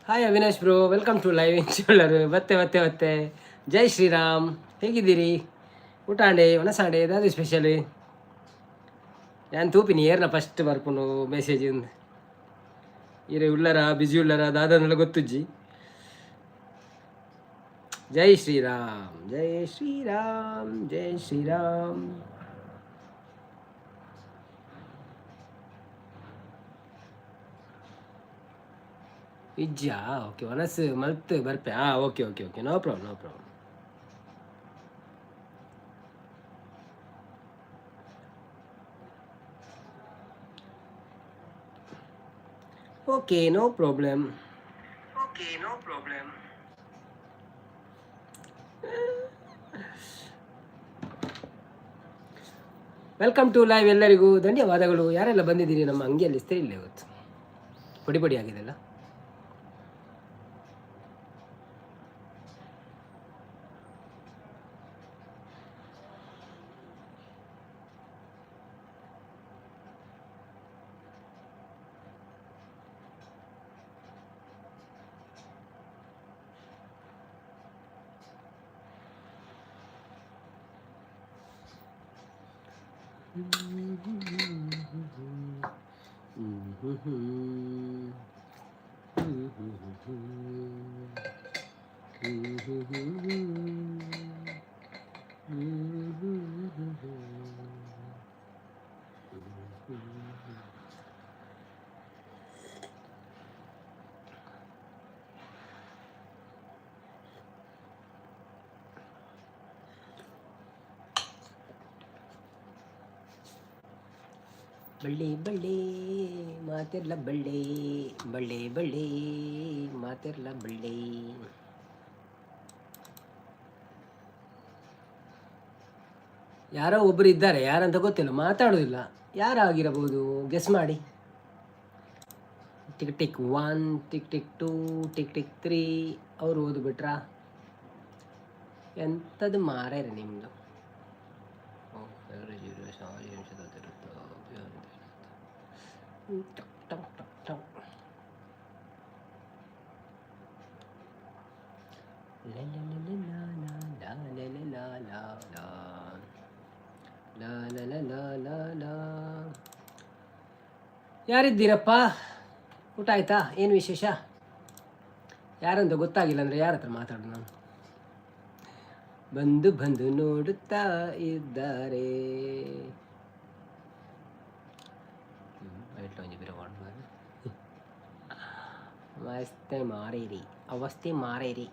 Hi Avinash bro, welcome to live ಇಂಚೋಳರು. ಮತ್ತೆ ಜೈ ಶ್ರೀರಾಮ್. ಹೇಗಿದ್ದೀರಿ? ಊಟಾಂಡೆ ಒಣಸಾಂಡೆ ಏದಾದ್ರು ಸ್ಪೆಷಲ್? ഞാൻ തൂപ്പിനി ಏರ್ನ ಫಸ್ಟ್ ಬರ್ಪುನು ಮೆಸೇಜ್ ಇರೆ ಉಳ್ಳರ ಬಿಜಿ ಉಳ್ಳರ ದಾದನೆಲ್ಲ ಗೊತ್ತುಜ್ಜಿ. ಜೈ ಶ್ರೀರಾಮ್, ಜೈ ಶ್ರೀರಾಮ್, ಜೈ ಶ್ರೀರಾಮ್. ಇಜ್ಜಾ ಓಕೆ ಒನಸ್ ಮಲ್ತ್ ಬರ್ಪೆ. Okay okay okay, no problem no problem. Okay no problem. Okay no problem. Welcome to live. ಎಲ್ಲರಿಗೂ ಧನ್ಯವಾದಗಳು. ಯಾರೆಲ್ಲ ಬಂದಿದ್ದೀರಿ ನಮ್ಮ ಅಂಗಿಯಲ್ಲಿ ಇಲ್ಲ ಇವತ್ತು. ಪುಡಿ ಪುಡಿ ಆಗಿದೆಲ್ಲ. ಬಳ್ಳಿ ಬಳ್ಳಿ ಮಾತೆರ್ಲ ಬಳ್ಳಿ, ಬಳ್ಳಿ ಬಳ್ಳಿ ಮಾತೆರ್ಲ ಬಳ್ಳಿ. ಯಾರೋ ಒಬ್ಬರು ಇದ್ದಾರೆ, ಯಾರಂತ ಗೊತ್ತಿಲ್ಲ, ಮಾತಾಡೋದಿಲ್ಲ. ಯಾರಾಗಿರಬಹುದು? ಗೆಸ್ ಮಾಡಿ. Tick tick 1, tick tick 2, tick tick 3. ಅವ್ರು ಓದು ಬಿಟ್ರಾ? ಎಂಥದ್ದು ಮಾರೇರಿ ನಿಮ್ಮದು? ಯಾರಿದ್ದೀರಪ್ಪ? ಊಟ ಆಯ್ತಾ? ಏನು ವಿಶೇಷ? ಯಾರಂತ ಗೊತ್ತಾಗಿಲ್ಲ ಅಂದರೆ ಯಾರ ಹತ್ರ ಮಾತಾಡೋದು ನಾನು? ಬಂದು ಬಂದು ನೋಡುತ್ತಾ ಇದ್ದಾರೆ. ಅವಸ್ಥೆ ಮಾರೇರಿ, ಅವಸ್ಥೆ ಮಾರೇರಿ.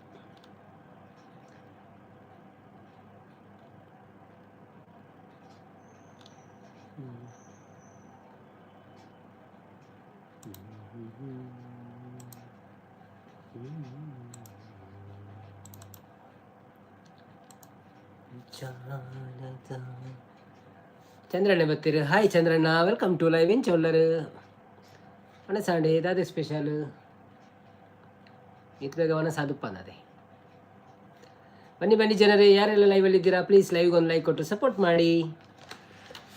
ಚಂದ್ರಣ್ಣ ಬರ್ತೀರಿ? ಹಾಯ್ ಚಂದ್ರಣ್ಣ, ವೆಲ್ಕಮ್ ಟು ಲೈವ್ ಇನ್ ಚೊಲ್ಲರು. ಒಣಸಾಂಡೆ ಏದಾದ ಸ್ಪೆಷಲ್ ಇತ್ತು ಬೇಗ ಒಣಸಾದುಪ್ಪ ಅನ್ನದೆ. ಬನ್ನಿ ಬನ್ನಿ ಜನರೇ, ಯಾರೆಲ್ಲ ಲೈವಲ್ಲಿ ಇದ್ದೀರಾ ಪ್ಲೀಸ್ ಲೈವ್ಗೆ ಒಂದು ಲೈಕ್ ಕೊಟ್ಟು ಸಪೋರ್ಟ್ ಮಾಡಿ.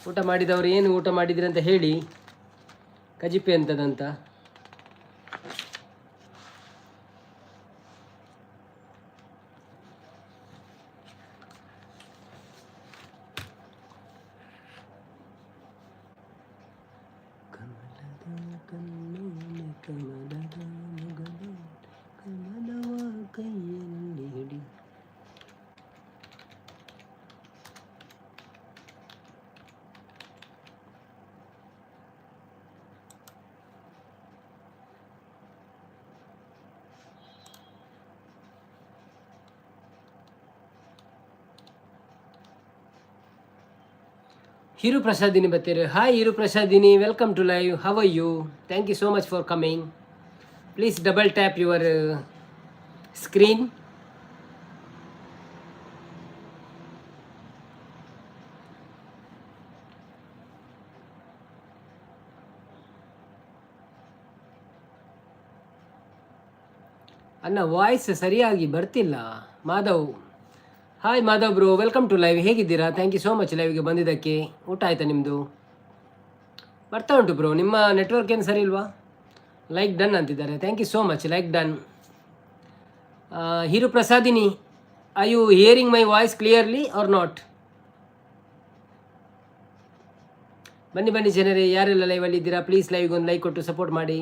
ಊಟ ಮಾಡಿದವರು ಏನು ಊಟ ಮಾಡಿದಿರಿ ಅಂತ ಹೇಳಿ. ಕಜಿಪೆ ಅಂತದಂತ. Hiru Prasadini Batir. Hi Hiru Prasadini, welcome to live. How are you? Thank you so much for coming. Please double tap your screen. ಅಣ್ಣ ವಾಯ್ಸ್ ಸರಿಯಾಗಿ ಬರ್ತಿಲ್ಲ. Madhav, hi Madhav bro, welcome to live. ಹೇಗಿದ್ದೀರಾ? ಥ್ಯಾಂಕ್ ಯು ಸೋ ಮಚ್ ಲೈವ್ಗೆ ಬಂದಿದ್ದಕ್ಕೆ. ಊಟ ಆಯ್ತಾ ನಿಮ್ಮದು? ಬರ್ತಾ ಉಂಟು ಬ್ರೋ. ನಿಮ್ಮ ನೆಟ್ವರ್ಕ್ ಏನು ಸರಿ ಇಲ್ವಾ? ಲೈಕ್ ಡನ್ ಅಂತಿದ್ದಾರೆ. Thank you so much. Like done. Hiru Prasadini, are you hearing my voice clearly or not? ಬನ್ನಿ ಬನ್ನಿ ಜನರೇ, ಯಾರೆಲ್ಲ ಲೈವಲ್ಲಿ ಇದ್ದೀರಾ ಪ್ಲೀಸ್ ಲೈವ್ಗೆ ಒಂದು ಲೈಕ್ ಕೊಟ್ಟು ಸಪೋರ್ಟ್ ಮಾಡಿ.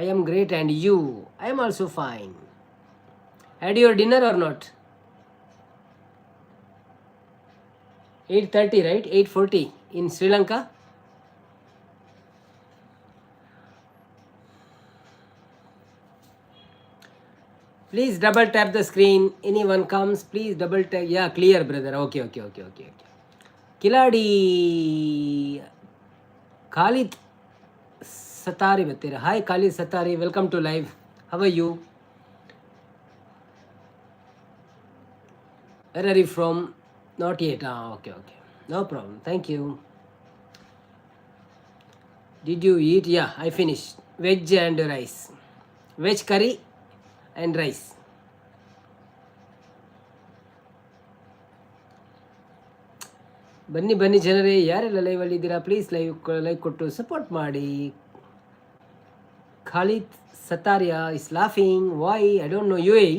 I am great and you? I am also fine. Had your dinner or not? 8:30 right? 8:40 in Sri Lanka. Please double tap the screen. Anyone comes, please double tap. Yeah, clear brother. Okay. Kiladi Khalid Satari battera. Hi Khalid Satari, welcome to live. How are you? Where are you from? Not yet. Okay. No problem. Thank you. Did you eat? Yeah, I finished. Veg and rice. Veg curry and rice. ಬನ್ನಿ ಜನರೇ, ಯಾರೆಲ್ಲ ಲೈವಲ್ಲಿ ಇದ್ದೀರಾ please like ಕೊಟ್ಟು support ಮಾಡಿ. Khalid Satariya is laughing. Why? I don't know. UAE.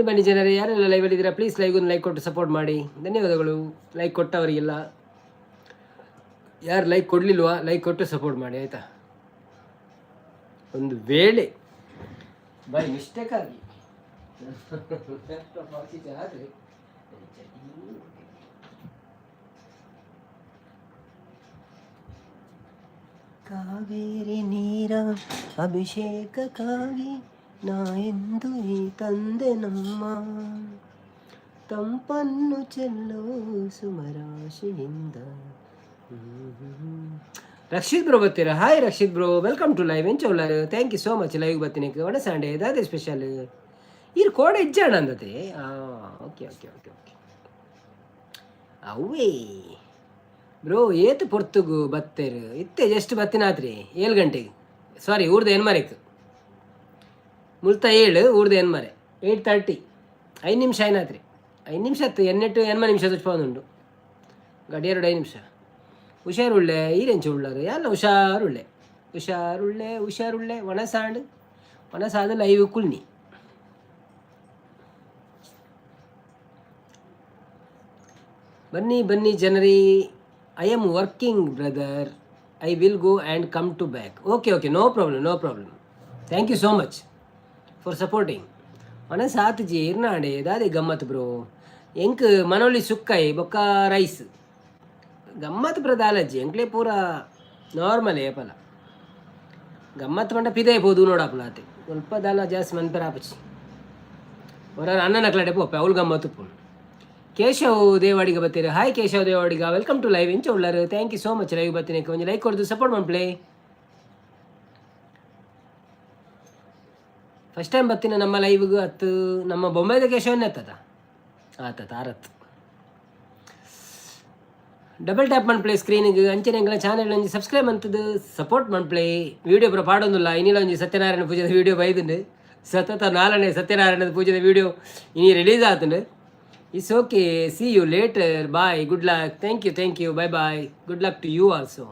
ಬನ್ನಿ ಜನರೇ, ಯಾರೆಲ್ಲ ಲೈವಲ್ಲಿ ಇದ್ದೀರಾ ಪ್ಲೀಸ್ ಲೈವ್ಗೊಂದು ಲೈಕ್ ಕೊಟ್ಟು ಸಪೋರ್ಟ್ ಮಾಡಿ. ಧನ್ಯವಾದಗಳು ಲೈಕ್ ಕೊಟ್ಟವರಿಗೆಲ್ಲ. ಯಾರು ಲೈಕ್ ಕೊಡಲಿಲ್ವಾ ಲೈಕ್ ಕೊಟ್ಟು ಸಪೋರ್ಟ್ ಮಾಡಿ ಆಯಿತಾ. ಒಂದು ವೇಳೆ ಬೈ ಮಿಸ್ಟೇಕ್ ಆಗಿ ಆದರೆ ಕಾವೇರಿ ನೀರ ಅಭಿಷೇಕಕ್ಕಾಗಿ ನಾ ಎಂದು ಈ ತಂದೆ ನಮ್ಮ ತಂಪನ್ನು ಚೆಲ್ಲೋ ಸುಮರಾಶಿಯಿಂದ. ರಕ್ಷಿತ್ ಬ್ರೋ ಬರ್ತೀರಾ? Hi Rakshith bro, welcome to live. ಎಂಚೋಳ್ಳಾರು, thank you so much live ಬರ್ತೀನಿ. ಒಡ ಸಂಡೇ ಅದೇ ಸ್ಪೆಷಲ್ ಇರು ಕೋಡೆ ಇಜ್ಜಾಣ ಅಂದತೆ. ಓಕೆ ಅವೇ ಬ್ರೋ ಏತು ಪೊರ್ತುಗು ಬತ್ತೇರು ಇತ್ತೆ ಜಸ್ಟ್ ಬತ್ತಿನಾತ್ರಿ 7 ಗಂಟೆಗೆ. ಸಾರಿ, ಊರ್ದು ಎನ್ಮರೆಕ್ ಮುಲ್ತ 7 ಊರ್ದು ಎನ್ಮರೆ 8:30. 5 ನಿಮಿಷ ಆಯ್ನಾತ್ರಿ. 5 ನಿಮಿಷ ಆಯ್ತು. 8 ನಿಮಿಷ ತುಚ್ಪಂದುಂಡು ಗಡಿ 2 5 ನಿಮಿಷ. ಹುಷಾರುಳ್ಳೆ ಈರೆಂಚು ಉಳ್ಳಾರು ಎಲ್ಲ ಹುಷಾರುಳ್ಳೆ ಒಣಸಾಡು ಲೈವ್ ಕುಲ್ನಿ. ಬನ್ನಿ ಜನರಿ. I am working brother. I will go and come to back. Okay no problem. Thank you so much for supporting. ಮನೆ ಸಾತ್ ಜಿ ಇರ್ನಾಡೆ ದಾದೆ ಗಮ್ಮತ್ ಬ್ರೋ. ಎಂಕ್ ಮನೋಲಿ ಸುಕ್ಕಾಯಿ ಬೊಕ್ಕ ರೈಸ್ ಗಮ್ಮತ್ ಬ್ರದಾಲಜ್ಜಿ ಎಂಕ್ಲೆ ಪೂರ ನಾರ್ಮಲ್ ಏಪಲ ಗಮ್ಮತ್ ಮಂಡ ಪಿದೆ ಪೋದು ನೋಡಪ್ಪಲ ಆತೆ ಸ್ವಲ್ಪ ದಾಲ ಜಾಸ್ತಿ ಮನ್ಪರ ಆಪಚ್ಚಿ ಹೊರ ಅಣ್ಣನ ಕಡೆ ಪೋಪೆ ಅವಳು ಗಮ್ಮತ್ತು ಪೋಣು. ಕೇಶವ್ ದೇವಾಡಿಗ ಬರ್ತೀರಿ. Hi Keshav Devadiga, welcome to live. ಎಂಚ ಉಳ್ಳಾರು, thank you so much live ಬರ್ತೀನಿ. ಒಂದು ಲೈಕ್ ಕೊಡ್ದು ಸಪೋರ್ಟ್ ಮಾಡ್ಪ್ಲೇ. ಫಸ್ಟ್ ಟೈಮ್ ಬರ್ತೀನಿ ನಮ್ಮ ಲೈವ್ಗೆ. ಹತ್ತು ನಮ್ಮ ಬೊಂಬೈದ ಕೇಶವನ್ನೇ ಆರತ್ತು ಡಬಲ್ ಟ್ಯಾಪ್ ಮಾಡ್ಪ್ಲೇ ಸ್ಕ್ರೀನಿಗೆ. ಅಂಚನೆ ಎಂಗಳ ಚಾನಲ್ ಒಂಜಿ ಸಬ್ಸ್ಕ್ರೈಬ್ ಅಂತದ್ದು ಸಪೋರ್ಟ್ ಮಾಡ್ಪ್ಲೇ. ವೀಡಿಯೋ ಪೂರ ಪಾಡೊಂದಿಲ್ಲ. ಇನ್ನಿಲ್ಲ ಒಂಜಿ ಸತ್ಯನಾರಾಯಣ ಪೂಜೆದ ವೀಡಿಯೋ ಬೈದುಂಡು. ಸತತ 4ನೇ ಸತ್ಯನಾರಾಯಣದ ಪೂಜೆದ ವೀಡಿಯೋ ಇನ್ನಿ ರಿಲೀಸ್ ಆತುಂಡು. It's okay. See you later. Bye. Good luck. Thank you. Bye. Good luck to you also.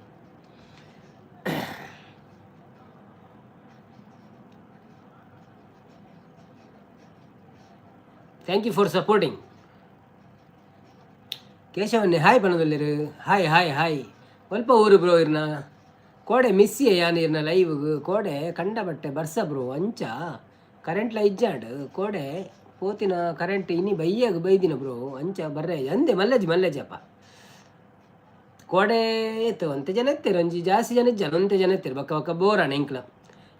Thank you for supporting. ಕೇಶವನ್ನೇ ಹಾಯ್ ಬನ್ನದಲ್ಲಿರು. ಹಾಯ್ ಸ್ವಲ್ಪ ಊರು ಬ್ರೋ ಇರ್ನ ಕೋಡೆ ಮಿಸ್ಸಿಯೇ ಯಾನು ಇರ್ನ ಲೈವ್ಗೆ ಕೋಡೆ ಕಂಡ ಬಟ್ಟೆ ಬರ್ಸ ಬ್ರೋ. ಅಂಚ ಕರೆಂಟ್ಲ ಇಜ್ಜಾಡು ಕೋಡೆ ಪೋತಿನ ಕರೆಂಟ್ ಇನ್ನಿ ಬೈದಿನ ಬ್ರೋ. ಅಂಚ ಬರ್ರೆ ಅಂದೆ ಮಲ್ಲಜ್ಜಪ್ಪ ಕೋಡೆ ಎತ್ತು ಅಂತೆ ಜನ ಎತ್ತೇರು. ಒಂಜಿ ಜಾಸ್ತಿ ಜನ ಇಜ್ಜಾನ ಒಂತೆ ಜನ ಎತ್ತೇರು. ಬಕ್ಕ ಬೋರಾಣ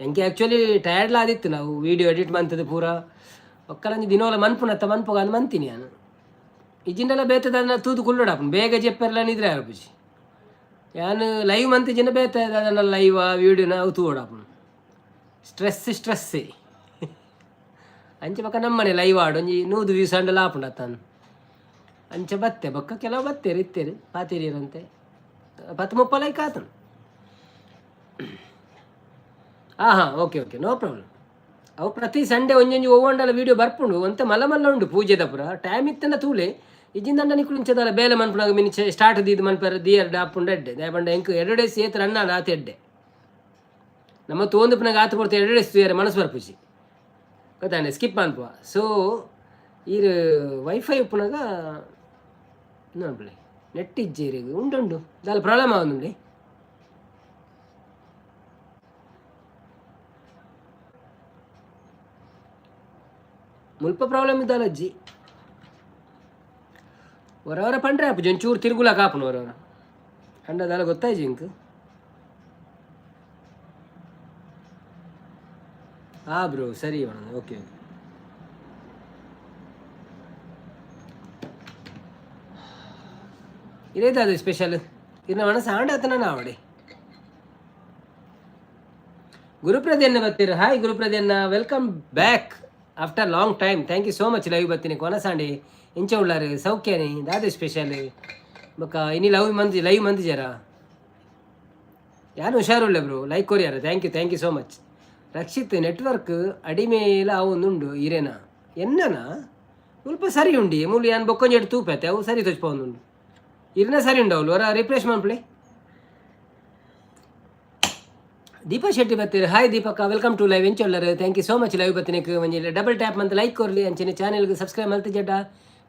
ಎಂಕೆ ಆ್ಯಕ್ಚುಲಿ ಟಯರ್ಡ್ಲ ಆದಿತ್ತು. ನಾವು ವೀಡಿಯೋ ಎಡಿಟ್ ಮಂತದ್ದು ಪೂರ ಒಕ್ಕಲಂಜಿ ದಿನೋಲ ಮನ್ಪುಗ ಅದು ಮಂತೀನಿ ನಾನು. ಇಜಿಂಡೆಲ್ಲ ಬೇತದ ತೂದು ಕುಲ್ಲೋಡಪ್ಪನು ಬೇಗ ಜೆಪ್ಪೆಲ್ಲ ನಿದ್ರೆ ಆಪುಜಿ ಯಾನು ಲೈವ್ ಮಂತಿ ಜನ ಬೇತ ಅದನ್ನ ಲೈವ್ ವೀಡಿಯೋನ ಅವು ತೂಡಪ್ಪನು ಸ್ಟ್ರೆಸ್ ಅಂಚೆ ಬಕ್ಕ ನಮ್ಮನೆ ಲೈವ್ ಆಡು ಒಂಜಿ 100 ವ್ಯೂಸ್ ಅಂಡ ಲಾಪುಂಡ ತಾನು ಅಂಚೆ ಬತ್ತೆ ಬೊಕ್ಕ ಕೆಲವು ಬತ್ತೇರು ಇತ್ತೇರು ಪಾತಿರಿಯರಂತೆ 10-30 ಲೈಕ್ ಆತನು. ಹಾಂ ಓಕೆ ನೋ ಪ್ರಾಬ್ಲಮ್. ಅವು ಪ್ರತಿ ಸಂಡೇ ಒಂಜೊಂಜಿ ಒವ್ವಂಡಲ ವೀಡಿಯೋ ಬರ್ಪುಂಡು ಒಂತೆ ಮಲ್ಲ ಉಂಡು ಪೂಜೆದ ಪುರ ಟೈಮ್ ಇತ್ತಂಡ ತೂಲೆ ಇಜ್ಜಿಂದಂಡ ನಿಕ್ಕುಂಚದಲ್ಲ ಬೇಲೆ ಮನ್ಪುನಾಗ ಮಿನಿ ಸ್ಟಾರ್ಟ್ ದೀದು ಮನ್ಪರ ದಿಯರ್ ಡಾಪುಂಡು ಎಡ್ಡೆ ದಯಪಂಡ ಎಂಕ್ 2 ಡೇಸ್ ಏತ್ರ ಅನ್ನ ಆತ ಎಡ್ಡೆ ನಮ್ಮ ತೋಂದುಪುನಾಗ ಆತು ಕೊಡ್ತಾ 2 ಡೇಸ್ ತೂಯರೆ ಮನಸ್ಸು ಬರ್ಪುಜಿ ಗೊತ್ತಾಂಡೆ ಸ್ಕಿಪ್ ಅನ್ಪುವ. ಸೊ ಈರು ವೈಫೈ ಉಪ್ಪುನಾಗ ನೋಡ್ಬಿಡಿ ನೆಟ್ ಇಜ್ಜೇರಿಗೆ ಉಂಡು ದಾಲ ಪ್ರಾಬ್ಲಮ್ ಆವೊಂದುಂಡೆ ಮುಲ್ಪ ಪ್ರಾಬ್ಲಮ್ ಇದ್ದಲ್ಲ ಅಜ್ಜಿ ಹೊರವರ ಪಂಡ್ರೆ ಆಪು ಒಂಚೂರು ತಿರುಗುಲಾಕ ಆಪುನು ಹೊರವರ ಅಂಡದಲ್ಲ ಗೊತ್ತಾಯ್ಜಿ ಇಂಕ್ ಬ್ರೋ ಸರಿ ಓಕೆ ಇರೇದು ಅದು ಸ್ಪೆಷಲ್ ಇನ್ನು ಮನಸ್ಸು ಆಂಡತನ ನಾವಡೆ ಗುರುಪ್ರದೇನ್ನ ಬರ್ತೀರ. ಹಾಯ್ ಗುರುಪ್ರದೇನ್ನ, welcome back after long time. Thank you so much live ಬರ್ತೀನಿ ಕೊನಸಾಂಡೆ ಇಂಚ ಉಳ್ಳಾರು ಸೌಖ್ಯನಿ ದಾದು ಸ್ಪೆಷಲ್ ಬೊಕ್ಕ ಇನಿ ಲೈವ್ ಮಂದಿ ಜರ ಯಾರು ಹುಷಾರುಳ್ಳೆ ಬ್ರೋ ಲೈಕ್ ಕೊರಿಯಾರ. Thank you so much. Rakshith network ಅಡಿಮೇಲ ಅವೊಂದುಂಡು ಇರೇನಾ ಎನ್ನನಾ ಸ್ವಲ್ಪ ಸರಿ ಉಂಡಿ ಮೂಲು ಏನು ಬೊಕ್ಕೊಂಜೆಡು ತೂಪೈತೆ ಅವು ಸರಿ ತೊಚ್ಪೊಂದುಂಡು ಇರ್ನ ಸರಿ ಉಂಡು ಅವಳು ಹೊರ ರಿಪ್ಲೇಸ್ ಮಾಡ್ಪ್ಲೆ. ದೀಪಾ ಶೆಟ್ಟಿ ಬರ್ತೀರಿ. ಹಾಯ್ ದೀಪಕ್ಕ, ವೆಲ್ಕಮ್ ಟು ಲೈವ್ ಎಂಚೊಲ್ಲರು. Thank you so much live ಬರ್ತೀನಿ ಒಂಜಿ ಡಬಲ್ ಟ್ಯಾಪ್ ಮಂತ್ ಲೈಕ್ ಕೊರಲಿ ಅಂಚನೆ ಚಾನೆಲ್ಗೆ ಸಬ್ಸ್ಕ್ರೈಬ್ ಮಾಡ್ತಿ ಜಡ್ಡ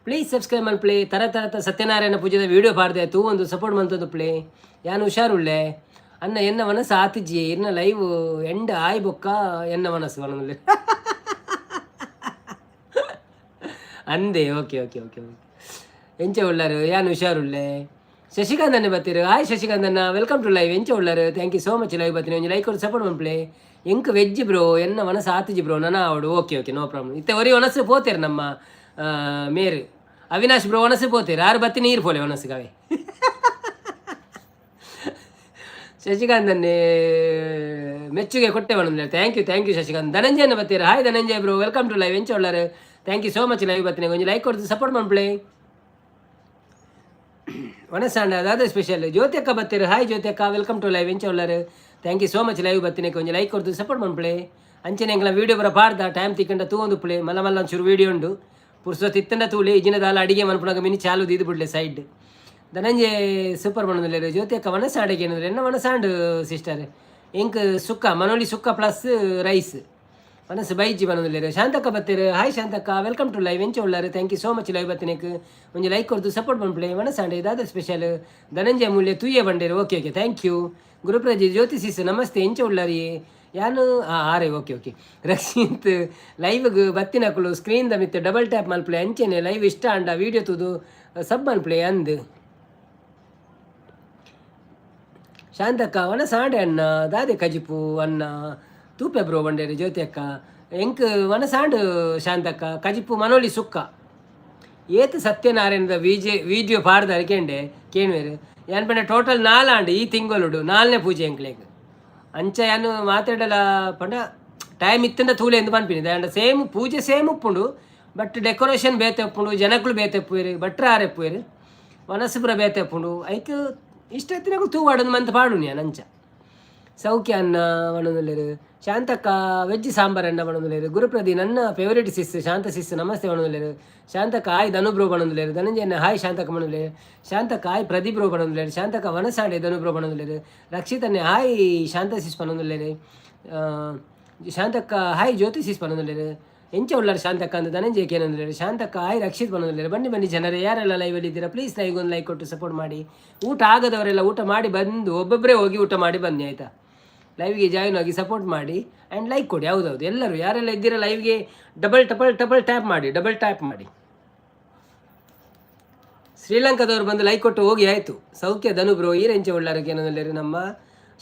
ಪ್ಲೀಸ್ ಸಬ್ಸ್ಕ್ರೈಬ್ ಮಾಡ್ಪ್ಲೆ. ತರ ಸತ್ಯನಾರಾಯಣ ಪೂಜೆದ ವೀಡಿಯೋ ಪಾಡ್ದೆ ತೂ ಒಂದು ಸಪೋರ್ಟ್ ಮಂತದ್ದು ಪ್ಲೇ ಯಾನು ಹುಷಾರುಳ್ಳೆ ಅನ್ನ ಎನ್ನ ಮನಸ್ಸು ಆತಿಜ್ಜಿ ಇನ್ನ ಲೈವ್ ಎಂಡ್ ಆಯ್ ಬೊಕ್ಕ ಎನ್ನ ಮನಸ್ಸು ಒಣದಲ್ಲಿ ಅಂದೆ ಓಕೆ ಎಂಚ ಉಳ್ಳಾರು ಯಾನು ಹುಷಾರುಳ್ಳೆ. ಶಶಿಕಾಂತನ್ನೇ ಬರ್ತೀರು. ಹಾಯ್ ಶಶಿಕಾಂತನ್ನ, ವೆಲ್ಕಮ್ ಟು ಲೈವ್ ಎಂಚ ಉಳ್ಳಾರು. Thank you so much live ಬರ್ತೀನಿ ಒಂಜಿ ಲೈಕ್ ಕೊಟ್ಟು ಸಪೋರ್ಟ್ ಮಾಡ್ಪ್ಲೆ. ಎಂಕ್ ವೆಜ್ ಬ್ರೋ ಎನ್ನ ಮನಸ್ಸು ಆತಿಜಿ ಬ್ರೋ ನನ್ನ ಅವಡು ಓಕೆ ನೋ ಪ್ರಾಬ್ಲಮ್. ಇತ್ತೆ ಒರಿ ಒನಸ್ಸು ಪೋತೇರು ನಮ್ಮ ಮೇರು ಅವಿನಾಶ್ ಬ್ರೋ ಒನಸ್ಸು ಪೋತೇರು ಆರು ಬತ್ತಿ ನೀರು ಪೋಲೆ ಒನಸ್ಸುಗಾವೆ ಶಶಿಕಾಂತನ್ನೇ ಮೆಚ್ಚುಗೆ ಕೊಟ್ಟೆ ಬಂದ್ರೆ ಥ್ಯಾಂಕ್ ಯು ಶಶಿಕಾಂತ್. ಧನಂಜಯನ ಬರ್ತೀರಾ. Hi Dhananjaya bro, welcome to live ಎಂಚ ಉಳ್ಳಾರು. Thank you so much live ಬರ್ತೀನಿ ಒಂಜಿ ಲೈಕ್ ಕೊಡ್ತು ಸಪೋರ್ಟ್ ಮಾಡ್ಪ್ಲೆ. ಒಣಸಾಂಡ ಅದಾದ ಸ್ಪೆಷಲ್. ಜ್ಯೋತಿ ಅಕ್ಕ ಬರ್ತೀರು. ಹಾಯ್ ಜ್ಯೋತಿ ಅಕ್ಕ, ವೆಲ್ಕಮ್ ಟು ಲೈವ್ ಎಂಚ ಉಳ್ಳಾರು. Thank you so much live ಬರ್ತೀನಿ ಒಂಜಿ ಲೈಕ್ ಕೊಡ್ತು ಸಪೋರ್ಟ್ ಮಾಡ್ಪ್ಲೆ. ಅಂಚನೆ ಎಂಗ್ಲ ವೀಡಿಯೋ ಬರ ಪಾಡ್ದ ಟೈಮ್ ತಿಕ್ಕಂಡ ತೂಂದು ಪ್ಲೇ ಮಲ್ಲ ಒಂಚೂರು ವೀಡಿಯೋ ಉಂಡು ಪುರ್ಸೊತ್ತು ಇತ್ತಂಡ ತೂಲಿ ಇಜಿನದಾಲ ಅಡಿಗೆ ಮನ್ಪುನಾಗ ಮಿನಿ ಚಾಲು ದೀದು ಬಿಡ್ಲೆ ಸೈಡ್. ಧನಂಜಯ ಸೂಪರ್ ಬಣ್ಣದಲ್ಲಿ ಜ್ಯೋತಿ ಅಕ್ಕ ಮನಸ್ಸಾಡಿಗೆ ಏನಂದ್ರೆ ಎನ್ನ ಮನಸ್ಸಾಂಡು ಸಿಸ್ಟರ್ ಎಂಕ್ ಸುಕ್ಕ ಮನೋಲಿ ಸುಕ್ಕ ಪ್ಲಸ್ ರೈಸ್ ಮನಸ್ಸು ಬೈಜಿ ಬಣ್ಣದಲ್ಲಿ. ಶಾಂತಕ್ಕ ಬರ್ತೀರು. ಹಾಯ್ ಶಾಂತಕ್ಕ, ವೆಲ್ಕಮ್ ಟು ಲೈವ್ ಎಂಚ ಉಳ್ಳಾರು. Thank you so much live ಬರ್ತೀನಿಕ್ ಒಂಜಿ ಲೈಕ್ ಕೊಡ್ತು ಸಪೋರ್ಟ್ ಮಾಡ್ಪ್ಲೆ. ಮನಸ್ಸಾಂಡೆ ಇದಾದ ಸ್ಪೆಷಲ್. ಧನಂಜಯ ಮೂಲ್ಯ ತೂಯೆ ಬಂಡೇರು ಓಕೆ ಥ್ಯಾಂಕ್ ಯು. ಗುರುಪ್ರಜಿ ಜ್ಯೋತಿ ಸಿಸ್ ನಮಸ್ತೆ ಎಂಚ ಉಳ್ಳಾರಿ ಯಾನು ಆರೆ ಓಕೆ ರಕ್ಷಿತ್ ಲೈವ್ಗೆ ಬತ್ತಿನಕಲು ಸ್ಕ್ರೀನ್ದ ಮಿತ್ತು ಡಬಲ್ ಟ್ಯಾಪ್ ಮಲ್ಪ್ಲೆ ಅಂಚೆನೆ ಲೈವ್ ಇಷ್ಟ ಅಂಡ ವೀಡಿಯೋ ತೂದು ಸಬ್ ಮಲ್ಪ್ಲೆ ಅಂದು. ಶಾಂತಕ್ಕ ಒಣ ಸಾಂಡೆ ಅಣ್ಣ ದಾದೆ ಕಜಿಪು ಅಣ್ಣ ತೂಪೆ ಬ್ರೋ ಬಂಡೇರಿ ಜ್ಯೋತಿ ಅಕ್ಕ ಎಂಕ್ ಒಣ ಸಾಂಡು ಶಾಂತಕ್ಕ ಕಜಿಪು ಮನೋಲಿ ಸುಕ್ಕ ಏತು ಸತ್ಯನಾರಾಯಣದ ವೀಡಿಯೋ ಪಾಡ್ದಾರೆ ಕೇಣ್ವೇರು ಏನು ಪಂಡ ಟೋಟಲ್ 4 ಆಂಡು ಈ ತಿಂಗಳು 4ನೇ ಪೂಜೆ ಎಂಕ್ಲೆಗ್ ಅಂಚ ಏನು ಮಾತಾಡಲ ಪಂಡ ಟೈಮ್ ಇತ್ತಂದ ತೂಲೆ ಎಂದು ಪನ್ಪಿನಿದೆ ಅಂಡ ಸೇಮ್ ಪೂಜೆ ಸೇಮ್ ಉಪ್ಪುಂಡು ಬಟ್ ಡೆಕೋರೇಷನ್ ಬೇತೆ ಉಪ್ಪುಂಡು ಜನಕ್ಕಳು ಬೇತೆ ಉಪ್ಪುವೇರು ಭಟ್ರ ಆರೆ ಉಪ್ಪುವೇರು ಮನಸ್ಸುಪುರ ಬೇತೆ ಉಪ್ಪುಂಡು ಐಕ್ ಇಷ್ಟ ಎತ್ತಿನಾಗ ತೂವಾಡೋದು ಮಂತ್ ಪಾಡು ನಾನು ಅಂಚ ಸೌಖ್ಯ ಅನ್ನ ಒಣೊಂದುಲ್ಲೇರು. ಶಾಂತಕ್ಕ ವೆಜ್ ಸಾಂಬಾರ್ ಅನ್ನ ಒಣೊಂದುಲ್ಲೇರು. ಗುರುಪ್ರದಿ ನನ್ನ ಫೇವರೇಟ್ ಸಿಸ್ ಶಾಂತ ಸಿಸ್ ನಮಸ್ತೆ ಒಣೊಂದುಲ್ಲೇರು. ಶಾಂತಕ್ಕ ಹಾಯ್ ಧನುಬ್ರೋ ಬಣೊಂದುಲ್ಲೇರು. ಧನಂಜಯನ ಹಾಯ್ ಶಾಂತಕ್ಕ ಬಣೊಂದುಲ್ಲೇರು. ಶಾಂತಕ್ಕ ಹಾಯ್ ಪ್ರದೀಪ್ ಬ್ರೋ ಬಣೊಂದುಲ್ಲೇರು. ಶಾಂತಕ್ಕ ವನಸಾಡೆ ಧನುಬ್ರೋ ಬಣೊಂದುಲ್ಲೇರು. ರಕ್ಷಿತನ್ನೇ ಹಾಯ್ ಶಾಂತ ಸಿಸ್ ಬಣೊಂದುಲ್ಲೇರು. ಶಾಂತಕ್ಕ ಹಾಯ್ ಜ್ಯೋತಿ ಸಿಸ್ ಬಣೊಂದುಲ್ಲೇರು. ಎಂಚ ಉಳ್ಳಾರು ಶಾಂತಕ್ಕ ಅಂತ ಧನಂಜಯಕ್ಕೆ ಏನಂದ್ರೆ ಶಾಂತಕ್ಕ ಹಾಯ್ ರಕ್ಷಿತ್ ಬಣೊಂದುಲ್ಲೇರು. ಬನ್ನಿ ಜನರೇ ಯಾರೆಲ್ಲ ಲೈವಲ್ಲಿ ಇದ್ದೀರಾ ಪ್ಲೀಸ್ ಲೈವ್ಗೆ ಒಂದು ಲೈಕ್ ಕೊಟ್ಟು ಸಪೋರ್ಟ್ ಮಾಡಿ. ಊಟ ಆಗದವರೆಲ್ಲ ಊಟ ಮಾಡಿ ಬಂದು ಒಬ್ಬೊಬ್ಬರೇ ಹೋಗಿ ಊಟ ಮಾಡಿ ಬನ್ನಿ ಆಯಿತಾ. ಲೈವ್ಗೆ ಜಾಯಿನ್ ಆಗಿ ಸಪೋರ್ಟ್ ಮಾಡಿ ಆ್ಯಂಡ್ ಲೈಕ್ ಕೊಡಿ. ಹೌದೌದು ಎಲ್ಲರೂ ಯಾರೆಲ್ಲ ಇದ್ದೀರಾ ಲೈವ್ಗೆ ಡಬಲ್ ಟ್ಯಾಪ್ ಮಾಡಿ. ಶ್ರೀಲಂಕಾದವ್ರು ಬಂದು ಲೈಕ್ ಕೊಟ್ಟು ಹೋಗಿ ಆಯಿತು. ಸೌಖ್ಯ ಧನು ಬ್ರೋ ಈರೆಂಚ ಉಳ್ಳಾರಕ್ಕೆ ಏನಂದ್ರೆ ನಮ್ಮ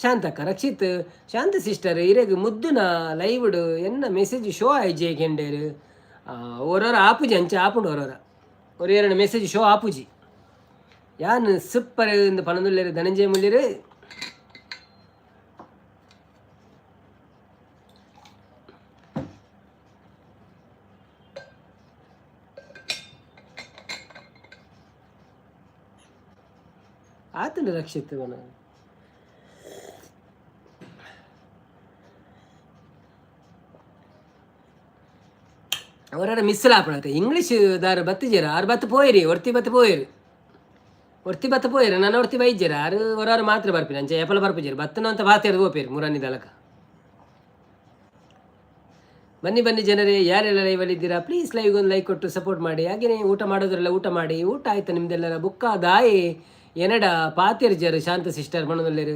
ಶಾಂತಕ್ಕ ರಕ್ಷಿತ್ ಶಾಂತ ಸಿಸ್ಟರ್ ಇರೆಗ್ ಮುದ್ದುನ ಲೈವ್ಡು ಎನ್ನ ಮೆಸೇಜ್ ಶೋ ಆಯ್ಜೆ ಕೆಂಡೇರು ಓರೋರ ಆಪುಜಿ ಅಂಚೆ ಆಪುಂಡು ஒரு 2 ಮೆಸೇಜ್ ಶೋ ಆಪುಜಿ ಯಾನ್ ಸೂಪರ್ ಇಂದ ಪನದುಲ್ಲೇರು ಧನಂಜಯ ಮುಲ್ಲಿರು ಆತನ ರಕ್ಷಿತ್ ಅವರ ಮಿಸ್ಸಲ್ ಆಪಣತೆ ಇಂಗ್ಲೀಷ್ ದಾರು ಬತ್ತಿಜರ ಆರು ಬತ್ತು ಪೋಯಿರಿ ಒರ್ತಿ ಬತ್ತು ಪೋಯಿರು ಒರ್ತಿ ಬತ್ತು ಪೋಯಿರು ನನ್ನ ಒರ್ತಿ ಬೈಜ್ಜರ ಆರು ಹೊರವರು ಮಾತ್ರ ಬರ್ಪಿರಿ ಅಂಚೆ ಎಪ್ಪಲ ಬರ್ಪಿಜರು ಬತ್ತನ ಅಂತ ಬಾತೇರು ಹೋಗ್ಪೇರು ಮುರನ್ನಿ ದಲಕ ಬನ್ನಿ ಬನ್ನಿ ಜನರೇ ಯಾರೆಲ್ಲ ಲೈವಲ್ಲಿ ಇದ್ದೀರಾ ಪ್ಲೀಸ್ ಲೈವ್ಗೆ ಒಂದು ಲೈಕ್ ಕೊಟ್ಟು ಸಪೋರ್ಟ್ ಮಾಡಿ ಹಾಗೆಯೇ ಊಟ ಮಾಡೋದ್ರೆಲ್ಲ ಊಟ ಮಾಡಿ ಊಟ ಆಯ್ತು ನಿಮ್ದೆಲ್ಲರ ಬುಕ್ಕ ದಾಯಿ ಎನಡ ಪಾತಿರ್ಜರು ಶಾಂತ ಸಿಸ್ಟರ್ ಮಣ್ಣದಲ್ಲಿರು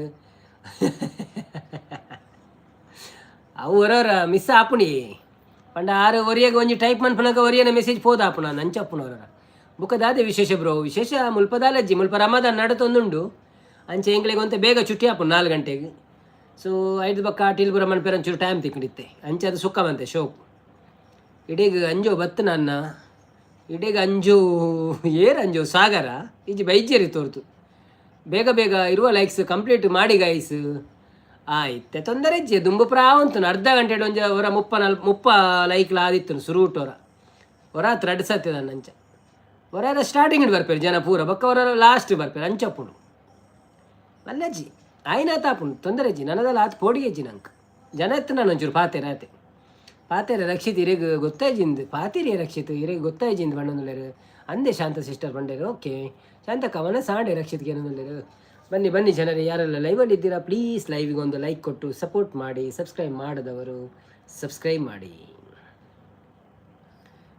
ಅವು ಹೊರವರ ಮಿಸ್ ಆಪುಣಿ ಪಂಡ ಆರು ಒರಿಯಾಗ ಒಂಜಿ ಟೈಪ್ ಮನ್ಪನಕ ಒರಿಯನ ಮೆಸೇಜ್ ಪೋದ ಆಪುಣ ನಂಚಪ್ಪುನವರ ಬುಕ್ಕದಾದೆ ವಿಶೇಷ ಬ್ರೋ ವಿಶೇಷ ಮುಲ್ಪದಾಲಜ್ಜಿ ಮುಲ್ಪ ರಮದಾನ್ ನಡತೊಂದುಂಡು ಅಂಚೆ ಎಂಗ್ಲಿಗೆ ಒಂತೆ ಬೇಗ ಚುಟ್ಟಿ ಆಪುಣ 4 ಗಂಟೆಗೆ ಸೊ 5 ಬಕ್ಕ ಟಿಲ್ಪುರ ಮನ್ಪೇರ ಒಂಚೂರು ಟೈಮ್ ತಿಕ್ಕಿಡಿತ್ತೆ ಅಂಚೆ ಅದು ಸುಕ್ಕ ಬಂತೆ ಶೋಕ್ ಇಡೀಗ ಅಂಜು ಬತ್ತು ನನ್ನ ಇಡೀಗ ಅಂಜು ಅಂಜು ಸಾಗರ ಈಜಿ ಬೈಜೇರಿ ತೋರ್ತು ಬೇಗ ಬೇಗ ಇರುವ ಲೈಕ್ಸ್ ಕಂಪ್ಲೀಟ್ ಮಾಡಿ ಗೈಸ್ ಆಯ್ತೆ ತೊಂದರೆ ಇಜ್ಜೆ ದುಂಬು ಪ್ರಾವಂತು ಅರ್ಧ ಗಂಟೆ ಒಂಜ ಹೊರ ಮುಪ್ಪ ಲೈಕ್ಲ ಆದಿತ್ತು ಸುರುಟೋರ ಹೊರ ತ್ರೆಡ್ ಸತ್ಯದ ಅಂಚ ಹೊರ ಸ್ಟಾರ್ಟಿಂಗ್ ಬರ್ಪೇರು ಜನ ಪೂರ ಬಕ್ಕ ಹೊರ ಲಾಸ್ಟ್ ಬರ್ಪೇರು ಅಂಚಪ್ಪುಡು ಅಲ್ಲಜ್ಜಿ ಆಯ್ನಾತ ಆಪುಂಡು ತೊಂದರೆ ಅಜ್ಜಿ ನನ್ನದಲ್ಲ ಆತು ಪೋಡಿಗೆ ಅಜ್ಜಿ ನಂಗೆ ಜನ ಎತ್ತು ನಾನು ಒಂಚೂರು ಪಾತೇರ ಆತೆ ಪಾತೇರ ರಕ್ಷಿತ್ ಇರೇಗ ಗೊತ್ತಾಯ್ಜಿಂದು ಪಾತಿರಿಯ ರಕ್ಷಿತ್ ಇರೇಗ ಗೊತ್ತಾಯ್ಜಿಂದು ಬಣ್ಣನುಳ್ಳೇರು ಅಂದೆ ಶಾಂತ ಸಿಸ್ಟರ್ ಬಂಡೇರು ಓಕೆ ಶಾಂತಕ್ಕ ಮನ ಸಾಂಡೆ ರಕ್ಷಿತ್ಗೆ ಏನಂದುಳ್ಳೇರು ಬನ್ನಿ ಬನ್ನಿ ಜನರೇ ಯಾರೆಲ್ಲ ಲೈವಲ್ಲಿ ಇದ್ದೀರಾ ಪ್ಲೀಸ್ ಲೈವಿಗೆ ಒಂದು ಲೈಕ್ ಕೊಟ್ಟು ಸಪೋರ್ಟ್ ಮಾಡಿ ಸಬ್ಸ್ಕ್ರೈಬ್ ಮಾಡದವರು ಸಬ್ಸ್ಕ್ರೈಬ್ ಮಾಡಿ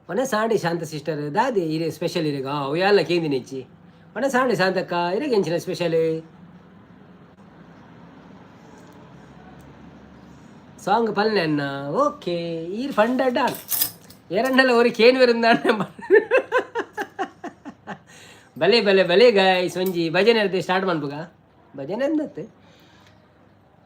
ಒನ ಸಾಂಡೆ ಶಾಂತ ಸಿಸ್ಟರ್ ದಾದೆ ಇರೇ ಸ್ಪೆಷಲ್ ಇರೇಗ ಅವು ಎಲ್ಲ ಕೇಂದಿನ ಹೆಚ್ಚಿ ಒನ ಸಾಂಡೆ ಶಾಂತಕ್ಕ ಇರೇಗ ಎಂಚಿನ ಸ್ಪೆಷಲ್ ಸಾಂಗ್ ಪಲ್ಲೆನ್ನ ಓಕೆ ಈ ಫಂಡ ಡಾನ್ ಎರಡನೆಲ್ಲ ஒரு ಕೇನ್ வருந்தாನೆ ಭಲೆ ಭಲೆ ಭಲೆ ಗಾಯ್ಸ್ ಒಂಜಿ ಭಜನೆ ಇರುತ್ತೆ ಸ್ಟಾರ್ಟ್ ಮಾಡ್ಬೇಕ ಭಜನೆ ಅಂದತ್ತೆ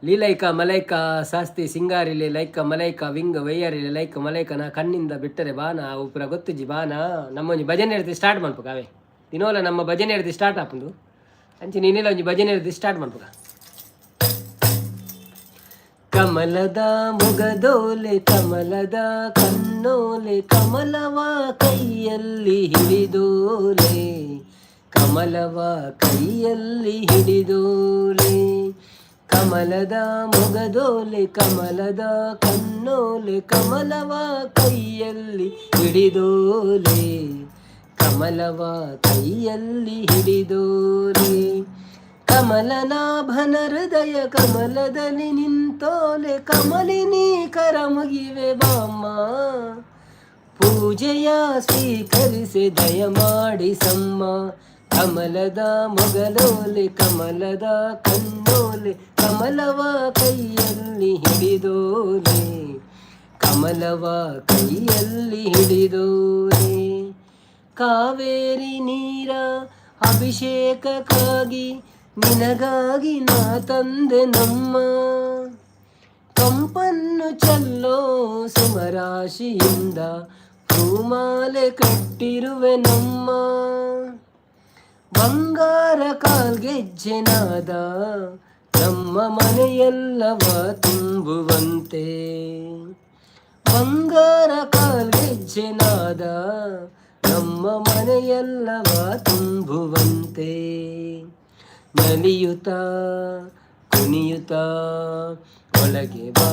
ಲೀಲೈಕ ಮಲೈಕ ಸಾಸ್ತಿ ಸಿಂಗಾರಿಲೆ ಲೈಕ ಮಲೈಕ ವಿಂಗ್ ವೈಯಾರಿಲೆ ಲೈಕ ಮಲೈಕನ ಕಣ್ಣಿಂದ ಬಿಟ್ಟರೆ ಬಾನ ಅವು ಪೂರ ಗೊತ್ತುಜಿ ಬಾನ ನಮ್ಮೊಂಜಿ ಭಜನೆ ಇರುತ್ತೆ ಸ್ಟಾರ್ಟ್ ಮಾಡ್ಬೇಕ ಅವೇ ದಿನೋಲ ನಮ್ಮ ಭಜನೆ ಇರುತ್ತೆ ಸ್ಟಾರ್ಟ್ ಆಪುಂಡು ಅಂಚೆ ನೀನೆಲ್ಲ ಒಂಜಿ ಭಜನೆ ಇರುತ್ತೆ ಸ್ಟಾರ್ಟ್ ಮಾಡ್ಬೇಕ ಕಮಲದ ಮುಗದೋಲೆ ಕಮಲದ ಕಣ್ಣೋಲೆ ಕಮಲವ ಕೈಯಲ್ಲಿ ಹಿಡಿದೋಲೆ ಕಮಲವ ಕೈಯಲ್ಲಿ ಹಿಡಿದೋಲೆ ಕಮಲದ ಮುಗದೋಲೆ ಕಮಲದ ಕಣ್ಣೋಲೆ ಕಮಲವ ಕೈಯಲ್ಲಿ ಹಿಡಿದೋಲೆ ಕಮಲವ ಕೈಯಲ್ಲಿ ಹಿಡಿದೋಲೆ ಕಮಲನಾಭನ ಹೃದಯ ಕಮಲದಲ್ಲಿ ನಿಂತೋಲೆ ಕಮಲಿನಿ ಕರ ಮುಗಿವೆ ಬಾಮ್ಮ ಪೂಜೆಯ ಸ್ವೀಕರಿಸಿ ದಯ ಮಾಡಿ ಸಮ್ಮ ಕಮಲದ ಮೊಗಲೋಲೆ ಕಮಲದ ಕಣ್ಣೋಲೆ ಕಮಲವ ಕೈಯಲ್ಲಿ ಹಿಡಿದೋಲೆ ಕಮಲವ ಕೈಯಲ್ಲಿ ಹಿಡಿದೋಲೆ ಕಾವೇರಿ ನೀರ ಅಭಿಷೇಕಕ್ಕಾಗಿ ನಿನಗಾಗಿ ನಾ ತಂದೆ ನಮ್ಮ ಕಂಪನ್ನು ಚೆಲ್ಲೋ ಸುಮರಾಶಿಯಿಂದ ಹೂಮಾಲೆ ಕಟ್ಟಿರುವೆ ನಮ್ಮ ಬಂಗಾರ ಕಾಲ್ಗೆಜ್ಜೆನಾದ ನಮ್ಮ ಮನೆಯೆಲ್ಲವ ತುಂಬುವಂತೆ ಬಂಗಾರ ಕಾಲ್ಗೆಜ್ಜೆನಾದ ನಮ್ಮ ಮನೆಯೆಲ್ಲವ ತುಂಬುವಂತೆ ನಲಿಯುತ್ತ ಕುಣಿಯುತ್ತ ಒಳಗೆ ಬಾ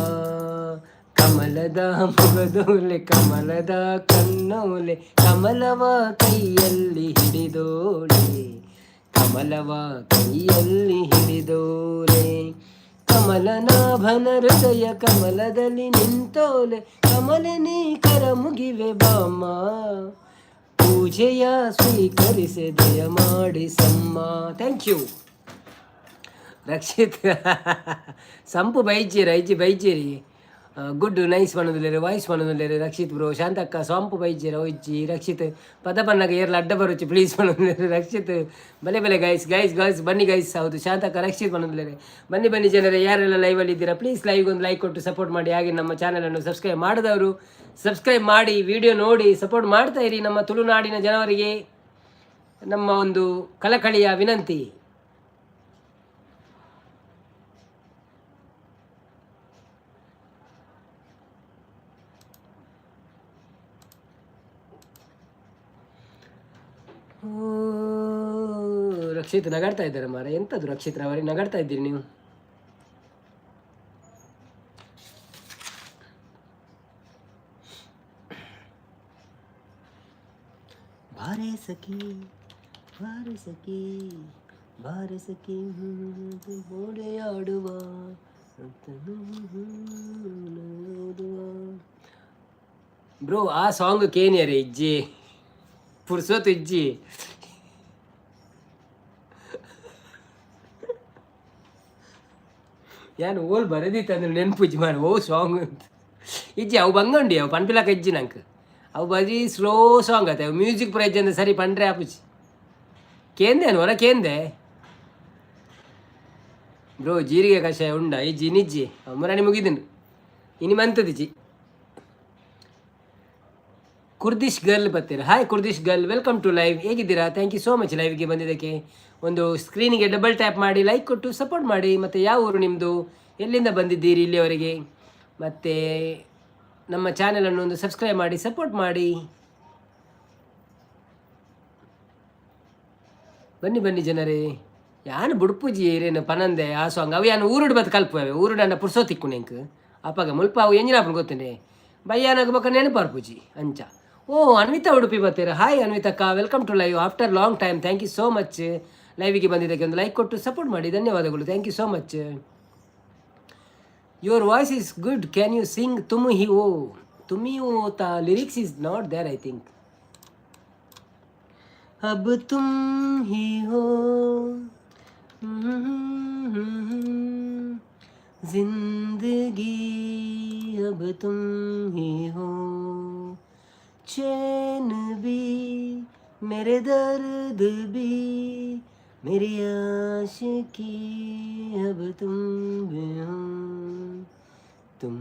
ಕಮಲದ ಮುಗದೋಲೆ ಕಮಲದ ಕಣ್ಣೋಲೆ ಕಮಲವ ಕೈಯಲ್ಲಿ ಹಿಡಿದೋಳೆ ಕಮಲವ ಕೈಯಲ್ಲಿ ಹಿಡಿದೋಲೆ ಕಮಲನಾಭನ ಹೃದಯ ಕಮಲದಲ್ಲಿ ನಿಂತೋಲೆ ಕಮಲಿನಿ ಕರ ಮುಗಿವೆ ಬಾಮ್ಮ ಪೂಜೆಯ ಸ್ವೀಕರಿಸಿ ದಯ ಮಾಡಿ ಸಮ್ಮ ಥ್ಯಾಂಕ್ ಯು ರಕ್ಷಿತ್ ಸಂಪು ಬೈಜೇರಿ ಐಜಿ ಬೈಜೇರಿ ಗುಡ್ ನೈಸ್ ಮಾಡೋದಿಲ್ಲ ವಾಯ್ಸ್ ಮಾಡೋದಿಲ್ಲ ರಕ್ಷಿತ್ ಬ್ರೋ ಶಾಂತಕ್ಕ ಸಂಪು ಬೈಜೇರಿ ಒಯ್ಜಿ ರಕ್ಷಿತ್ ಪದ ಬಣ್ಣಗ ಏರ್ಲ ಅಡ್ಡ ಬರುಚಿ ಪ್ಲೀಸ್ ಮಾಡೋದಿಲ್ಲ ರಕ್ಷಿತ್ ಬಲೆ ಬಲೆ ಗೈಸ್ ಗೈಸ್ ಗೈಸ್ ಬನ್ನಿ ಗೈಸ್ ಹೌದು ಶಾಂತಕ್ಕ ರಕ್ಷಿತ್ ಮಾಡೋದಿಲ್ಲ ಬನ್ನಿ ಬನ್ನಿ ಜನರೇ ಯಾರೆಲ್ಲ ಲೈವಲ್ಲಿ ಇದ್ದೀರಾ ಪ್ಲೀಸ್ ಲೈವ್ಗೆ ಒಂದು ಲೈಕ್ ಕೊಟ್ಟು ಸಪೋರ್ಟ್ ಮಾಡಿ ಹಾಗೆ ನಮ್ಮ ಚಾನಲನ್ನು ಸಬ್ಸ್ಕ್ರೈಬ್ ಮಾಡಿದವರು ಸಬ್ಸ್ಕ್ರೈಬ್ ಮಾಡಿ ವಿಡಿಯೋ ನೋಡಿ ಸಪೋರ್ಟ್ ಮಾಡ್ತಾ ಇರಿ ನಮ್ಮ ತುಳುನಾಡಿನ ಜನರಿಗೆ ನಮ್ಮ ಒಂದು ಕಳಕಳಿಯ ವಿನಂತಿ ರಕ್ಷಿತ್ ನಗಾಡ್ತಾ ಇದ್ದಾರೆ ಮಾರ. ಎಂಥದ್ದು ರಕ್ಷಿತ್ ರವರೇ ನಗಾಡ್ತಾ ಇದ್ದೀರಿ ನೀವು? ಬಾರೆ ಸಖಿ ಬಾರೆ ಸಖಿ ಬಾರೆ ಸಖಿ ಓಡೆಯಾಡುವ ಬ್ರೋ. ಆ ಸಾಂಗ್ ಕೇನಿಯರೇ ಇಜ್ಜಿ ಪುರ್ಸೋತು ಇಜ್ಜಿ. ಯಾನು ಓಲ್ ಬರೆದಿತ್ತಂದ್ರೆ ನೆನಪುಜ್ಜಿ ಮಾರ ಓ ಸಾಂಗ್ ಇಜ್ಜಿ ಅವು ಬಂಗಂಡಿ ಅವು ಪನ್ಪಿಲಾಕ ಇಜ್ಜಿ ನಂಗೆ ಅವು ಬರೀ ಸ್ಲೋ ಸಾಂಗ್ ಆತ ಅವು ಮ್ಯೂಸಿಕ್ ಪ್ರೈಜ್ ಅಂದ್ರೆ ಸರಿ ಪಂಡ್ರೆ ಆಪುಜಿ ಕೇಂದೇನು ಹೊರ ಕೇಂದೆ ಬ್ರೋ. ಜೀರಿಗೆ ಕಷಾಯ ಉಂಡ ಇಜ್ಜಿ ನಿಜ್ಜಿ ಅಮ್ಮರಾಣಿ ಮುಗಿದನು ಇನ್ನು ಮಂತದಿಜ್ಜಿ. ಕುರ್ದಿಶ್ ಗರ್ಲ್ ಬರ್ತೀರಾ? Hi Kurdish girl, welcome to live. ಹೇಗಿದ್ದೀರಾ? ಥ್ಯಾಂಕ್ ಯು ಸೋ ಮಚ್ ಲೈವ್ಗೆ ಬಂದಿದ್ದಕ್ಕೆ. ಒಂದು ಸ್ಕ್ರೀನಿಗೆ ಡಬಲ್ ಟ್ಯಾಪ್ ಮಾಡಿ ಲೈಕ್ ಕೊಟ್ಟು ಸಪೋರ್ಟ್ ಮಾಡಿ. ಮತ್ತು ಯಾವ ಊರು ನಿಮ್ಮದು, ಎಲ್ಲಿಂದ ಬಂದಿದ್ದೀರಿ ಇಲ್ಲಿಯವರೆಗೆ, ಮತ್ತು ನಮ್ಮ ಚಾನೆಲನ್ನು ಒಂದು ಸಬ್ಸ್ಕ್ರೈಬ್ ಮಾಡಿ ಸಪೋರ್ಟ್ ಮಾಡಿ. ಬನ್ನಿ ಬನ್ನಿ ಜನರೇ. ಯಾನು ಬುಡ್ಪುಜಿ ಏರೇನು ಪನಂದೆ ಆ ಸಾಂಗ್ ಅವು ಯಾನು ಊರುಡು ಬತ್ತು ಕಲ್ಪವೆ ಊರುಡನ್ನ ಪುರ್ಸೋತಿಕ್ಕು ನೆಂಕ್ ಅಪ್ಪಾಗ ಮುಲ್ಪ ಅವು ಎಂಜಿನಾಪನ ಗೊತ್ತೇನೆ ಬಯ್ಯಾನಾಗ ಬಕ್ಕ ನೆನಪಾರ್ಪುಜಿ ಅಂಚ. ಓ ಅನ್ವಿತಾ ಉಡುಪಿ ಬರ್ತೀರಾ? ಹಾಯ್ ಅನ್ವಿತಕ್ಕ, welcome to live after long time. Thank you so much. ಲೈವಿಗೆ ಬಂದಿದ್ದಕ್ಕೆ ಒಂದು ಲೈಕ್ ಕೊಟ್ಟು ಸಪೋರ್ಟ್ ಮಾಡಿ, ಧನ್ಯವಾದಗಳು. Thank you so much. Your voice is good, can you sing ತುಮ್ ಹಿ ಓ? ತುಮ್ ಹಿ ಓ the lyrics is not there I think. ಅಬ್ ತುಮ್ ಹಿ ಹೋ जिंदगी अब तुम ही हो, चैन भी मेरे दर्द भी मेरी आशिकी, अब तुम भी हो तुम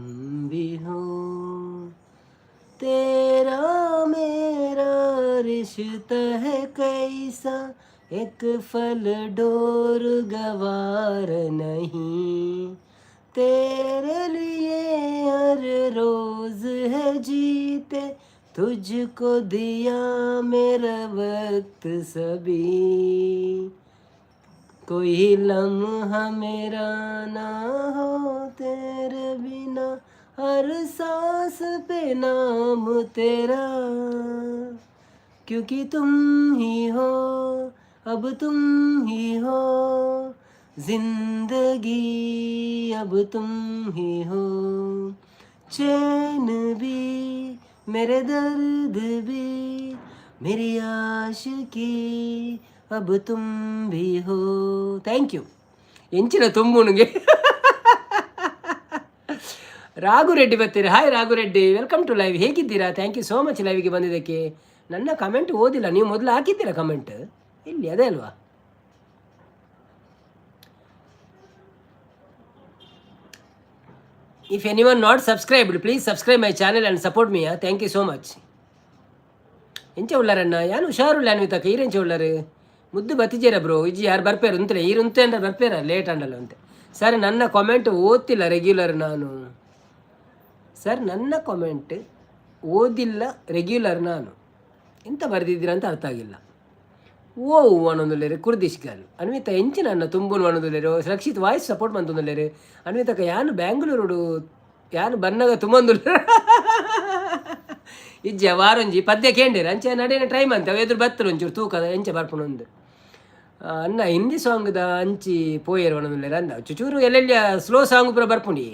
भी हो, तेरा मेरा रिश्ता है कैसा, एक फल डोर गवार नहीं, तेरे लिए हर रोज है जीते, तुझको दिया मेरा वक्त सभी, कोई लम्हा मेरा ना हो तेरे बिना, हर सांस पे नाम तेरा, क्योंकि तुम ही हो अब तुम ही हो, जिंदगी अब तुम ही हो, चैन भी मेरे दर्द भी मेरी आशिकी, अब तुम भी हो. Thank you. ಎಂಚಿನ ತುಂಬುನಿಗೆ ರಾಘುರೆಡ್ಡಿ ಬರ್ತೀರಿ? Hi Raghureddy, welcome to live. ಹೇಗಿದ್ದೀರಾ? ಥ್ಯಾಂಕ್ ಯು ಸೋ ಮಚ್ ಲೈವಿಗೆ ಬಂದಿದ್ದಕ್ಕೆ. ನನ್ನ ಕಮೆಂಟ್ ಓದಿಲ್ಲ, ನೀವು ಮೊದಲು ಹಾಕಿದ್ದೀರಾ ಕಮೆಂಟ್? ಇಲ್ಲಿ ಅದೇ ಅಲ್ವಾ? If anyone not subscribed, please subscribe my channel and support me. Thank you so much. ಎಂಚ ಉಳ್ಳಾರಣ್ಣ ಯಾನು ಹುಷಾರುಳ್ಳ ಅನ್ವಿತಕ್ಕ ಈರೆಂಚ ಉಳ್ಳಾರು ಮುದ್ದು ಬತ್ತಿಜೇರ ಬ್ರೋ. ಇಜ್ಜಿ ಯಾರು ಬರ್ಪೇರು ಉಂತಲೆ ಈರುಂತೆ ಅಂದ್ರೆ ಬರ್ಪೇರ ಲೇಟ್ ಅಂಡಲ್ಲ ಅಂತೆ. ಸರ್ ನನ್ನ ಕಾಮೆಂಟ್ ಓದ್ತಿಲ್ಲ ರೆಗ್ಯುಲರ್ ನಾನು. ಸರ್ ನನ್ನ ಕಾಮೆಂಟ್ ಓದಿಲ್ಲ ರೆಗ್ಯುಲರ್ ನಾನು. ಎಂತ ಬರೆದಿದ್ದೀರ ಅಂತ ಅರ್ಥ ಆಗಿಲ್ಲ. ಓ ಅನ್ನೊಂದುಲ್ಲೇರು ಕುರ್ದಿಶ್ ಗರ್ಲ್ ಅನ್ವಿತ ಎಂಚಿ ನನ್ನ ತುಂಬುನು ಅನ್ನೋದುಲ್ಲೇರು. ರಕ್ಷಿತ್ ವಾಯ್ಸ್ ಸಪೋರ್ಟ್ ಮಂತೊಂದುಲ್ಲೇರು ಅನ್ವಿತಕ್ಕ ಯಾನು ಬ್ಯಾಂಗ್ಳೂರು ಯಾನು ಬನ್ನಗ ತುಂಬೊಂದುಲ್ಲ ಇಜ್ಜ ವಾರೊಂಜಿ ಪದ್ಯ ಕೇಂಡೇರು ಅಂಚೆ ನಡೆನ ಟ್ರೈ ಮಂತ ಎದುರು ಬತ್ತರು ಒಂಚೂರು ತೂಕದ ಎಂಚೆ ಬರ್ಪಣೊಂದು ಅನ್ನ ಹಿಂದಿ ಸಾಂಗ್ದ ಅಂಚಿ ಪೋಯರು ಅನ್ನೊಂದುಲ್ಲೇರು ಅಂದ ಚುಚೂರು ಎಲ್ಲೆಲ್ಲ ಸ್ಲೋ ಸಾಂಗ್ ಪೂರ ಬರ್ಪುಂಡಿ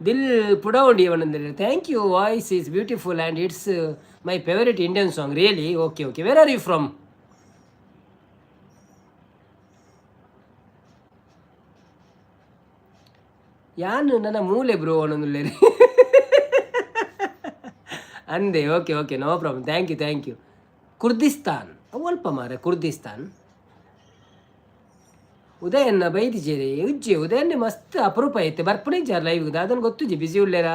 ದಿಲ್ ಪುಡ ಉಂಡಿ ಅನ್ನೊಂದುಲ್ಲೇರು. Thank you, voice is beautiful and it's my favourite Indian song really. Okay okay, where are you from? ಯಾನು ನನ್ನ ಮೂಲೆ ಬ್ರೋ ಅನ್ನೊಂದುಲ್ಲೇರಿ ಅಂದೆ. Okay okay, no problem. Thank you. Kurdistan ಅಲ್ಪ ಮಾರ ಕುರ್ದಿಸ್ತಾನ್. ಉದಯನ್ನ ಬೈದಿಜೇರಿ ಉಜ್ಜಿ ಉದಯನ್ನೇ ಮಸ್ತ್ ಅಪರೂಪ ಐತೆ ಬರ್ಪಣೆ ಜಾರ್ ಲೈವ್ಗೆ ಅದನ್ನು ಗೊತ್ತುಜ್ಜಿ ಬಿಸಿ ಉಳ್ಳೇರ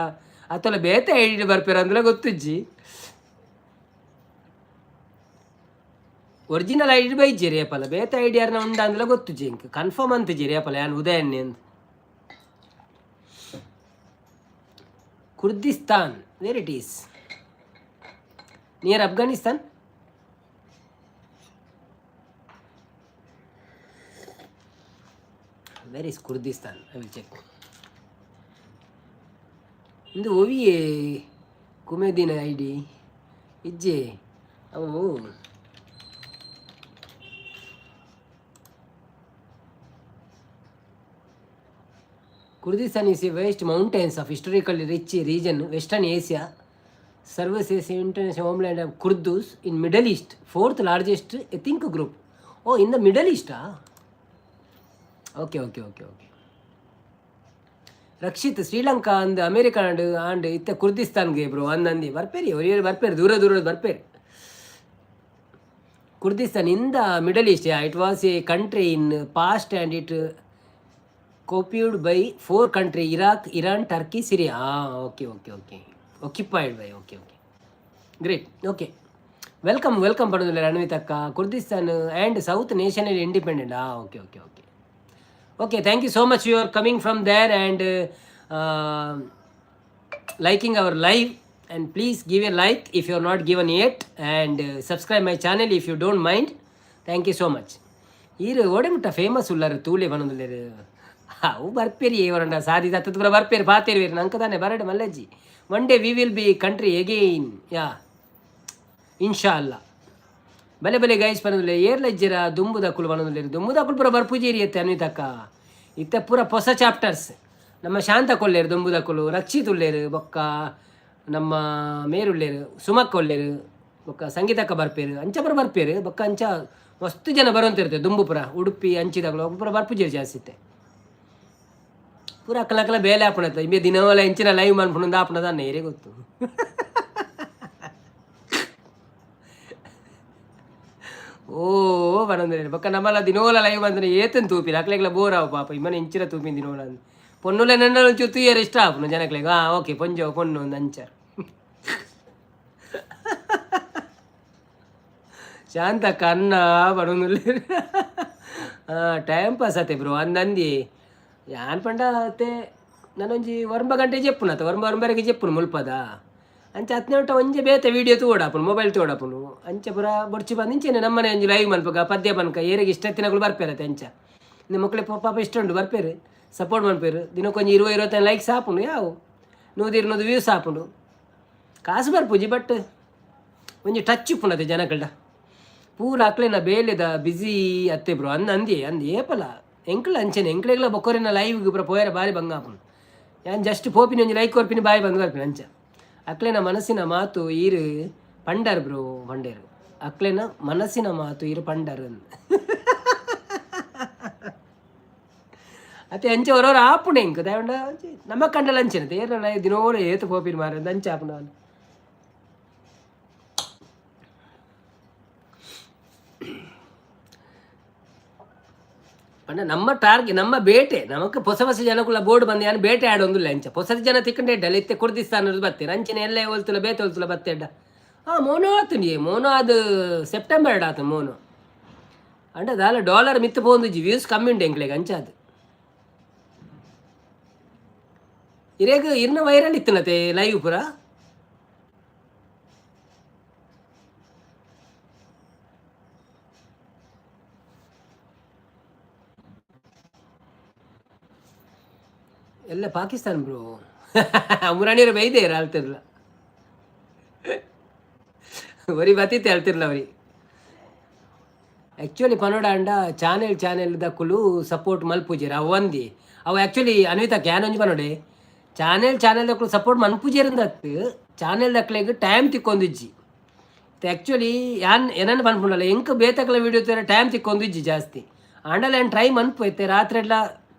ಅಥವಾ ಬೇತೆ ಐಡಿ ಬರ್ಪೇರ ಅಂದ್ರೆ ಗೊತ್ತುಜ್ಜಿ. ಒರಿಜಿನಲ್ ಐಡಿ ಬೈಜೇರಿ ಅಪ್ಪಲ್ಲ ಬೇತೆ ಐಡಿ ಯಾರನ್ನ ಉಂಡ ಅಂದ್ರೆ ಗೊತ್ತುಜ್ಜಿ ಇಂಕ ಕನ್ಫರ್ಮ್ ಅಂತ ಜೀರಿ ಅಪ್ಪಲ್ಲ ಯಾನು ಉದಯನ್ನೇ ಅಂತ. Kurdistan where it is? Near Afghanistan. Where is Kurdistan? I will check. ಇಂದು ಒವಿಯೇ ಕುಮೇದಿನ ಐ ಡಿ ಇಜ್ಜೆ ಅವು Kurdistan is a vast mountains of historically rich region, Western Asia, serves as international homeland of Kurdus in Middle East, fourth largest ethnic group. Oh, in the Middle East, Okay. Rakshit Sri Lanka ಅಂದ್ America and ಇತ್ತ ಕುರ್ದಿಸ್ತಾನ್ಗೆ bro ಅಂದಂದಿ ಬರ್ಪೇರಿ ಅವ್ರು ಬರ್ಪೇರಿ ದೂರ ಬರ್ಪೇರಿ. Kurdistan in the Middle East, it was a country in past and it copied by 4 countries: Iraq, Iran, Turkey, Syria. Okay. Occupied by. Okay. Great. Okay. Welcome Padunule Ranvitakka. Kurdistan and South national independent. Okay. Thank you so much. You are coming from there and liking our live. And please give a like if you are not given yet. And subscribe my channel if you don't mind. Thank you so much. Here, what am I famous? Ullar Tule Vanundule. ಅವು ಬರ್ಪೇರಿ ಇವರನ್ನ ಸಾಧಿತ ಹತ್ತದ ಬರ್ಪೇರಿ ಪಾತೇರಿವೇರಿ ನಂಗೆ ತಾನೆ ಬರಡೆ ಮಲ್ಲಜ್ಜಿ. One day we will be country again ಇನ್ಶಾ ಅಲ್ಲ. ಬಲೆ ಗೈಸ್ ಪನದುಲೆ ಏರ್ಲಜ್ಜಿರ ದುಂಬುದಕ್ಕುಲು ಪನದುಲೆ ದುಂಬುದಕ್ಕುಲು ಪೂರ ಬರ್ಪುಜೇರಿ ಎತ್ತೆ ಅನ್ವಿತಕ್ಕ ಇತ್ತೆ ಪೂರ ಹೊಸ ಚಾಪ್ಟರ್ಸ್ ನಮ್ಮ ಶಾಂತ ಕೊಲ್ಲೇರು ದುಂಬುದಕ್ಕುಲು ರಕ್ಷಿತ್ ಉಳ್ಳೇರು ಬೊಕ್ಕ ನಮ್ಮ ಮೇರುಳ್ಳೇರು ಸುಮಕ್ಕ ಒಳ್ಳೇರು ಬೊಕ್ಕ ಸಂಗೀತಕ್ಕ ಬರ್ಪೇರು ಅಂಚ ಪುರ ಬರ್ಪೇರು ಬೊಕ್ಕ ಅಂಚ ಮಸ್ತು ಜನ ಬರುವಂತಿರ್ತೇವೆ ದುಂಬುಪುರ ಉಡುಪಿ ಅಂಚಿದಾಗಲು ಪೂರ ಬರ್ಪುಜೇರಿ ಜಾಸ್ತಿ ಇತ್ತೆ ಪೂರ ಅಕ್ಕಲ ಬೇಲೆ ಹಾಪಣತ್ತ ಇಮ್ಮೆ ದಿನವಲ್ಲ ಇಂಚಿನ ಲೈವ್ ಮಾಡ್ಕೊಂಡು ಹಾಪಣದ ನೇರೇ ಗೊತ್ತು. ಓ ಬರಂದ್ರೆ ಬಕ್ಕ ನಮ್ಮಲ್ಲ ದಿನೋಲ ಲೈವ್ ಅಂದ್ರೆ ಏತನ್ ತೂಪಿನ ಅಕ್ಲೆಗ್ಲ ಬೋರ್ ಆವು ಪಾಪ ಇಮ್ಮನೆ ಇಂಚಿನ ತೂಪಿನ ದಿನೋಲ ಅಂದ್ ಪೊನ್ನುಲೆ ನನ್ನ ಒಂಚೂರು ತೂಯರ್ ಇಷ್ಟ ಆಪನು ಜನಕ್ಲೆಗ ಓಕೆ ಪೊಂಜೋ ಪೊನ್ನು ಒಂದು ಅಂಚರ್ ಶಾಂತ ಕನ್ನ ಬರೋದಿಲ್ಲ. ಟೈಮ್ ಪಾಸ್ ಆತೆ ಬ್ರೋ ಅಂದಂದಿ ಯಾನ್ ಪಂಡ ಅತ್ತೆ ನಾನೊಂಜಿ ವರ್ಂಬ ಗಂಟೆ ಜೆಪ್ಪುನತ ವರ್ಂಬರೆಗೆ ಜೆಪ್ಪುನು ಮುಲ್ಪದ ಅಂಚ ಹತ್ತನೇ ಉಂಟ ಒಂಜೆ ಬೇತೆ ವೀಡಿಯೋ ತೋಡಾಪುನು ಮೊಬೈಲ್ ತೋಡಾಪುನು ಅಂಚ ಪುರ ಬೊಡ್ಚಿ ಬಂದು ಇಂಚೇನೆ ನಮ್ಮನೆ ಒಂಜಿ ಲೈವ್ ಮನ್ಪಗ ಪದ್ಯ ಬನ್ಕ ಏರಿಗೆ ಇಷ್ಟತ್ತಿನಗಳು ಬರ್ಪೇರತ್ತೆ ಅಂಚ ನಿಮ್ಮ ಮಕ್ಕಳು ಪಾಪ ಇಷ್ಟ ಉಂಟು ಬರ್ಪೇರು ಸಪೋರ್ಟ್ ಮನ್ಪೇರು ದಿನಕ್ಕೊಂಜಿ 20-25 ಲೈಕ್ಸ್ ಆಪುನು ಯಾವು 100 ವ್ಯೂಸ್ ಆಪುನು ಕಾಸು ಬರ್ಪುಜಿ ಬಟ್ ಒಂಜಿ ಟಚ್ ಉಪ್ಪುನತೆ ಜನಕಲ್ಡ ಪೂರ ಅಕ್ಲೆನ ಬೇಲೆದ ಬಿಸಿ ಅತ್ತೆ ಬ್ರೋ ಅಂದಿ ಏಪಲ ಎಂಕ್ಲ ಅಂಚೆನೆ ಎಂಕ್ಲೆಗ್ಲ ಬೊಕ್ಕೊರಿನ ಲೈವ್ಗೆ ಪುರ ಪೋಯರ ಬಾರಿ ಬಂಗಾಪುನು ಯಾನ್ ಜಸ್ಟ್ ಪೋಪಿನ ಒಂಜಿ ಲೈಕ್ ಕೊರ್ಪಿನಿ ಬಾಯಿ ಬಂದು ಬರ್ಪಿನ ಅಂಚ ಅಕ್ಲೆನ ಮನಸ್ಸಿನ ಮಾತು ಈರು ಪಂಡರ್ ಬ್ರೋ ಪಂಡೇರು ಅಕ್ಲೆನ ಮನಸ್ಸಿನ ಮಾತು ಈರು ಪಂಡರ್ ಅತ್ತೆ ಅಂಚೆ ಹೊರವರ ಆಪುಣೆ ಎಂಕ್ ದಯವಂಡ ನಮ್ಮ ಕಂಡಲ ಅಂಚೆನೆ ತೇರ ದಿನೋರ ಏತು ಪೋಪಿನ ಮಾರ ಅಂಚೆ ಆಪುಣ ಪಂಡ ನಮ್ಮ ಟಾರ್ಗೆಟ್ ನಮ್ಮ ಬೇಟೆ ನಮಕ್ ಹೊಸ ಜನಕ್ಕುಲ್ಲ ಬೋರ್ಡ್ ಬಂದು ಯಾನು ಬೇಟೆ ಆಡೊಂದಿಲ್ಲ ಅಂಚ ಹೊಸ ಜನ ತಿಕ್ಕಂಡೆ ಎಡ್ಡಲ್ಲ ಇತ್ತೆ ಕುರ್ದಿಸ್ತಾನ ಬತ್ತೇರ ಅಂಚಿನ ಎಲ್ಲ ಹೋಲ್ತಲ್ಲ ಬೇತೆ ಹೋಲ್ತಲ್ಲ ಬತ್ತೆಡ್ಡ ಮೋನೋ ಆತು ನೀ ಮೋನೋ ಅದು ಸೆಪ್ಟೆಂಬರ್ ಆತು ಮೋನೋ ಅಂಡ ದಾಲ ಡಾಲರ್ ಮಿತ್ತು ಪೋಂದುಜಿ ವ್ಯೂಸ್ ಕಮ್ಮಿ ಉಂಟು ಎಂಕ್ಲೆಗೆ ಅಂಚ ಅದು ಇರೇಗ ಇರ್ನ ವೈರಲ್ ಇತ್ತನತೆ ಲೈವ್ ಪುರ ಎಲ್ಲ ಪಾಕಿಸ್ತಾನ ಬ್ರೋ ಮುರಾಣಿಯರು ಬೈದೇರ ಅಳ್ತಿರ್ಲ ಬರೀ ಬತ್ತಿತ್ತೆ ಹೇಳ್ತಿರ್ಲ ಅವ್ರಿ ಆ್ಯಕ್ಚುಲಿ ಪನೋಡ ಅಂಡ ಚಾನೆಲ್ ದಕ್ಕುಲು ಸಪೋರ್ಟ್ ಮಲ್ಪೂಜೇರ ಅವು ಒಂದಿ ಅವು ಆ್ಯಕ್ಚುಲಿ ಅನ್ವಿತಕ್ಕೆ ಯಾನೊಂಜಿ ಪನೋಡೆ ಚಾನೆಲ್ ದಕ್ಕುಲು ಸಪೋರ್ಟ್ ಮನ್ಪೂಜೇರಿಂದತ್ತು ಚಾನೆಲ್ ದಕ್ಲೆಗೆ ಟೈಮ್ ತಿಕ್ಕೊಂದಿಜ್ಜಿ ಆ್ಯಕ್ಚುಲಿ ಏನನ್ನು ಪನ್ಪುಂಡಲ್ಲ ಎಂಕ್ ಬೇತಕ್ಕಲ ವೀಡಿಯೋ ತರ ಟೈಮ್ ತಿಕ್ಕೊಂದಿಜ್ಜಿ ಜಾಸ್ತಿ ಆಂಡಲ್ಲ ಏನು ಟ್ರೈ ಮನ್ಪೋಯ್ತೆ ರಾತ್ರಿ ಎಲ್ಲ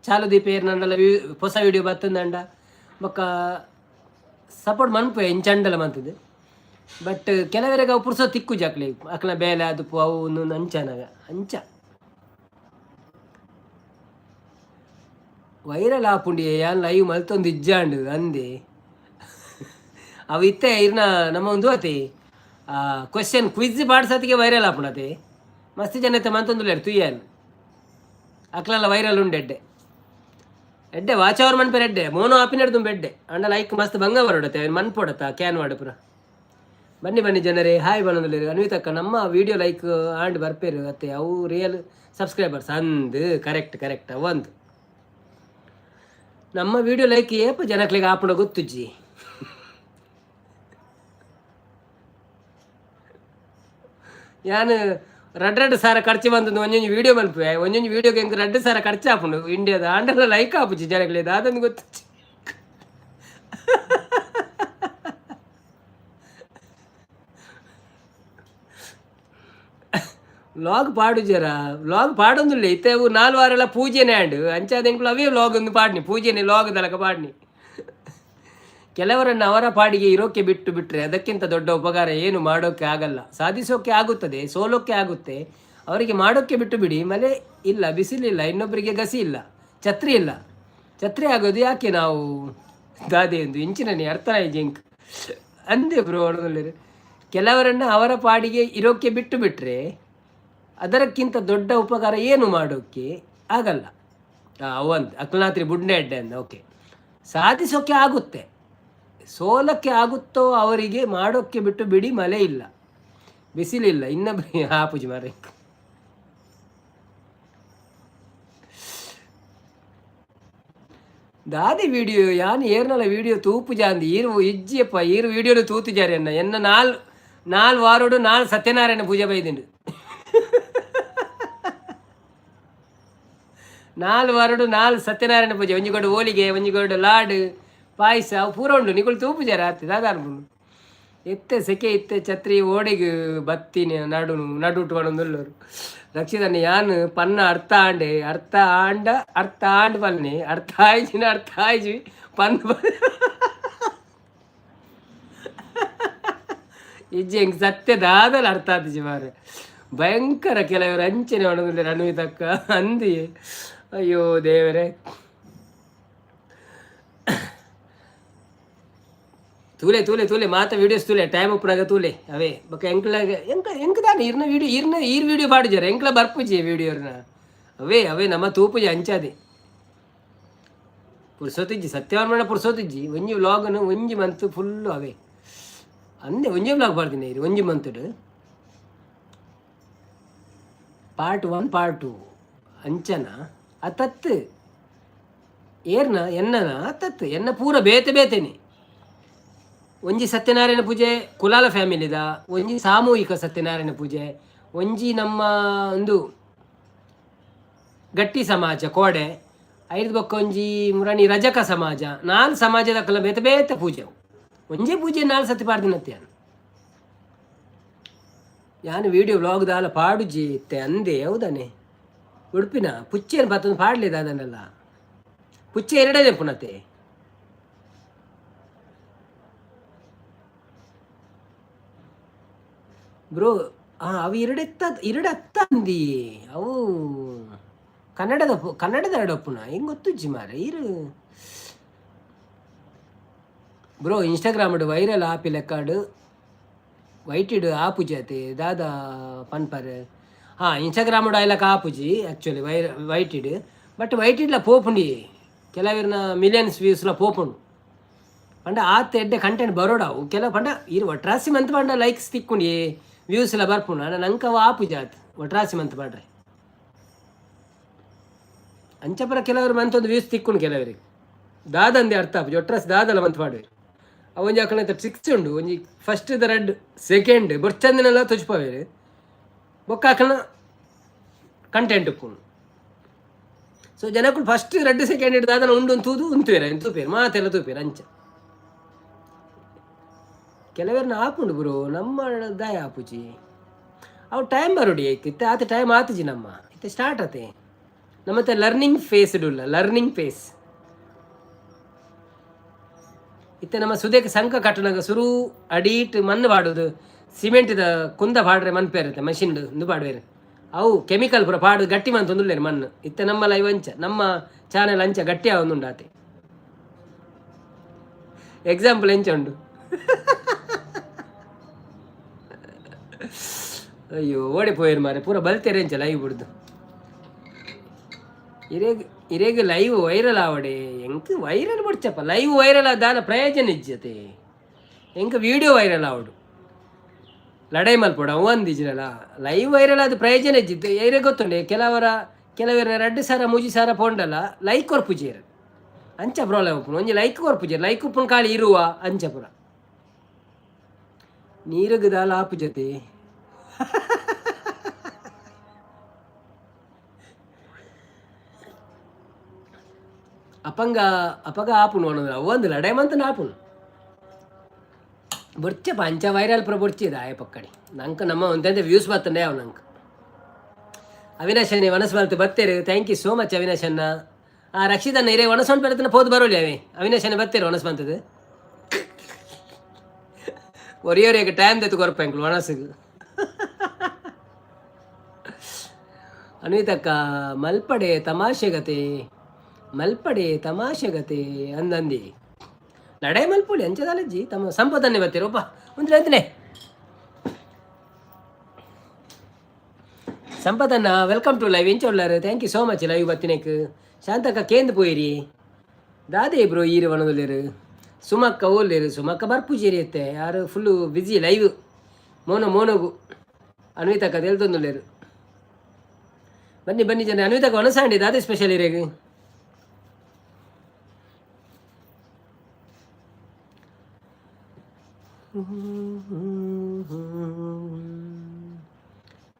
ಚಾಲು ದೀಪೇರ್ ನಂಡಲ್ಲ ಹೊಸ ವೀಡಿಯೋ ಬತ್ತಂದಂಡ ಬೊಕ್ಕ ಸಪೋರ್ಟ್ ಮನ್ಪೋಯ್ ಇಂಚಂಡಲ ಮಂತದ್ದು ಬಟ್ ಕೆಲವರಿಗೆ ಅವು ಪುರ್ಸೋ ತಿಕ್ಕು ಜಾಕ್ಲಿ ಅಕ್ಲ ಬೇಲೆ ಅದು ಅವು ಅಂಚನಾಗ ಅಂಚ ವೈರಲ್ ಆಪುಂಡಿ ಯಾನ್ ಲೈವ್ ಮಲ್ತೊಂದು ಇಜ್ಜಾಂಡು ಅಂದೆ ಅವು ಇತ್ತೆ ಇರ್ನ ನಮ್ಮ ಒಂದು ಅತಿ ಕ್ವೆಶ್ಚನ್ ಕ್ವಿಜ್ ಪಾಡ್ಸತ್ತಿಗೆ ವೈರಲ್ ಆಪುಣತೆ ಮಸ್ತಿ ಜನ ಇತ್ತೆ ಮಂತೊಂದು ತುಯ್ಯಾನ್ ಅಕ್ಲೆಲ್ಲ ವೈರಲ್ ಉಂಡೆಡ್ಡೆ ಎಡ್ಡೆ ವಾಚವರ್ ಮನ್ಪೇರು ಎಡ್ಡೆ ಮೋನೋ ಆಪಿನಡ್ದು ಬೆಡ್ಡೆ ಅಂಡ ಲೈಕ್ ಮಸ್ತ್ ಬಂಗ ಬರೋಡತ್ತೆ ಮನ್ಪೋಡತ್ತ ಕ್ಯಾನ್ ವಾಡ ಪುರ ಬನ್ನಿ ಜನರೇ ಹಾಯ್ ಬನ್ನೋದಿಲ್ಲ ಅನ್ವಿತಕ್ಕ ನಮ್ಮ ವಿಡಿಯೋ ಲೈಕ್ ಆಂಡ್ ಬರ್ಪೇರು ಅತ್ತೆ ಅವು ರಿಯಲ್ ಸಬ್ಸ್ಕ್ರೈಬರ್ಸ್ ಅಂದು ಕರೆಕ್ಟ್ ಒಂದು ನಮ್ಮ ವಿಡಿಯೋ ಲೈಕ್ ಏಪ ಜನಕ್ಲಿಗೆ ಆಪಣ ಗೊತ್ತುಜ್ಜಿ. ಯಾನು ರಡ್ಡು ಸಾರ ಖರ್ಚು ಬಂದದ್ದು ಒಂದೊಂದು ವಿಡಿಯೋ ಮಲ್ಪೆ, ಒಂದೊಂದು ವಿಡಿಯೋಗೆ ಹೆಂಗೆ 2 ಸಾರ ಖರ್ಚು ಹಾಪುಂಡು ಇಂಡಿಯಾದ ಆಂಡೆಲ್ಲ ಲೈಕ್ ಆಪುಜಿ ಜನಕ್ಲಿಗೆ ಅದೊಂದು ಗೊತ್ತುಜ್ಜಿ. ವ್ಲಾಗ್ ಪಾಡು ಜರ ವ್ಲಾಗ್ ಪಾಡೊಂದುಲ್ಲ ಇತ್ತೆ ಅವು 4 ವಾರ ಪೂಜೆನೇ ಆಂಡು ಅಂಚಾದ ಎಂಕ್ಲು ಅವೇ ವ್ಲಾಗ್ ಒಂದು ಪಾಡ್ನಿ ಪೂಜೆನೇ ವ್ಲಾಗ್ ದಲಕ ಪಾಡ್ನಿ. ಕೆಲವರನ್ನು ಅವರ ಪಾಡಿಗೆ ಇರೋಕ್ಕೆ ಬಿಟ್ಟು ಬಿಟ್ಟರೆ ಅದಕ್ಕಿಂತ ದೊಡ್ಡ ಉಪಕಾರ ಏನು ಮಾಡೋಕ್ಕೆ ಆಗಲ್ಲ. ಸಾಧಿಸೋಕ್ಕೆ ಆಗುತ್ತದೆ, ಸೋಲೋಕ್ಕೆ ಆಗುತ್ತೆ, ಅವರಿಗೆ ಮಾಡೋಕ್ಕೆ ಬಿಟ್ಟು ಬಿಡಿ. ಮಳೆ ಇಲ್ಲ, ಬಿಸಿಲಿಲ್ಲ, ಇನ್ನೊಬ್ಬರಿಗೆ ಗಸಿ ಇಲ್ಲ, ಛತ್ರಿ ಇಲ್ಲ. ಛತ್ರಿ ಆಗೋದು ಯಾಕೆ ನಾವು ದಾದೆ ಎಂದು ಇಂಚಿನಲ್ಲಿ ಅರ್ಥ ಜಿಂಕ್ ಅಂದೆ ಬ್ರೋ. ಕೆಲವರನ್ನು ಅವರ ಪಾಡಿಗೆ ಇರೋಕ್ಕೆ ಬಿಟ್ಟು ಬಿಟ್ಟರೆ ಅದಕ್ಕಿಂತ ದೊಡ್ಡ ಉಪಕಾರ ಏನು ಮಾಡೋಕ್ಕೆ ಆಗಲ್ಲ. ಅವಂತ ಅಕ್ಲನಾತ್ರಿ ಬುಡ್ನೆ ಅಡ್ಡೆ ಅಂದ. ಓಕೆ, ಸಾಧಿಸೋಕ್ಕೆ ಆಗುತ್ತೆ, ಸೋಲಕ್ಕೆ ಆಗುತ್ತೋ ಅವರಿಗೆ ಮಾಡೋಕ್ಕೆ ಬಿಟ್ಟು ಬಿಡಿ. ಮಳೆ ಇಲ್ಲ, ಬಿಸಿಲಿಲ್ಲ, ಇನ್ನೊಬ್ಬರಿಗೆ ಆಪುಜಿ ಮಾರ ದಾದಿ ವಿಡಿಯೋ ಯಾನು ಏರ್ನಲ್ಲ ವಿಡಿಯೋ ತೂಪು ಜಾಂದಿ ಈರು ಇಜ್ಜಿಯಪ್ಪ ಈರು ವಿಡಿಯೋನು ತೂತು ಜಾರಿ ಅನ್ನ ಎನ್ನ 4 ವಾರೋಡು 4 ಸತ್ಯನಾರಾಯಣ ಪೂಜೆ ಬೈದಿಂಡು. 4 ವಾರೋಡು 4 ಸತ್ಯನಾರಾಯಣ ಪೂಜೆ, ಒಂಜಿಗೋಡು ಹೋಳಿಗೆ, ಒಂಜಿಗೋಡು ಲಾಡು ಪಾಯಸ ಅವು ಪೂರ ಉಂಡು. ನಿಗಳು ತೂಪು ಜಾರ ಆಗ್ತದೆ ಅದಾರ್ಬುಂಡು ಎತ್ತೆ ಸೆಕೆ ಇತ್ತೆ ಛತ್ರಿ ಓಡಿಗೆ ಬತ್ತಿನಿ ನಡುಟ್ಕೊಂಡೊಂದುಲ್ಲರು ರಕ್ಷಿತನ್ನ ಯಾನು ಪನ್ನ ಅರ್ಥ ಆಂಡ್ ಪಲ್ನಿ ಅರ್ಥ ಆಯ್ಜಿ ಪನ್ನ ಇಜ್ಜಿ ಹೆಂಗೆ ಸತ್ಯದಾದಲ್ಲ ಅರ್ಥ ಆತಿಜಿ ಮಾರೆ ಭಯಂಕರ. ಕೆಲವರು ಅಂಚನೆ ಮಾಡೋದಿಲ್ಲ ಅನ್ವಿತಕ್ಕ ಅಂದಿ. ಅಯ್ಯೋ ದೇವರೇ, ತೂಲೆ ಮಾತ ವಿಡಿಯೋಸ್ ತೂಲೆ ಟೈಮ್ ಉಪ್ಪನಾಗ ತೂಲೆ ಅವೇ ಬಕ್ಕ ಎಂಕ್ದಾನೆ ಇರ್ನ ವಿಡಿಯೋ ಪಾಡಿಜಾರ ಎಂಕ್ಲ ಬರ್ಪುಜಿ ವಿಡಿಯೋರ್ನ ಅವೇ ನಮ್ಮ ತೂಪುಜಿ ಅಂಚಾದೆ ಪುರ್ಸೋತಿಜ್ಜಿ ಸತ್ಯವಾರ್ಮಣ ಪುರ್ಸೋತಿಜ್ಜಿ ಒಂಜಿ ವ್ಲಾಗ್ನು ಒಂಜಿ ಮಂತ್ ಫುಲ್ಲು ಅವೇ ಅಂದೆ ಒಂಜಿ ವ್ಲಾಗ್ ಬರ್ತೀನಿ ಇರಿ ಒಂಜಿ ಮಂತ್ಡು ಪಾರ್ಟ್ 1 ಪಾರ್ಟ್ 2 ಅಂಚನ ಅತ್ತತ್ತು ಏರ್ನ ಎನ್ನನ ಅತ್ತತ್ತು ಎನ್ನ ಪೂರ ಬೇತೇನೆ. ಒಂಜಿ ಸತ್ಯನಾರಾಯಣ ಪೂಜೆ ಕುಲಾಲ ಫ್ಯಾಮಿಲಿದ, ಒಂಜಿ ಸಾಮೂಹಿಕ ಸತ್ಯನಾರಾಯಣ ಪೂಜೆ, ಒಂಜಿ ನಮ್ಮ ಒಂದು ಗಟ್ಟಿ ಸಮಾಜ ಕೋಡೆ, 5 ಬೊಕ್ಕ ಒಂಜಿ ಮುರಾಣಿ ರಜಕ ಸಮಾಜ, 4 ಸಮಾಜದ ಕಲ ಬೇತೆ ಪೂಜೆ. ಒಂಜೇ ಪೂಜೆ 4 ಸತಿ ಪಾಡ್ದಿನತ್ತೆ ಯಾನು ವಿಡಿಯೋ ವ್ಲಾಗ್ ದಾಲ ಪಾಡುಜಿ ಇತ್ತೆ ಅಂದೆ. ಹೌದಾನೆ ಉಡುಪಿನ ಪುಚ್ಚೇನು ಬತ್ತೊಂದು ಪಾಡ್ಲಿದ ಅದನ್ನೆಲ್ಲ ಪುಚ್ಚೆ 2 ಪುನತೆ ಬ್ರೋ. ಅವು 2 ಅಂದಿ ಅವು ಕನ್ನಡದ 2 ಪುನ ಹೆಂಗೆ ಗೊತ್ತುಜ್ಜಿ ಮಾರ ಇರು ಬ್ರೋ. ಇನ್ಸ್ಟಾಗ್ರಾಮ್ ವೈರಲ್ ಆಪಿ ಲೆಕ್ಕಾಡು ವೈಟಿಡು ಆಪುಜಿ ಅತೆ ದಾದಾ ಪನ್ಪರ್. ಇನ್ಸ್ಟಾಗ್ರಾಮ್ ಆಯ್ಲಕ್ಕ ಆಪುಜಿ ಆ್ಯಕ್ಚುಲಿ ವೈಟಿಡು ಬಟ್ ವೈಟಿಡ್ಲ ಪೋಪುಂಡಿ ಕೆಲವಿರ್ನ ಮಿಲಿಯನ್ಸ್ ವ್ಯೂಸ್ಲ ಪೋಪುಂಡು ಪಂಡ ಆತ ಎಡ್ಡೆ ಕಂಟೆಂಟ್ ಬರೋಡಾವು ಕೆಲವು ಪಂಡ ಇರು ಒಟ್ರಾಸಿ ಮಂತ್ ಪಂಡ ಲೈಕ್ಸ್ ತಿಕ್ಕೊಂಡು ವ್ಯೂಸ್ ಎಲ್ಲ ಬರ್ಪುಂಡು ಅಣ್ಣ ನಂಗೆ ಅವು ಆಪುಜಿ ಆತು ಒಟ್ರಾಸಿ ಮಂತ್ ಮಾಡ್ರೆ ಅಂಚಪರ ಕೆಲವರು ಮಂತೊಂದು ವ್ಯೂಸ್ ತಿಕ್ಕೊಂಡು ಕೆಲವರಿಗೆ ದಾದಂದೆ ಅರ್ಥ ಆಪುಜಿ ಒಟ್ರಾಸಿ ದಾದಲ್ಲ ಮಂತ್ ಮಾಡುವೆ. ಅವೊಂಜಿ ಹಾಕಣ 6 ಉಂಡು ಒಂಜಿ ಫಸ್ಟ್ ದ 2 ಸೆಕೆಂಡ್ ಬೊಚ್ಚಂದಿನೆಲ್ಲ ತುಚ್ಪವೇರು ಬೊಕ್ಕ ಹಾಕಣ ಕಂಟೆಂಟ್ ಉಪ್ಪುಂಡು. ಸೊ ಜನಕ್ಕೂ ಫಸ್ಟ್ 2 ಸೆಕೆಂಡ್ ಹಿಡ್ದು ಅದನ್ನು ಉಂಡು ತೂಪೇರು ಮಾತೆಲ್ಲ ತೂಪೇರು ಅಂಚ ಕೆಲವರನ್ನ ಹಾಪುಂಡು ಬ್ರೋ. ನಮ್ಮ ದಾಯ ಆಪುಜಿ ಅವು ಟೈಮ್ ಬರೋಡಿ ಇತ್ತೆ ಆತ ಟೈಮ್ ಆತಜಿ ನಮ್ಮ ಇತ್ತೆ ಸ್ಟಾರ್ಟ್ ಆತೆ ನಮ್ಮತ್ತೆ ಲರ್ನಿಂಗ್ ಫೇಸ್ ಇಡುಲ್ಲ ಲರ್ನಿಂಗ್ ಫೇಸ್ ಇತ್ತೆ ನಮ್ಮ ಸುದೇಕ ಸಂಕ ಕಟ್ಟಣಗ ಸುರು ಅಡೀಟ್ ಮಣ್ಣು ಪಾಡೋದು ಸಿಮೆಂಟಿದ ಕುಂದ ಪಾಡ್ರೆ ಮನ್ಪೇರುತ್ತೆ ಮಷಿನ್ ಇಂದು ಪಾಡ್ವೇರು ಅವು ಕೆಮಿಕಲ್ ಪೂರ ಪಾಡು ಗಟ್ಟಿ ಮಂತ್ ಒಂದುಲ್ಲೇರು ಮಣ್ಣು ಇತ್ತೆ ನಮ್ಮ ಲೈವ್ ಅಂಚ ನಮ್ಮ ಚಾನೆಲ್ ಅಂಚ ಗಟ್ಟಿ ಒಂದುಂಡು ಆತೆ ಎಕ್ಸಾಂಪಲ್ ಎಂಚ ಉಂಡು. ಅಯ್ಯೋ ಓಡಿಪೋಯರು ಮಾರೆ ಪೂರ ಬಲ್ತೇರೆ ಅಂಚ ಲೈವ್ ಬಿಡ್ದು ಇರೇಗ ಲೈವ್ ವೈರಲ್ ಆವಡೆ ಎಂಕ್ ವೈರಲ್ ಬಿಡ್ಚಪ್ಪ ಲೈವ್ ವೈರಲ್ ಆದಾನ ಪ್ರಯೋಜನ ಇಜ್ಜತೆ ಎಂಕ ವಿಡಿಯೋ ವೈರಲ್ ಆವಡು ಲಡೈ ಮಲ್ಪಡ ಒಂದಿಜ್ರಲ್ಲ ಲೈವ್ ವೈರಲ್ ಆದ ಪ್ರಯೋಜನ ಇಜ್ಜಿತ್ತು ಏರೇ ಗೊತ್ತುಂಡೆ ಕೆಲವರ 2 ಸಾರ 3 ಸಾರ ಪೋಂಡಲ್ಲ ಲೈಕ್ ಕೊರ್ಪುಜೇರು ಅಂಚ ಬ್ರೋಲ ಉಪ್ಪುನು ಒಂಜಿ ಲೈಕ್ ಕೊರ್ಪುಜೆ ಲೈಕ್ ಉಪ್ಪುನು ಕಾಳಿ ಇರುವ ಅಂಚ ಪುರ ನೀರಗದಾಲ ಆಪು ಜೊತೆ ಅಪಂಗ ಅಪಗ ಆಪುನು ಅನ್ನೋದ್ರ ಒಂದು ಲಡೇಮಂತ ಆಪುನು ಬೊರ್ಚೆ ಪಂಚ ವೈರಲ್ ಪುರ ಬೊರ್ಚಿದ ಆಯ ಪಕ್ಕಡಿ ನಂಗೆ ನಮ್ಮ ಒಂದಂತೆ ವ್ಯೂಸ್ ಬರ್ತಂಡೆ ಅವ್ ನಂಗೆ ಅವಿನಾಶ್ ವನಸ್ ಬಲ್ತು ಬತ್ತೇರು thank you so much Avinash ಅನ್ನ ರಕ್ಷಿತನ್ನ ಇರೇ ಒಣಸೊಂಡು ಬರ್ತನ ಪೋದು ಬರೋಲಿ ಅವೇ ಅವಿನಾಶನ ಬತ್ತೇರು ಒಣಸ್ ಬಂತದ್ದು ಒರಿಯೋರಿಗೆ ಟೈಮ್ ತೆತ್ತು ಕೊರಪಂಕ್ಲು ಒಣಸಿಗೆ ಅನ್ವಿತಕ್ಕ ಮಲ್ಪಡೆ ತಮಾಷೆಗತೆ ಅಂದಂದಿ ಲಡೈ ಮಲ್ಪುಳಿ ಅಂಚದಲ್ಲಜ್ಜಿ ತಮ್ಮ ಸಂಪದನ್ನೇ ಬರ್ತೀರಪ್ಪ ಮುಂದೆ ಹೇಳ್ತೀನಿ ಸಂಪದನ್ನ ವೆಲ್ಕಮ್ ಟು ಲೈವ್ ಎಂಚೊಳ್ಳಾರು thank you so much live ಬತ್ತಿನೇಕ್ ಶಾಂತಕ್ಕ ಕೇಂದು ಪೋಯಿರಿ ದಾದೇ ಬ್ರೋ ಈರು ಒಣದಲ್ಲಿರು ಸುಮಕ್ಕ ಓಲ್ಲೇರು ಸುಮಕ್ಕ ಬರ್ಪುಜೇರಿ ಅತ್ತೆ ಯಾರು ಫುಲ್ಲು ಬ್ಯುಸಿ ಲೈವ್ ಮೋನೋಗು ಅನ್ವಿತಕ್ಕ ತೆಲ್ತೊಂದುಲ್ಲೇರು ಬನ್ನಿ ಜನ ಅನ್ವಿತಕ್ಕ ಒಣಸಾಂಡಿ ದಾದೇ ಸ್ಪೆಷಲ್ ಇರೇಗ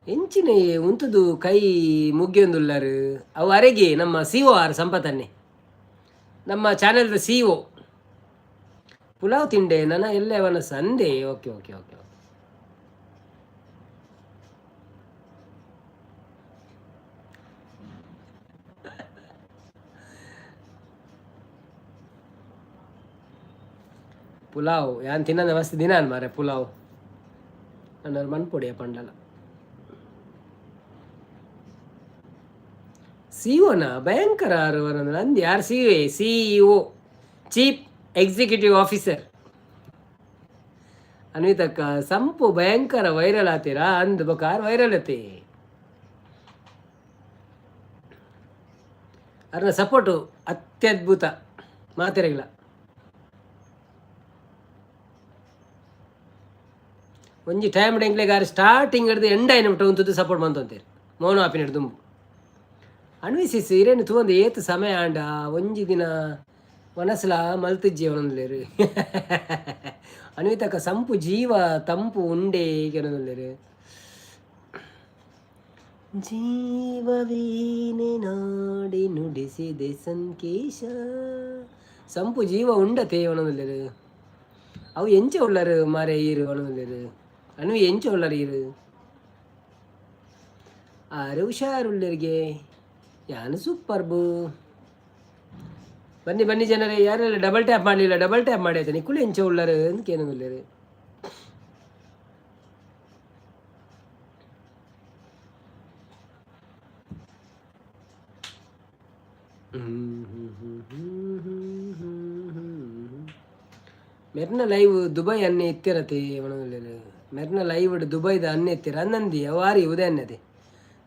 ಎಂಚಿನ ಉಂತದು ಕೈ ಮುಗಿಯೊಂದುಲ್ಲಾರು ಅವು ಅರೆಗೆ ನಮ್ಮ ಸಿ ಒ ಆರ್ ಸಂಪತ್ತನ್ನೇ ನಮ್ಮ ಚಾನೆಲ್ದ ಸಿ ಒ ಪುಲಾವ್ ತಿಂಡೆ ನನ್ನ ಎಲ್ಲೇ ಅವನ ಸಂಡೆ ಓಕೆ ಪುಲಾವ್ ಯಾನ್ ತಿನ್ನದ ಮಸ್ತ್ ದಿನ ಮಾರೆ ಪುಲಾವ್ ನನ್ನ ಮಣ್ಪೊಡಿಯ ಪಂಡಲ ಸಿಒನ ಭಯಂಕರ ನಂದು ಯಾರು ಸಿಇಒ ಚೀಫ್ ಎಕ್ಸಿಕ್ಯೂಟಿವ್ ಆಫೀಸರ್ ಅನ್ವಿತಕ್ಕ ಸಂಪು ಭಯಂಕರ ವೈರಲ್ ಆತೀರಾ ಅಂದ್ ಬಕಾರ ವೈರಲ್ ಆತಿ ಅರ್ನ ಸಪೋರ್ಟು ಅತ್ಯದ್ಭುತ ಮಾತಿರಗಿಲ್ಲ ಒಂಜಿ ಟೈಮ್ ಡೆಂಗ್ಲೆಗಾರು ಸ್ಟಾರ್ಟಿಂಗ್ ಹಿಡ್ದು ಎಂಡ ಏನ್ಬಿಟ್ಟು ಉಂತದ್ದು ಸಪೋರ್ಟ್ ಬಂತಂತೀರಿ ಮೌನ ಆಪಿನ ಹಿಡ್ದು ಅನ್ವಿಸಿಸ್ ಇರೇನು ತೂಂದು ಏತು ಸಮಯ ಆಂಡ ಒಂಜಿ ದಿನ ಮನಸ್ಲ ಮಲ್ತಿಜ್ಜಿ ಅವನಲ್ಲೇರು ಅನ್ವಿತಕ್ಕ ಸಂಪು ಜೀವ ತಂಪು ಉಂಡೆ ಕೆನಲ್ಲೇರು ಜೀವವೀನೆ ನಾಡಿ ನುಡಿಸಿದೆ ಸಂಕೇಶ ಸಂಪು ಜೀವ ಉಂಡತೆ ಅವನಲ್ಲೇರು ಅವು ಎಂಚ ಉಳ್ಳರು ಮಾರೆ ಈರು ಅವನಲ್ಲೇರು ಅನ್ವಿ ಎಂಚ ಉಳ್ಳರು ಈರು ಆರು ಹುಷಾರುಳ್ಳರಿಗೆ ಯಾನು ಸೂಪರ್ಬು ಬನ್ನಿ ಜನರೇ ಯಾರೆಲ್ಲ ಡಬಲ್ ಟ್ಯಾಪ್ ಮಾಡಲಿಲ್ಲ ಡಬಲ್ ಟ್ಯಾಪ್ ಮಾಡಿ ಆಯ್ತಾನೆ ಕುಳಿ ಎಂಚ ಉಳ್ಳರು ಅಂತ ಕೇನಲ್ಲರು ಮೆರ್ನ ಲೈವ್ ದುಬೈ ಅನ್ನೆ ಎತ್ತಿರತ್ತೆ ಒಣಗಲ್ಲರು ಮೆರ್ನ ಲೈವ್ ದುಬೈದ ಅನ್ನೆ ಎತ್ತಿರ ಅನ್ನಂದಿ ಅವಾರಿ ಉದಯ ಅನ್ನದೆ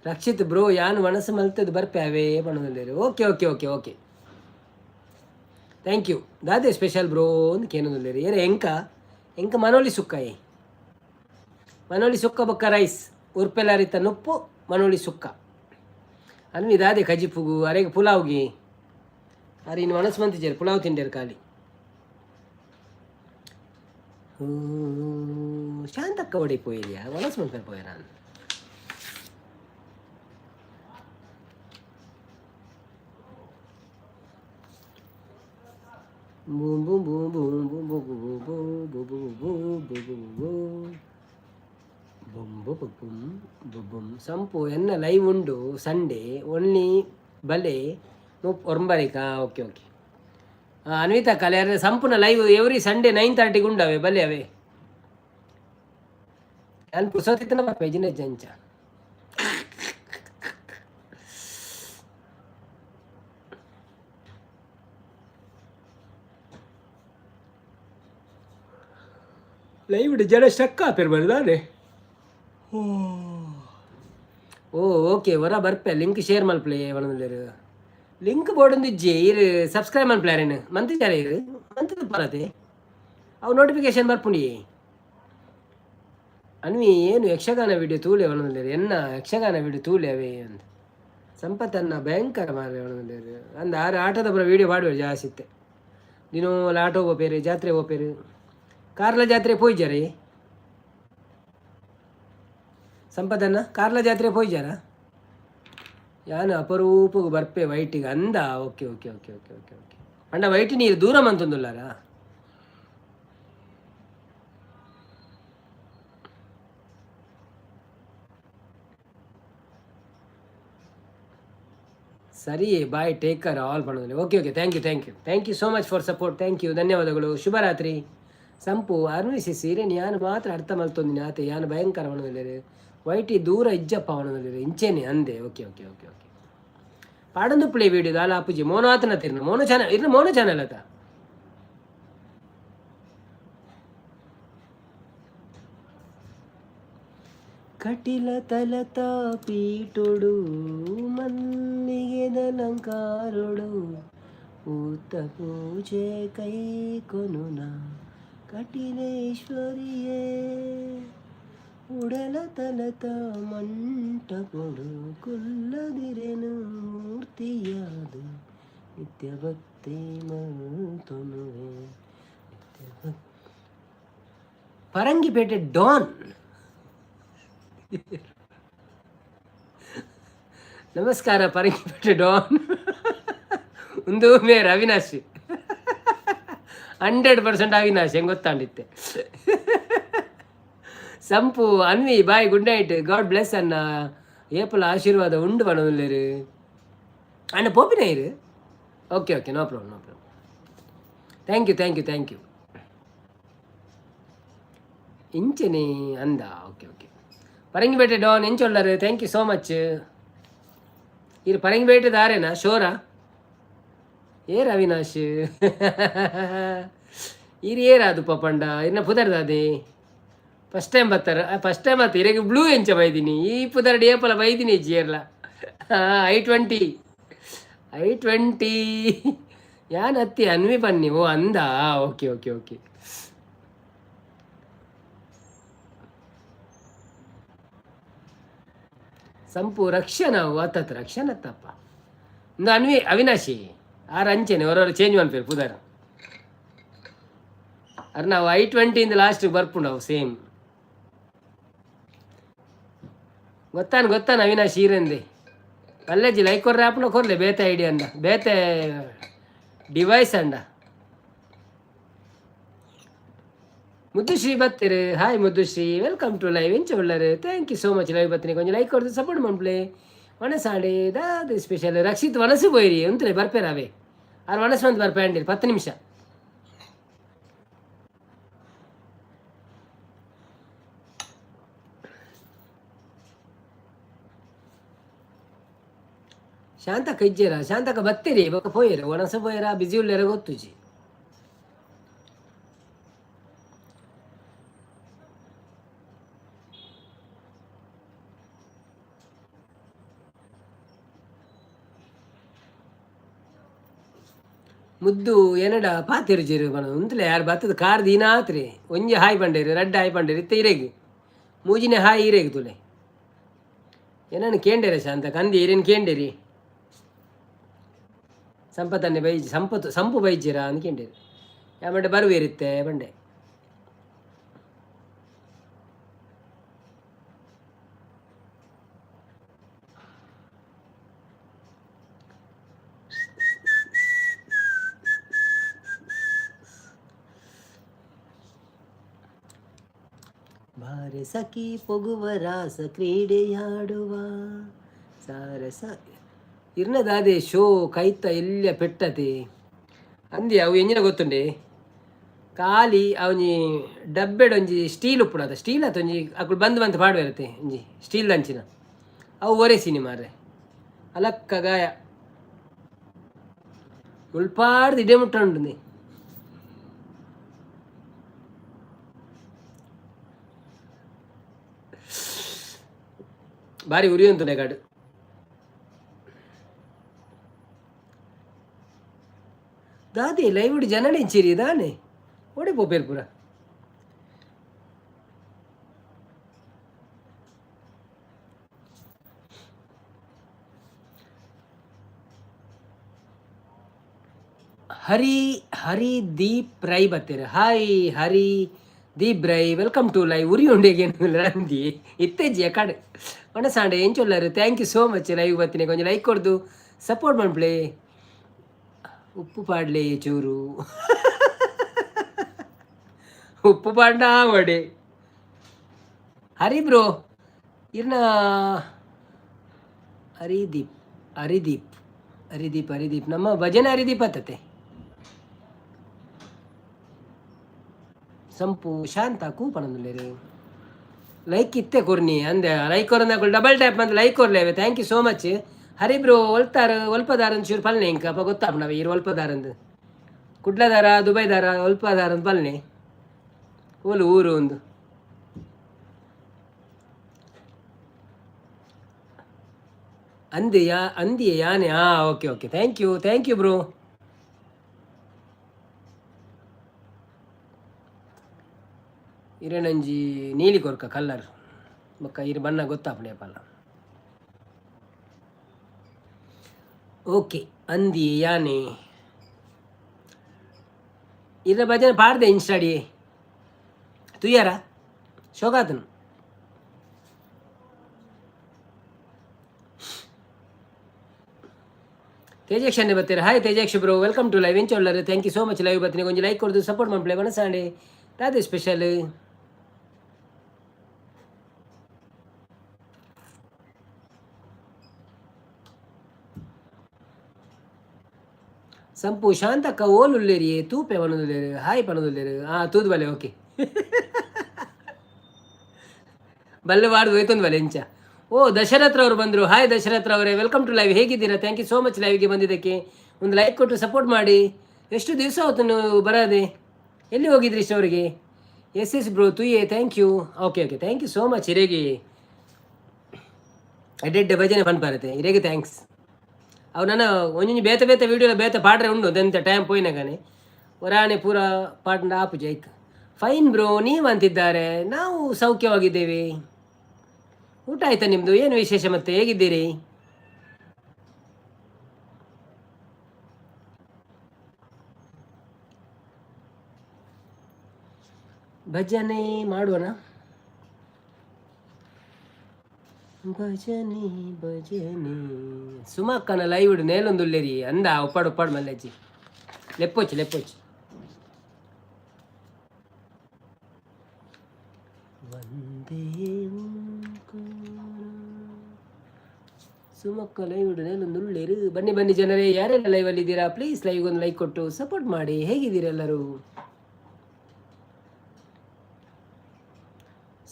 ರಕ್ಷಿತ್ ಬ್ರೋ ಯಾನು ಮನಸ್ಸು ಮಲ್ತದ್ದು ಬರ್ಪ್ಯಾವೇ ಪಣದಲ್ಲಿ ಓಕೆ ಥ್ಯಾಂಕ್ ಯು ದಾದೆ ಸ್ಪೆಷಲ್ ಬ್ರೋ ಅಂತ ಕೇನೋದಿಲ್ಲ ಏನೇ ಎಂಕ ಮನೋಲಿ ಸುಕ್ಕ ಬೊಕ್ಕ ರೈಸ್ ಉರ್ಪೆಲಾರಿತ ನುಪ್ಪು ಮನೋಲಿ ಸುಕ್ಕ ಅನ್ವಿ ದಾದೆ ಕಜಿಪುಗು ಅರೆಗೆ ಪುಲಾವ್ಗೆ ಅರೆ ಇನ್ನು ಮನಸ್ಸು ಮಂತಿದ್ದಾರೆ ಪುಲಾವ್ ತಿಂಡೇರು ಖಾಲಿ ಶಾಂತಕ್ಕ ಒಡಿ ಪೋಯಿದ್ಯಾ ಮನಸ್ಸು ಮಂತ ಪೋಯ ನಾನು ಸಂಪು ಎನ್ನ ಲೈವ್ ಉಂಡು ಸಂಡೇ ಓನ್ಲಿ ಬಲೆ ಒರಂಬರಿಕ ಓಕೆ ಅನ್ವಿತಾ ಕಲೆ ಸಂಪೂರ್ಣ ಲೈವ್ ಎವ್ರಿ ಸಂಡೇ 9:30 ಉಂಡವೆ ಬಲೆ ಅವೇ ನಾನು ಪುಸೋತಿತ್ತನ ಪೇಜಿನ ಜಂಚ ಲೈವ್ ಜನ ಸ್ಟಕ್ ಆಪಿರ್ಬಾರ್ದಾನೆ ಓಕೆ ಹೊರ ಬರ್ಪೆ ಲಿಂಕ್ ಶೇರ್ ಮಲ್ಪ್ಲೆ ಒಳಂದಿರು ಲಿಂಕ್ ಬೋರ್ಡೊಂದಿಜ್ಜಿ ಇರು ಸಬ್ಸ್ಕ್ರೈಬ್ ಮಲ್ಪ್ಲಾರೇನು ಮಂತಿದ್ದಾರೆ ಇರು ಮಂತದ ಬರತ್ತೆ ಅವು ನೋಟಿಫಿಕೇಶನ್ ಬರ್ಪುಂಡಿ ಅನ್ವಿ ಏನು ಯಕ್ಷಗಾನ ವಿಡಿಯೋ ತೂಲೆ ಒಳಂದಿರು ಎನ್ನ ಯಕ್ಷಗಾನ ವಿಡಿಯೋ ತೂಲೆ ಅವೇ ಅಂತ ಸಂಪತ್ತನ್ನ ಭಯಂಕರ ಮಾರ್ರೆ ಅಂದ ಆರು ಆಟದ ಪುರ ವೀಡಿಯೋ ಮಾಡುವ ಜಾಸ್ತಿ ಇತ್ತೆ ನೀನು ಆಟೋ ಹೋಗ್ಬೇರು ಜಾತ್ರೆ ಹೋಗ್ಬೇರು ಕಾರ್ಲ ಜಾತ್ರೆ ಪೋಯ್ಜಾರೆ ಸಂಪದನ್ನ ಕಾರ್ಲ ಜಾತ್ರೆ ಪೋಯ್ಜಾರ ಯಾನು ಅಪರೂಪಗೂ ಬರ್ಪೆ ವೈಟಿಗೆ ಅಂದ okay okay okay okay okay okay ಅಂಡ ವೈಟಿ ನೀರು ದೂರ ಮಂತೊಂದುಲ್ಲಾರ ಸರಿ ಬಾಯ್ ಟೇಕ್ ಕೇರ್ ಆಲ್ ಪಣದಲ್ಲಿ okay okay thank you so much for support thank you ಧನ್ಯವಾದಗಳು ಶುಭರಾತ್ರಿ ಸಂಪು ಅನ್ವಿಸಿಸಿ ಯಾನು ಮಾತ್ರ ಅರ್ಥ ಮಲ್ತೊಂದಿನಿ ಆತೆ ಯಾನು ಭಯಂಕರ ಮನದಲ್ಲಿ ವೈಟಿ ದೂರ ಇಜ್ಜಪ್ಪ ಅವನದಲ್ಲಿ ಇಂಚೇನೆ ಅಂದೆ ಓಕೆ ಓಕೆ ಓಕೆ ಓಕೆ ಪಾಡೊಂದು ಪ್ಲೇ ವೀಡಿಯೋ ದಾಲ ಅಪ್ಪುಜಿ ಮೋನೋ ಆತನ ತಿರ್ನ ಮೋನೋ ಚಾನಲ್ ಇರ್ನ ಮೋನೋ ಚಾನಲ್ ಆತ ಕಟಿಲ ತಲತ ಪೀಟೊಡು ಮಲ್ಲಿಗೆದಲಂಕಾರೊಡು ಊತ ಪೂಜೆ ಕೈ ಕೊನುನ ಕಟಿಲೇಶ್ವರಿಯೇ ಉಡಲ ತಲತ ಮಂಟಪೊಡು ಕುಲ್ಲದಿರೆನು ಮೂರ್ತಿಯಾದು ನಿತ್ಯ ಭಕ್ತಿ ಮಲ್ತೊನುವೆ ಪರಂಗಿಪೇಟೆ ಡಾನ್ ನಮಸ್ಕಾರ ಪರಂಗಿಪೇಟೆ ಡಾನ್ ಒಂದು ಮೇರ್ ಅವಿನಾಶ್ 100% ಅವಿನಾಶ್ ಹೆಂಗೆ ಗೊತ್ತಾಂಡಿತ್ತೆ Sampu Anvi bye good night God bless ಅನ್ನ ಏಪಲ ಆಶೀರ್ವಾದ ಉಂಡು ಬಣವಲ್ಲೇರು ಅಣ್ಣ ಪೋಪಿನ ಇರು okay okay no problem thank you ಇಂಚನೆ ಅಂದ ಓಕೆ ಓಕೆ ಪರಂಗಿಪೇಟೆ ಡಾನ್ ಎಂಚೊಳ್ಳರು ಥ್ಯಾಂಕ್ ಯು ಸೋ ಮಚ್ ಇರು ಪರಂಗಿಪೇಟೆ ದಾರೇನಾ ಶೋರಾ ಏರ್ ಅವಿನಾಶ್ ಇರು ಏರಾದು ಪಪ್ಪಂಡ ಇನ್ನ ಪುದರ್ದಾದೆ ಫಸ್ಟ್ ಟೈಮ್ ಆತ ಇರಗೆ ಬ್ಲೂ ಎಂಚ ಬೈದಿನಿ ಈ ಪುದರ್ಡಿ ಏಪಲ ಬೈದಿನಿ ಜಿಯರ್ಲ I20 ಯಾನ್ ಹತ್ತಿ ಅನ್ವಿ ಬನ್ನಿ ಓ ಅಂದ ಓಕೆ ಓಕೆ ಓಕೆ ಸಂಪು ರಕ್ಷಣಾ ಆತತ್ ರಕ್ಷಣತ್ತಪ್ಪ ಒಂದು ಅನ್ವಿ ಅವಿನಾಶಿ ಆರು ಅಂಚೆನೆ ಹೊರವರು ಚೇಂಜ್ ಮಾಡ್ಪೇರು ಪುದರ್ ಅರ್ ನಾವು I20 ಇಂದ ಲಾಸ್ಟ್ ಬರ್ಪುಂಡು ಅವು ಸೇಮ್ ಗೊತ್ತಾನ ಅವಿನಾಶ್ ಈರೆಂದೆ ಅಲ್ಲೇಜಿ ಲೈಕ್ ಕೊರ್ರೆ ಆಪನ ಕೊರ್ಲೆ ಬೇತೆ ಐಡಿಯಾ ಅಂಡ ಬೇತೆ ಡಿವೈಸ್ ಅಂಡ ಮುದ್ದುಶ್ರೀ ಬತ್ತಿರು hi Muddushree welcome to live ಎಂಚ ಉಳ್ಳರು thank you so much live ಬತ್ತಿನಿ ಕೊಂಚ ಲೈಕ್ ಕೊಡ್ದು ಸಪೋರ್ಟ್ ಮನ್ಪ್ಲೆ ವನಸಾಡೆ ದಾದ ಸ್ಪೆಷಲ್ ರಕ್ಷಿತ್ ವನಸು போயிರಿ ಉಂತ್ರೆ ಬರ್ಪೇರಾವೆ ಆರು ವನಸು ಬಂದು ಬರ್ಪೇ ಅಂಡಿರಿ 10 ನಿಮಿಷ ಶಾಂತಕ್ಕ ಇಜ್ಜೇರ ಶಾಂತಕ್ಕ ಬತ್ತೀರಿ ಬೊಕ್ಕ ಪೋಯಿರ ಒಣಸ ಪೋಯಿರ ಬಿಸಿ ಉಳ್ಳೇರ ಗೊತ್ತುಜಿ ಮುದ್ದು ಏನಡ ಪಾತಿರುಜಿರು ಬಣ ಉಂತಲೆ ಯಾರು ಬತ್ತದ ಕಾರ್ ದೀನಾತ್ರಿ ಒಂಜಿ ಹಾಯ್ ಪಂಡೇರಿ ರಡ್ಡ ಹಾಯ್ ಪಂಡೇರಿ ಇತ್ತ ಇರೇಗಿ ಮೂಜಿನ ಹಾಯ್ ಇರೇಗಿ ತುಲೆ ಏನನ್ನು ಕೇಂಡೇರ ಶಾಂತ ಕಂದಿ ಇರೇನು ಕೇಂಡೇರಿ ಸಂಪತ್ತನ್ನೇ ಬೈಜಿ ಸಂಪು ಬೈಜಿರಾ ಅಂದ್ಕೊಂಡೇರಿ ಯಾಮಂಡೆ ಬರುವೇರಿತ್ತೆ ಬಂಡೆ ಬಾರೆ ಸಖಿ ಪೊಗುವ ರಾಸ ಕ್ರೀಡೆಯಾಡುವ ಸಾರಸ ಇರ್ನದಾದೆ ಶೋ ಕೈತ ಎಲ್ಲ ಪೆಟ್ಟತೆ ಅಂದಿ ಅವು ಎಂಜಿನ ಗೊತ್ತುಂಡೆ ಖಾಲಿ ಅವನಿ ಡಬ್ಬೆಡೊಂಜಿ ಸ್ಟೀಲ್ ಉಪ್ಪುಡದ ಸ್ಟೀಲ್ ಆತ ಒಂಜಿ ಅಕ್ಕಳು ಬಂದು ಪಾಡು ಇರುತ್ತೆ ಒಂಜಿ ಸ್ಟೀಲ್ ದಂಚಿನ ಅವು ಒರೆಸಿನಿ ಮಾರ್ರೆ ಅಲಕ್ಕ ಗಾಯ ಮುಳ್ಪಾಡ್ದು ಇಡೆ ಮುಟ್ಟ ಉಂಟು ನೀ ಭಾರಿ ಉರಿಯುಂಟು ನೆಗಾಡು ದಾದಿ ಲೈವ್ ಜನನೇ ಚಿರಿ ದಾನೆ ಓಡಿ ಪೋಪೇರ್ ಪೂರ ಹರಿ ಹರಿ ದೀಪ್ ರೈ ಬತ್ತೀರ. Hi Hari Deep Rai, welcome to live. ಉರಿ ಉಂಡೆಗೆ ರಂದಿ ಇತ್ತೇಜಿಯ ಕಡೆ ಒಣಸಾಂಡೆ ಏನ್ ಚೊಲ್ಲರು. Thank you so much. Live ಬತ್ತೀನಿ, ಕೊಂಚ ಲೈಕ್ ಕೊಡ್ದು ಸಪೋರ್ಟ್ ಮಾಡ್ಪ್ಲೇ. ಉಪ್ಪು ಪಾಡ್ಲೆ ಚೂರು ಉಪ್ಪು ಪಾಡ್ನ ವಡೆ. ಹರಿ ಬ್ರೋ ಇರ್ನ ಹರಿದೀಪ್ ಹರಿದೀಪ್ ಹರಿದೀಪ್ ಹರಿದೀಪ್ ನಮ್ಮ ಭಜನೆ ಹರಿದೀಪ್ ಹತ್ತತೆ. ಸಂಪು ಶಾಂತ ಕೂಪಣದಲ್ಲಿ ಲೈಕ್ ಇತ್ತೆ ಕೊರ್ನಿ ಅಂದೆ ಲೈಕ್ ಕೊರಂದ ಡಬಲ್ ಟ್ಯಾಪ್ ಅಂತ ಲೈಕ್ ಕೊರ್ಲೇವೆ. Thank you so much. Hari bro ಒಲ್ತಾರ ಒಲ್ಪದಾರಂದು ಚೂರು ಪಲ್ನೆ ಇಂಕಪ್ಪ ಗೊತ್ತಾಪ ನಾವ ಇರು ಒಲ್ಪದಾರಂದು ಕುಡ್ಲದಾರ ದುಬೈದಾರ ಒಲ್ಪದಾರಂದು ಪಲ್ನೆ ಓಲು ಊರು ಒಂದು ಅಂದಿಯಾ ಅಂದಿಯ ಯಾನೆ. Okay okay, thank you bro. ಇರೇನಂಜಿ ನೀಲಿ ಕೊರ್ಕ ಕಲ್ಲರ್ ಬೊಕ್ಕ ಇರು ಬಣ್ಣ ಗೊತ್ತಾಪಣೆ ಪಲ್ಲ. ಓಕೆ ಅಂದಿ ಯಾನೆ ಇರ ಭಜನೆ ಪಾಡ್ದೆ ಇನ್ಸ್ಟಾಡಿ ತುಯ್ಯಾರ ಶೋಗಾತನು. ತೇಜಕ್ಷನ್ನೇ ಬರ್ತೀರಾ. Hi Tejaksha bro, welcome to live. ಎಂಚೊಳ್ಳರು thank you so much. Live ಬರ್ತೀನಿ, ಕೊಂಚ ಲೈಕ್ ಕೊಡ್ದು ಸಪೋರ್ಟ್ ಮಾಡ್ಪ್ಲೇ. ಬನಸಾಂಡೆ ಅದೇ ಸ್ಪೆಷಲ್. ಸಂಪು ಶಾಂತಕ್ಕ ಓಲುಲ್ಲೇರಿ ತೂಪೆ ಪಣದುಲ್ಲೇರು. ಹಾಯ್ ಪಣದುಲ್ಲೇರು. ತೂದು ಬಲೆ ಓಕೆ ಬಲ್ಲೆ ವಾಡ್ದು ಹೋಯ್ತೊಂದು ಬಲೆ ಇಂಚ. ದಶರಥ್ ಅವರು ಬಂದರು. ಹಾಯ್ ದಶರಥ್ ಅವರೇ, ವೆಲ್ಕಮ್ ಟು ಲೈವ್. ಹೇಗಿದ್ದೀರಾ? ಥ್ಯಾಂಕ್ ಯು ಸೋ ಮಚ್ ಲೈವ್ಗೆ ಬಂದಿದ್ದಕ್ಕೆ. ಒಂದು ಲೈಕ್ ಕೊಟ್ಟು ಸಪೋರ್ಟ್ ಮಾಡಿ. ಎಷ್ಟು ದಿವಸ ಆಯ್ತು ನೀವು ಬರೋದೆ? ಎಲ್ಲಿ ಹೋಗಿದ್ರಿ ಇಷ್ಟವರಿಗೆ? ಎಸ್ ಬ್ರೋ ತುಯ್ಯೆ thank you. Okay thank you so much. ಹಿರೇಗಿ ಎಡ್ಡೆಡ್ಡೆ ಭಜನೆ ಪನ್ ಬರುತ್ತೆ ಹಿರೇಗೆ ಥ್ಯಾಂಕ್ಸ್. ಅವು ನನ್ನ ಒಂಜೊಂಜಿ ಬೇತೆ ವೀಡಿಯೋಲ ಬೇತೆ ಪಾಡ್ರೆ ಉಂಡು ಅದೆಂತ ಟೈಮ್ ಪೋಯ್ನಾಗನೆ ಒರಾಣೆ ಪೂರ ಪಾಟ್ನ ಆಪು ಜೈಕ್. ಫೈನ್ ಬ್ರೋ, ನೀವು ಅಂತಿದ್ದಾರೆ. ನಾವು ಸೌಖ್ಯವಾಗಿದ್ದೇವೆ. ಊಟ ಆಯ್ತಾ ನಿಮ್ಮದು? ಏನು ವಿಶೇಷ ಮತ್ತೆ, ಹೇಗಿದ್ದೀರಿ? ಭಜನೆ ಮಾಡುವಣ. ಭಜನೆ ಸುಮಕ್ಕನ ಲೈವ್ ಇಡು ನೇಲೊಂದುಲ್ಲೇರಿ ಅಂದ ಒಪ್ಪಾಡು ಮಲ್ಲೆಜ್ಜಿ ಲೆಪ್ಪೊಚ್ಚಿ ಒಂದೇ ಸುಮಕ್ಕ ಲೈವ್ ಇಡು ನೇಲೊಂದುಲ್ಲೇರು. ಬನ್ನಿ ಜನರೇ, ಯಾರೆಲ್ಲ ಲೈವಲ್ಲಿ ಇದ್ದೀರಾ ಪ್ಲೀಸ್ ಲೈವ್ಗೆ ಒಂದು ಲೈಕ್ ಕೊಟ್ಟು ಸಪೋರ್ಟ್ ಮಾಡಿ. ಹೇಗಿದ್ದೀರಾ ಎಲ್ಲರೂ?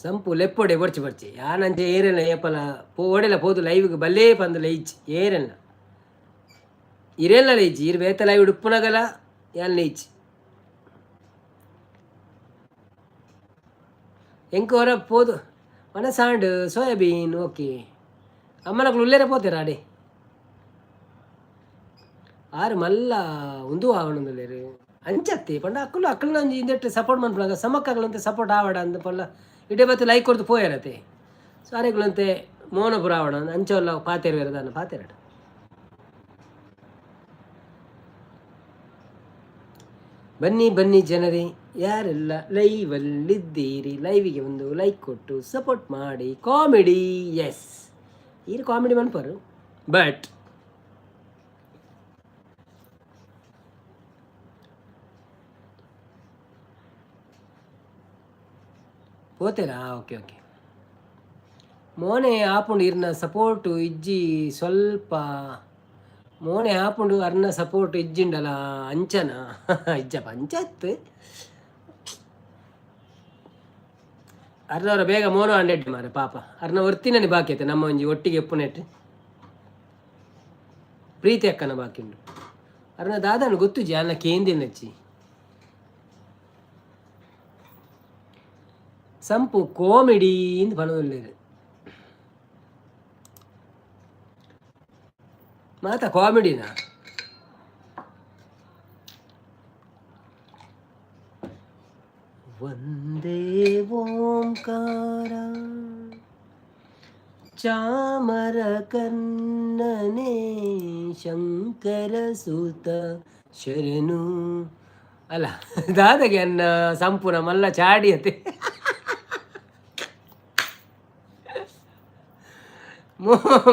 ಸಂಪು ಲೆಪ್ಪೊಡೆ ಬರ್ಚಿ ಯಾನಂಚೆ ಏರೆಲ್ಲ ಏಪಲ ಓಡೆಲ್ಲ ಪೋದು ಲೈವ್ಗೆ ಬಲ್ಲೇ ಪಂದು ಲೈಚ್ ಏರೆಲ್ಲ ಇರೆಲ್ಲ ಲೈಚ್ ಇರು ಬೇತ ಲೈವ್ ಉಡುಪ್ಪುನಗಲ ಯಾನ್ ಲೈಚ್ ಎಂಕು ಹೊರ ಪೋದು ಮನಸಾಂಡ್ ಸೋಯಾಬೀನ್. ಓಕೆ ಅಮ್ಮನಗಳು ಉಳ್ಳೇರೆ ಪೋತೇರ ಅಡೆ ಆರು ಮಲ್ಲ ಒಂದು ಆವಣಂದುಲ್ಲೇರು ಅಂಚತ್ತಿ ಪಂಡ ಅಕ್ಕಲು ಇಂದೆಟ್ಟು ಸಪೋರ್ಟ್ ಮಾಡ್ಬಿಡಾಗ ಸಮಕ್ಕಗಳಂತೆ ಸಪೋರ್ಟ್ ಆವಡ ಅಂದ ಪಲ್ಲ ಇಡೇ ಬತ್ತು ಲೈಕ್ ಕೊಡ್ತು ಪೋಯರತೆ ಸಾರೆಗಳಂತೆ ಮೋನಪುರ ಆವಡ ಅಂಚವಲ್ಲ ಪಾತೇರು ಇರೋದನ್ನ ಪಾತೇರಡ. ಬನ್ನಿ ಜನರೇ, ಯಾರೆಲ್ಲ ಲೈವಲ್ಲಿದ್ದೀರಿ ಲೈವಿಗೆ ಒಂದು ಲೈಕ್ ಕೊಟ್ಟು ಸಪೋರ್ಟ್ ಮಾಡಿ. ಕಾಮಿಡಿ ಎಸ್ ಈ ಕಾಮಿಡಿ ಮನ್ಪರು ಬಟ್ పోతేనా? ఓకే మోనే ఆపుండు ఇర్న సపోర్టు ఇజ్జి స్వల్ప మోనే ఆపుండు అర్న సపోర్ట్ ఇజ్జిండల అంచన ఇజ్ಜ ಪಂಚಾಯತ್ ಅರ್ನವರ ಬೇಗ ಮೋನೋ ಹಂಡ್ರೆಡ್ ಮಾರೆ ಪಾಪ ಅರ್ನ ವರ್ತಿನನಿ ಬಾಕಿ ಐತೆ ನಮ್ಮ ಒಂಜಿ ಒಟ್ಟಿಗೆ ಎಪ್ಪುನೆಟ್ ಪ್ರೀತಿ ಅಕ್ಕನ ಬಾಕಿ ಉಂಡು ಅರ್ನ ದಾದನ ಗೊತ್ತು ಜಾನ ಕೇಂದಿನಚ್ಚಿ ಸಂಪು ಕಾಮಿಡಿ ಇಂದ ಪಣದಲ್ಲಿರು ಮಾತ ಕಾಮಿಡಿನಾ ವಂದೇ ಓಂಕಾರ ಚಾಮರ ಕನ್ನನೆ ಶಂಕರ ಸುತ ಶರಣು ಅಲ್ಲ ದಾದಗೆ ಅನ್ನ ಸಂಪೂರ್ಣ ಮಲ್ಲ ಚಾಡಿಯತೆ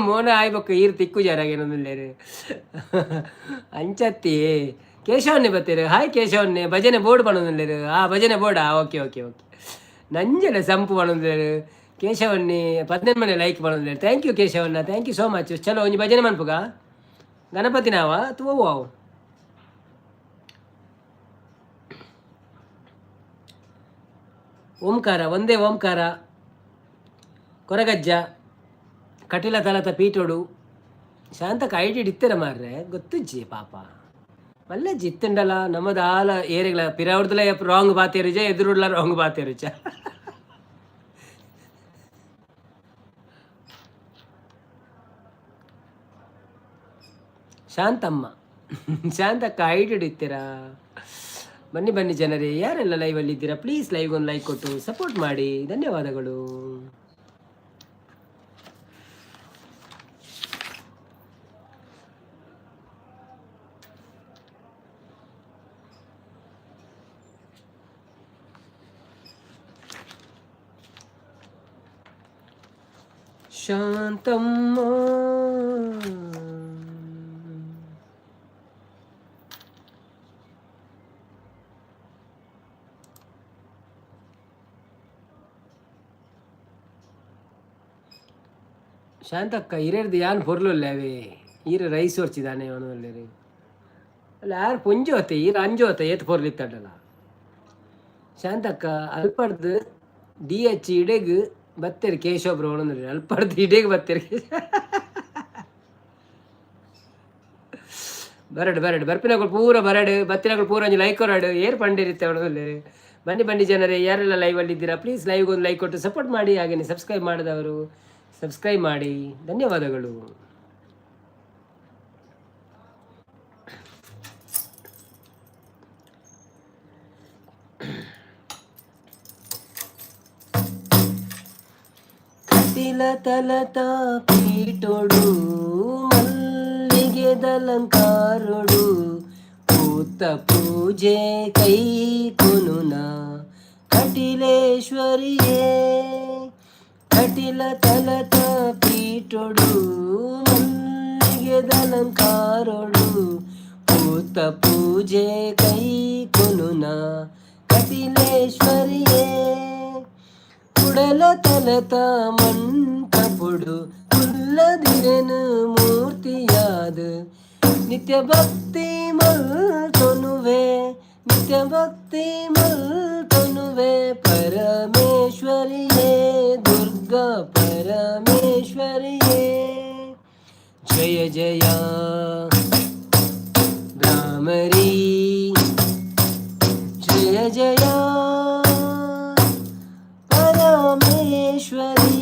ಮೋನ ಆಯ್ಬೇಕು ಈರು ತಿಕ್ಕು ಜಾರಾಗೇನೊಂದಿಲ್ಲೇರು ಅಂಚತ್ತಿ ಕೇಶವನ್ನೇ ಬರ್ತೀರಿ ಹಾಯ್ ಕೇಶವನ್ನೇ ಭಜನೆ ಬೋರ್ಡ್ ಪಣೊಂದಿಲ್ಲೇರು ಭಜನೆ ಬೋರ್ಡಾ ಓಕೆ ಓಕೆ ಓಕೆ ನಂಜನ ಸಂಪು ಪಣೊಂದಿಲ್ಲೇರು ಕೇಶವನ್ನಿ 18 ಮನೆ ಲೈಕ್ ಪಣೊಂದಿಲ್ಲೇರು ಥ್ಯಾಂಕ್ ಯು ಕೇಶವನ್ನ ಥ್ಯಾಂಕ್ ಯು ಸೋ ಮಚ್ ಚಲೋ ಒಂಜಿ ಭಜನೆ ಮನ್ಪುಗ ಗಣಪತಿ ನಾವ ತುವು ಅವು ಓಂಕಾರ ಒಂದೇ ಓಂಕಾರ ಕೊರಗಜ್ಜ ಕಟಿಲ ತಲತ ಪೀಟೋಡು ಶಾಂತಕ್ಕೆ ಐಟಿ ಇಡ್ತೀರ ಮಾರ್ರೆ ಗೊತ್ತುಜ್ಜಿ ಪಾಪ ಮಲ್ಲಜ್ಜಿ ಇತ್ತುಂಡಲ್ಲ ನಮ್ಮದು ಆಲ ಏರಿಗಳ ಪಿರಾವ್ರದಲ್ಲ wrong ಬಾತೇರುಜ ಎದುರುಡ್ಲ wrong ಬಾತೇರುಜ Shanthamma Shantakka IT ಇಡ್ತೀರಾ ಬನ್ನಿ ಬನ್ನಿ ಜನರೇ ಯಾರೆಲ್ಲ ಲೈವಲ್ಲಿ ಇದ್ದೀರಾ ಪ್ಲೀಸ್ ಲೈವ್ ಒಂದು ಲೈಕ್ ಕೊಟ್ಟು ಸಪೋರ್ಟ್ ಮಾಡಿ ಧನ್ಯವಾದಗಳು. ಶಾಂತಮ್ಮ ಶಾಂತಕ್ಕ ಹಿರಿಯರ್ದು ಯಾನ್ ಪೊರ್ಲುಲ್ಲ ಅವೇ ಈರ ರೈಸ್ ಹೊರ್ಚಿದಾನೆ ಅವನಲ್ಲಿ ಅಲ್ಲ ಯಾರು ಪೊಂಜು ಹೊತ್ತೆ ಈರ ಅಂಜು ಹೊತ್ತೆ ಏತ್ ಪೊರ್ಲಿತ್ತಲ್ಲ ಶಾಂತಕ್ಕ ಅಲ್ಪಡ್ದು DH ಇಡೆಗ್ ಬತ್ತೇರಿ ಕೇಶವಬ್ರು ಅವನಂದ್ರೆ ಅಲ್ಪಡ್ದು ಇಡೆಗ್ ಬತ್ತೇರಿ ಬರಡು ಬರಡು ಬರ್ಪಿನಗಳು ಪೂರ ಬರಡು ಬತ್ತಿನಗಳು ಪೂರ ಒಂಜಿ ಲೈಕ್ ಹೊರಡು ಏರ್ ಪಂಡಿರುತ್ತೆ ಅವಳದಲ್ಲಿ. ಬನ್ನಿ ಬನ್ನಿ ಜನರೇ ಯಾರೆಲ್ಲ ಲೈವಲ್ಲಿ ಇದ್ದೀರಾ ಪ್ಲೀಸ್ ಲೈವ್ಗೆ ಒಂದು ಲೈಕ್ ಕೊಟ್ಟು ಸಪೋರ್ಟ್ ಮಾಡಿ. ಹಾಗೆಯೇ ಸಬ್ಸ್ಕ್ರೈಬ್ ಮಾಡಿದವರು ಸಬ್ಸ್ಕ್ರೈಬ್ ಮಾಡಿ ಧನ್ಯವಾದಗಳು. ಕಟಿಲ ತಲತ ಪೀಟೊಡು ಮಲ್ಲಿಗೆದಲಂಕಾರೊಡು ಕೂತ ಪೂಜೆ ಕೈ ಕೊನುನ ಕಟಿಲೇಶ್ವರಿಯೇ ಕಟಿಲ ತಲತ ಪೀಟೊಡು ಮಲ್ಲಿಗೆದಲಂಕಾರೊಡು ಕೂತ ಪೂಜೆ ಕೈ ಕೊನುನ ಕಟಿಲೇಶ್ವರಿಯೇ ಕುಡಲ ತಲತ ಮಂಟಪುಡು ಕುಲ್ಲದಿರೆನು ಮೂರ್ತಿಯಾದ ನಿತ್ಯ ಭಕ್ತಿ ಮಲ್ತೊನುವೆ ನಿತ್ಯ ಭಕ್ತಿ ಮಲ್ತೊನುವೆ ಪರಮೇಶ್ವರಿಯೇ ದುರ್ಗಾ ಪರಮೇಶ್ವರಿಯೇ ಜಯ ಜಯ ಭ್ರಾಮರಿ ಜಯ ಜಯ ಪರಮೇಶ್ವರಿ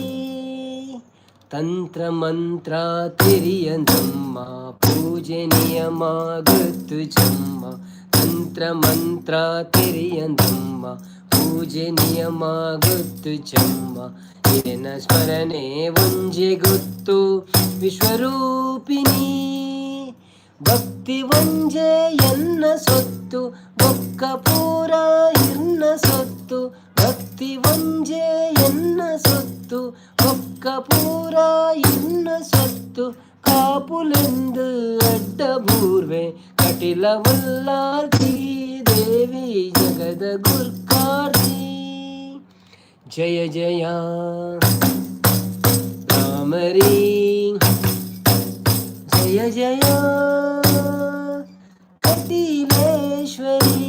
ತಂತ್ರ ಮಂತ್ರ ತಿರಿಯಂದಮ್ಮ ಪೂಜೆ ನಿಯಮ ಗೊತ್ತು ಜಮ್ಮ ತಂತ್ರ ಮಂತ್ರ ತಿರಿಯಂದಮ್ಮ ಪೂಜೆ ನಿಯಮ ಗೊತ್ತು ಜಮ್ಮ ಏನ ಸ್ಮರಣೆ ಒಂಜೆ ಗೊತ್ತು ವಿಶ್ವರೂಪಿಣಿ ಭಕ್ತಿ ಒಂಜೆ ಎನ್ನ ಸೊತ್ತು ಬೊಕ್ಕ ಪೂರ ಇನ್ನ ಸೊತ್ತು ಭಕ್ತಿ ಒಂಜೆ ಎನ್ನ ಸೊತ್ತು ಬೊಕ್ಕ ಪೂರ ಇನ್ನ ಸೊತ್ತು ಕಾಪುಲೆಂದು ಅಡ್ಡ ಬೂರ್ವೆ ಕಟಿಲ ವಲ್ಲಾರ್ತಿ ದೇವಿ ಜಗದ ಗುರ್ಕಾರ್ತಿ ಜಯ ಜಯ ರಾಮರಿ ಜಯ ಜಯ ಕಟಿಲೇಶ್ವರಿ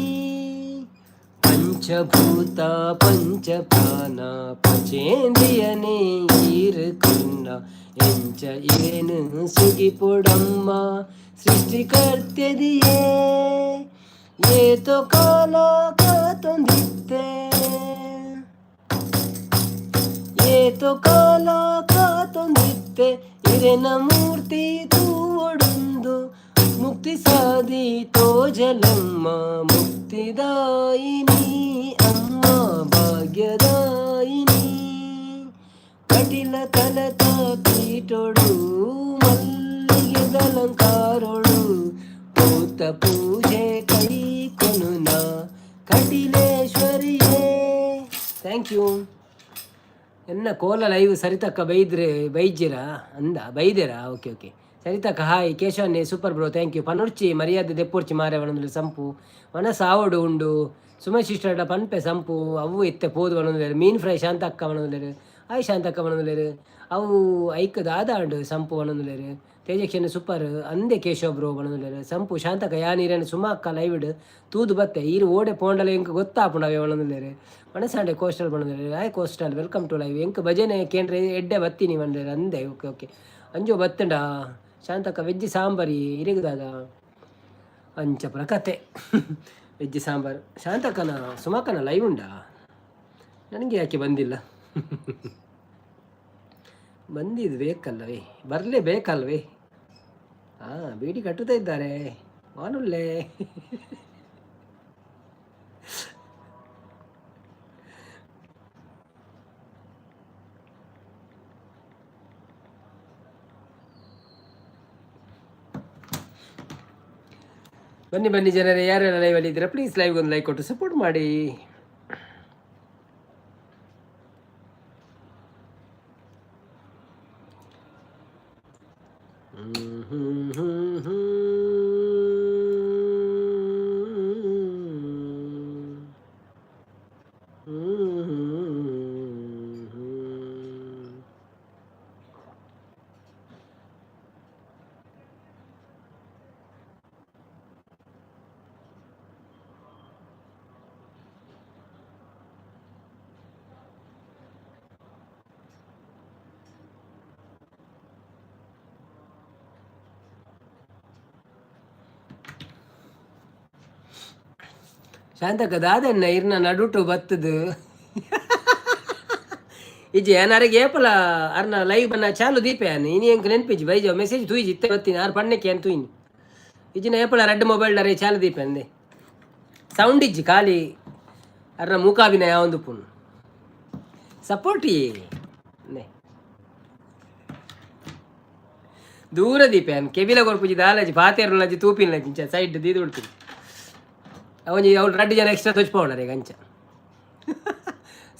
ಪಂಚಭೂತ ಪಂಚಪ್ರಾಣ ಪಂಚೇಂದ್ರಿಯನೇ ಈರುಕುನ್ನ ಎಂಚ ಏನು ಸುಗಿಪುಡಮ್ಮ ಸೃಷ್ಟಿಕರ್ತೆದಿಯೇ ಏತೋ ಕಾಲ ಕಾತೊಂದಿತ್ತೆ ಏತೋ ಕಾಲ ಕಾತೊಂದಿತ್ತೆ ಇರೆನ ಮೂರ್ತಿ ತೂವೊಡೊಂದು ಮುಕ್ತಿ ಸಾಧಿತೋ ಜಲಮ್ಮ ಮುಕ್ತಿದಾಯಿನಿ ಅಮ್ಮ ಭಾಗ್ಯದಾಯಿನಿ ಕಟಿಲ ತಲತ ಪೀಟೊಡು ಮಲ್ಲಿಗೆದಲಂಕಾರೊಡು ಪೂತ ಪೂಜೆ ಥ್ಯಾಂಕ್ ಯು. ಎನ್ನ ಕೋಲ ಲೈವ್ ಸರಿತಕ್ಕ ಬೈಜ್ಜಿರಾ ಅಂದ ಬೈದೇರಾ? ಓಕೆ ಓಕೆ ಸರಿತಕ್ಕ ಹಾಯ್. ಕೇಶವನ್ನೇ ಸೂಪರ್ ಬ್ರೋ ಥ್ಯಾಂಕ್ ಯು. ಪನುರ್ಚಿ ಮರ್ಯಾದೆ ದೆಪ್ಪುರ್ಚಿ ಮಾರೆ ಒಣಂದು ಸಂಪು ಮನ ಸಾವಡು ಉಂಡು ಸುಮೇಶ್ ಇಷ್ಟ ಪನ್ಪೆ ಸಂಪು ಅವು ಎತ್ತೆ ಪೋದು ಒಣಂದು ಮೀನು ಫ್ರೈ ಶಾಂತಕ್ಕ ಒಣಂದು ಆಯ್ ಶಾಂತಕ್ಕ ಒಣಂದು ಅವು ಐಕದ ಆದಾಂಡು ಸಂಪು ಒಣಂದು ತೇಜಕ್ಷನ್ ಸೂಪರ್ ಅಂದೆ ಕೇಶವ್ ಬ್ರೋ ಒಣಂದು ಸಂಪು ಶಾಂತಕ್ಕ ಯಾ ನೀರೇನು ಸುಮಾಕ್ಕ ಲೈವ್ಡ್ ತೂದು ಬತ್ತೆ ಈರು ಓಡೆ ಪೋಂಡಲ ಎಂಕ್ ಗೊತ್ತಾಪುಂಡವೆ ಒಣಂದು ಮನಸಾಂಡೆ ಕೋಸ್ಟಲ್ ಬಂದ್ರೆ ಆಯ್ ಕೋಸ್ಟಲ್ ವೆಲ್ಕಮ್ ಟು ಲೈವ್ ಎಂಕ್ ಭಜನೆ ಕೇಂದ್ರ ಎಡ್ಡೆ ಬತ್ತೀನಿ ಬಂದ್ರೆ ಅಂದೆ ಓಕೆ ಓಕೆ ಅಂಜೋ ಬತ್ತಂಡ ಶಾಂತಕ್ಕ ವೆಜ್ ಸಾಂಬಾರಿ ಇರಿಗದಾಗ ಅಂಚಪುರ ಕತೆ ವೆಜ್ ಸಾಂಬಾರು ಶಾಂತಕ್ಕನ ಸುಮಾಕನ ಲೈವ್ ಉಂಡಾ? ನನಗೆ ಯಾಕೆ ಬಂದಿಲ್ಲ? ಬಂದಿದ್ದು ಬೇಕಲ್ಲವೇ, ಬರಲೇಬೇಕಲ್ವೇ? ಹಾಂ ಬೀಡಿ ಕಟ್ಟುತ್ತಾ ಇದ್ದಾರೆ ವಾನುಳ್ಳೆ. ಬನ್ನಿ ಬನ್ನಿ ಜನರೇ, ಯಾರೆಲ್ಲ ಲೈವಲ್ಲಿ ಇದ್ದೀರಾ ಪ್ಲೀಸ್ ಲೈವ್ಗೆ ಒಂದು ಲೈಕ್ ಕೊಟ್ಟು ಸಪೋರ್ಟ್ ಮಾಡಿ. ಶಾಂತಕ್ಕ ದಾದಣ್ಣ ಇರ್ನ ನಡುಟು ಬತ್ತದು ಇಜ್ಜಿ ಏನಾರಿಗೆ ಏಪಲ ಅರ್ನ ಲೈವ್ ಬನ್ನ ಚಾಲು ದೀಪೇನು ಇನಿ ಎಂಕ್ ನೆನ್ಪಿಜ್ಜಿ ಬೈಜ ಮೆಸೇಜ್ ತುಯ್ಜಿ ಇತ್ತೆ ಬತ್ತೀನಿ ಆರು ಪಣ್ಣಕ್ಕೆ ಏನು ತುಯ್ನಿ ಇಜ್ಜಿನ ಏಪಲ ರೆಡ್ ಮೊಬೈಲ್ ಡರೆ ಚಾಲು ದೀಪೆ ಅಂದೆ ಸೌಂಡ್ ಇಜ್ಜಿ ಖಾಲಿ ಅರ್ನ ಮೂಕಾಭಿನಯ ಒಂದು ಪುಣ್ ಸಪೋರ್ಟಿ ದೂರ ದೀಪೇನು ಕೆವಿಲ ಕೊರ್ಪುಜಿ ದಾಲಜಿ ಪಾತೇರ್ನಜಿ ತೂಪಿನಜಿ ಸೈಡ್ ದೀದು ಉಡ್ತೀನಿ ಅವನು ಅವ್ಳು 2 ಜನ ಎಕ್ಸ್ಟ್ರಾ ತೊಚ್ಪೋಣರೆ ಗಂಚ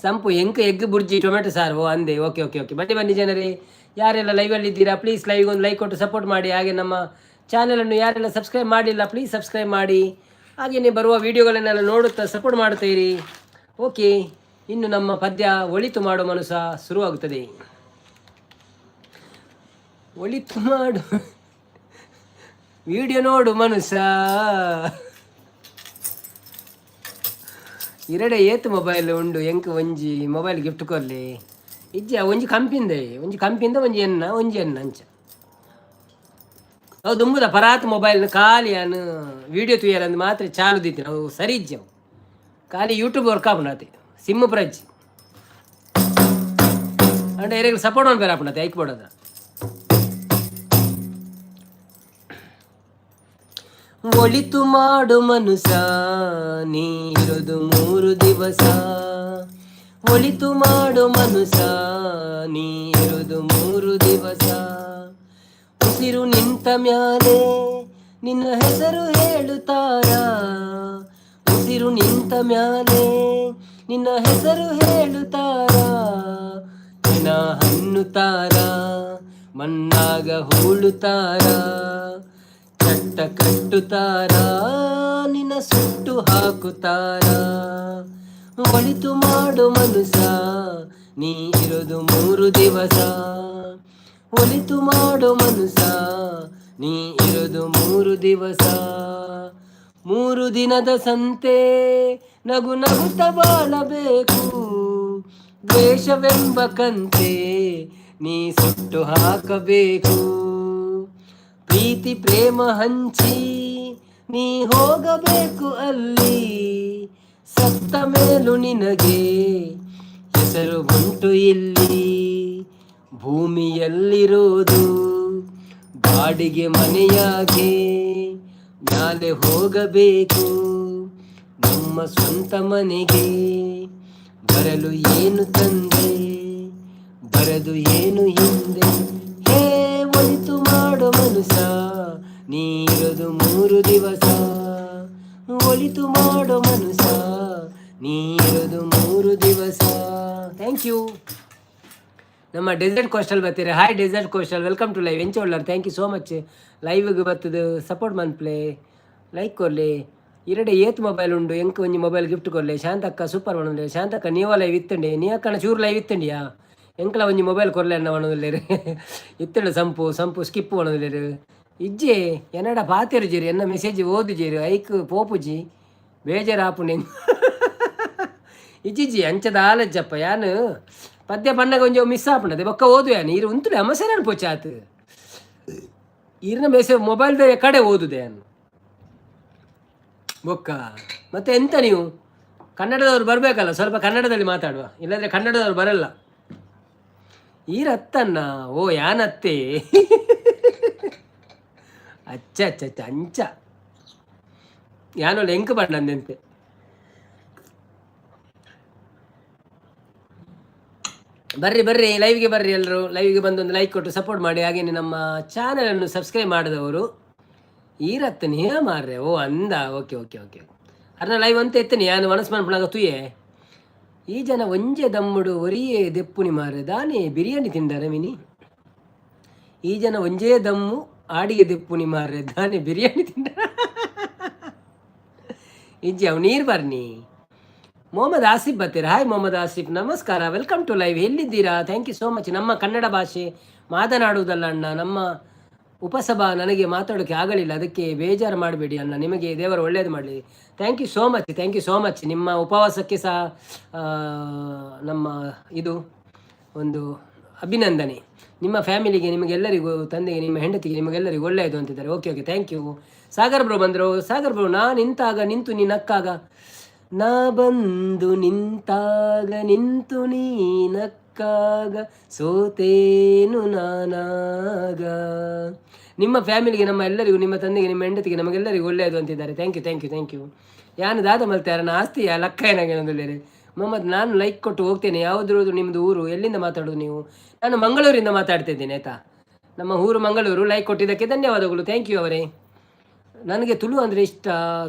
ಸಂಪು ಎಂಕ ಎಗ್ ಬುರ್ಜಿ ಟೊಮೆಟೊ ಸಾರು ಅಂದೆ ಓಕೆ ಓಕೆ ಓಕೆ ಬನ್ನಿ ಬನ್ನಿ ಜನರೇ, ಯಾರೆಲ್ಲ ಲೈವಲ್ಲಿ ಇದ್ದೀರಾ ಪ್ಲೀಸ್ ಲೈವ್ಗೆ ಒಂದು ಲೈಕ್ ಕೊಟ್ಟು ಸಪೋರ್ಟ್ ಮಾಡಿ. ಹಾಗೆ ನಮ್ಮ ಚಾನಲನ್ನು ಯಾರೆಲ್ಲ ಸಬ್ಸ್ಕ್ರೈಬ್ ಮಾಡಿಲ್ಲ ಪ್ಲೀಸ್ ಸಬ್ಸ್ಕ್ರೈಬ್ ಮಾಡಿ. ಹಾಗೆಯೇ ಬರುವ ವೀಡಿಯೋಗಳನ್ನೆಲ್ಲ ನೋಡುತ್ತಾ ಸಪೋರ್ಟ್ ಮಾಡ್ತಾ ಇರಿ. ಓಕೆ, ಇನ್ನು ನಮ್ಮ ಪದ್ಯ ಒಳಿತು ಮಾಡೋ ಮನಸ್ಸ ಶುರುವಾಗುತ್ತದೆ. ಒಳಿತು ಮಾಡು ವಿಡಿಯೋ ನೋಡು ಮನುಷ್ಯ, ಇರಡೆ ಏತು ಮೊಬೈಲ್ ಉಂಡು ಎಂಕ್ ಒಂಜಿ ಮೊಬೈಲ್ ಗಿಫ್ಟ್ ಕೊರ್ಲಿ ಇಜ್ಜ ಒಂಜಿ ಕಂಪಿಂದ ಒಂಜಿ ಎನ್ನ ಅಂಚ ಅವು ದುಂಬುದ ಪರಾತ್ ಮೊಬೈಲ್ ಖಾಲಿ ಅನ್ನು ವೀಡಿಯೋ ತುಯ್ಯರಂದು ಮಾತ್ರ ಚಾಲು ದಿತ್ತೀನಿ ಅವು ಸರಿ ಇಜ್ಜವು ಖಾಲಿ ಯೂಟ್ಯೂಬ್ ವರ್ಕ್ ಆಪುಣತೆ ಸಿಮ್ ಪ್ರಜ್ಜಿ ಅಂದ್ರೆ ಏರಿಯಾಗ ಸಪೋರ್ಟ್ ಒಂದು ಬೇರೆ ಆಪುಣತೆ ಐಕ್ ಬೋಡದ ಒಳಿತು ಮಾಡು ಮನುಸ ನೀರದು 3 ದಿವಸ, ಒಳಿತು ಮಾಡು ಮನುಸ ನೀರದು 3 ದಿವಸ, ಉಸಿರು ನಿಂತ ಮ್ಯಾಲೆ ನಿನ್ನ ಹೆಸರು ಹೇಳುತ್ತಾರ, ಉಸಿರು ನಿಂತ ಮ್ಯಾಲೆ ನಿನ್ನ ಹೆಸರು ಹೇಳುತ್ತಾರ, ಜನ ಹಣ್ಣುತ್ತಾರ ಮಣ್ಣಾಗ ಹೂಳುತ್ತಾರ, ಚಟ್ಟ ಕಟ್ಟುತ್ತಾರ ನಿನ್ನ ಸುಟ್ಟು ಹಾಕುತ್ತಾರ, ಒಳಿತು ಮಾಡು ಮನುಸ ನೀ ಇರೋದು 3 ದಿವಸ, ಒಳಿತು ಮಾಡು ಮನುಸ ನೀ ಇರೋದು 3 ದಿವಸ, 3 ದಿನದ ಸಂತೆ ನಗು ನಗುತ್ತ ಬಾಳಬೇಕು, ದ್ವೇಷವೆಂಬ ಕಂತೆ ನೀ ಸುಟ್ಟು ಹಾಕಬೇಕು, ಪ್ರೀತಿ ಪ್ರೇಮ ಹಂಚಿ ನೀ ಹೋಗಬೇಕು ಅಲ್ಲಿ, ಸತ್ತ ಮೇಲೂ ನಿನಗೆ ಹೆಸರು ಉಂಟು ಇಲ್ಲಿ, ಭೂಮಿಯಲ್ಲಿರೋದು ಬಾಡಿಗೆ ಮನೆಯಾಗೆ ಮ್ಯಾಲೆ ಹೋಗಬೇಕು, ನಮ್ಮ ಸ್ವಂತ ಮನೆಗೆ ಬರಲು ಏನು ತಂದೆ ಬರದು ಏನು ಹಿಂದೆ, ಹೇ ಒಳಿತು ಮಾಡು ಮನುಸ ನೀರದು 3 ದಿವಸ, ಒಳಿತು ಮಾಡು ಮನುಸ ನೀರದು 3 ದಿವಸ. Thank you. ನಮ್ಮ ಡೆಸರ್ಟ್ ಕೋಸ್ಟಲ್ ಬರ್ತೀರಿ. Hi desert coastal, welcome to live. ಎಂಚೋಳ್ಳರ್ ಥ್ಯಾಂಕ್ ಯು ಸೋ ಮಚ್. ಲೈವ್ಗೆ ಬರ್ತದೆ ಸಪೋರ್ಟ್ ಮನ್ಪ್ಲೆ ಲೈಕ್ ಕೊರಲಿ. ಇರಡೆ ಏತ್ ಮೊಬೈಲ್ ಉಂಡು ಎಂಕ್ ಒಂಜಿ ಮೊಬೈಲ್ ಗಿಫ್ಟ್ ಕೊರಲಿ. ಶಾಂತಕ್ಕ ಸೂಪರ್ ಮಣ್ಣುಲೆ. ಶಾಂತಕ್ಕ ನೀವ ಲೈವ್ ಇತ್ತಂಡಿ, ನೀ ಅಕ್ಕನ ಚೂರು ಲೈವ್ ಇತ್ತಂಡಿಯಾ ಎಂಕ್ಲ ಒಂಜಿ ಮೊಬೈಲ್ ಕೊರಲೆ ಅನ್ನ ಮಣ್ಣುಲ್ಲೇರು ಇತ್ತಂಡು ಸಂಪು ಸ್ಕಿಪ್ ಮಣ್ಣುಲ್ಲೇರು ಇಜ್ಜೆ ಎನ್ನಡ ಪಾತೆರು ಜೀರಿ ಎನ್ನ ಮೆಸೇಜ್ ಓದು ಜೀರು ಐಕ್ ಪೋಪುಜಿ ಬೇಜಾರು ಆಪುಂಡು ಇಜ್ಜಿಜ್ಜಿ ಅಂಚದ ಆಲಜ್ಜಪ್ಪ ಯಾನು ಪದ್ಯ ಪಣ್ಣಗ ಒಂಜಿ ಮಿಸ್ ಆಪುಂಡದೆ ಬೊಕ್ಕ ಓದು ಯಾನು ಇರು ಉಂತುಲೆ ಅಮಸೇನ ಪೋಚಾತ್ ಇರ್ನ ಮೆಸೇಜ್ ಮೊಬೈಲ್ದ ಕಡೆ ಓದುದೆ ಯಾನು ಬೊಕ್ಕ. ಮತ್ತೆ ಎಂತ ನೀವು ಕನ್ನಡದವ್ರು ಬರಬೇಕಲ್ಲ, ಸ್ವಲ್ಪ ಕನ್ನಡದಲ್ಲಿ ಮಾತಾಡುವ, ಇಲ್ಲಾಂದರೆ ಕನ್ನಡದವ್ರು ಬರಲ್ಲ. ಈರತ್ತನ್ನ ಓ ಯಾನತ್ತೆ ಅಚ್ಚ ಅಚ್ಚ ಅಚ್ಚ ಅಂಚ ಯಾನೊಳ್ಳೆ ಎಂಕ್ ಬಣ್ಣಂತೆ. ಬರ್ರಿ ಲೈವ್ಗೆ ಬರ್ರಿ, ಎಲ್ಲರೂ ಲೈವ್ಗೆ ಬಂದೊಂದು ಲೈಕ್ ಕೊಟ್ಟು ಸಪೋರ್ಟ್ ಮಾಡಿ. ಹಾಗೆಯೇ ನಮ್ಮ ಚಾನಲನ್ನು ಸಬ್ಸ್ಕ್ರೈಬ್ ಮಾಡಿದವರು ಈರತ್ತನೇ ಮಾರ್ರೆ. ಓ ಅಂದ ಓಕೆ ಓಕೆ ಓಕೆ ಅರ್ನ ಲೈವ್ ಅಂತ ಎತ್ತನಿ ಯಾನು ಮನಸ್ಸು ಮನ್ಪುಣಾಗ ತುಯೆ ಈ ಜನ ಒಂಜೆ ದಮ್ಮುಡು ಒರಿಯೇ ದೆಪ್ಪುನಿ ಮಾರ್ರೆ ದಾನೆ ಬಿರಿಯಾನಿ ತಿಂದಾರೆ ಮಿನಿ. ಈ ಜನ ಒಂಜೇ ದಮ್ಮು ಆಡಿಗೆ ದೆಪ್ಪುನಿ ಮಾರ್ರೆ ದಾನೆ ಬಿರಿಯಾನಿ ತಿಂದಾರ ಇಜ್ಜಿ ಅವ್ ನೀರು ಬರ್ನಿ. ಮೊಹಮ್ಮದ್ ಆಸಿಫ್ ಬರ್ತೀರಾ. ಹಾಯ್ ಮೊಹಮ್ಮದ್ ಆಸಿಫ್, ನಮಸ್ಕಾರ, ವೆಲ್ಕಮ್ ಟು ಲೈವ್. ಎಲ್ಲಿದ್ದೀರಾ? Thank you so much. ನಮ್ಮ ಕನ್ನಡ ಭಾಷೆ ಮಾತನಾಡುವುದಲ್ಲ ಅಣ್ಣ, ನಮ್ಮ ಉಪಸಭಾ ನನಗೆ ಮಾತಾಡೋಕ್ಕೆ ಆಗಲಿಲ್ಲ, ಅದಕ್ಕೆ ಬೇಜಾರು ಮಾಡಬೇಡಿ ಅಣ್ಣ, ನಿಮಗೆ ದೇವರು ಒಳ್ಳೇದು ಮಾಡಲಿ. Thank you so much, thank you so much. ನಿಮ್ಮ ಉಪವಾಸಕ್ಕೆ ಸಹ ನಮ್ಮ ಇದು ಒಂದು ಅಭಿನಂದನೆ. ನಿಮ್ಮ ಫ್ಯಾಮಿಲಿಗೆ ನಿಮಗೆಲ್ಲರಿಗೂ, ತಂದೆಗೆ, ನಿಮ್ಮ ಹೆಂಡತಿಗೆ, ನಿಮಗೆಲ್ಲರಿಗೂ ಒಳ್ಳೆಯದು ಅಂತಿದ್ದಾರೆ. Okay okay thank you. Sagar bro ಬಂದರು. ಸಾಗರ್ ಬ್ರೋ, ನಾ ನಿಂತಾಗ ನಿಂತು ನೀ ನಕ್ಕಾಗ, ನಾ ಬಂದು ನಿಂತಾಗ ನಿಂತು ನೀ ನಕ್ಕಾಗ ಸೋತೇನು ನಾನಾಗ. ನಿಮ್ಮ ಫ್ಯಾಮಿಲಿಗೆ, ನಮ್ಮ ಎಲ್ಲರಿಗೂ, ನಿಮ್ಮ ತಂದೆಗೆ, ನಿಮ್ಮ ಹೆಂಡತಿಗೆ, ನಮಗೆಲ್ಲರಿಗೂ ಒಳ್ಳೆಯದು ಅಂತಿದ್ದಾರೆ. Thank you thank you thank you. ಯಾನು ದಾದ ಮಲ್ತಾರ ನಾ ಆಸ್ತಿಯ ಲಕ್ಕ ಏನಾಗೇನಂದಿಲ್ಲ ಮೊಹಮ್ಮದ್. ನಾನು ಲೈಕ್ ಕೊಟ್ಟು ಹೋಗ್ತೇನೆ. ಯಾವುದ್ರದ್ದು ನಿಮ್ಮದು ಊರು? ಎಲ್ಲಿಂದ ಮಾತಾಡೋದು ನೀವು? ನಾನು ಮಂಗಳೂರಿಂದ ಮಾತಾಡ್ತಾ ಇದ್ದೇನೆ ಆಯಿತಾ. ನಮ್ಮ ಊರು ಮಂಗಳೂರು. ಲೈಕ್ ಕೊಟ್ಟಿದ್ದಕ್ಕೆ ಧನ್ಯವಾದಗಳು. ಥ್ಯಾಂಕ್ ಯು ಅವರೇ. ನನಗೆ ತುಳು ಅಂದರೆ ಇಷ್ಟ.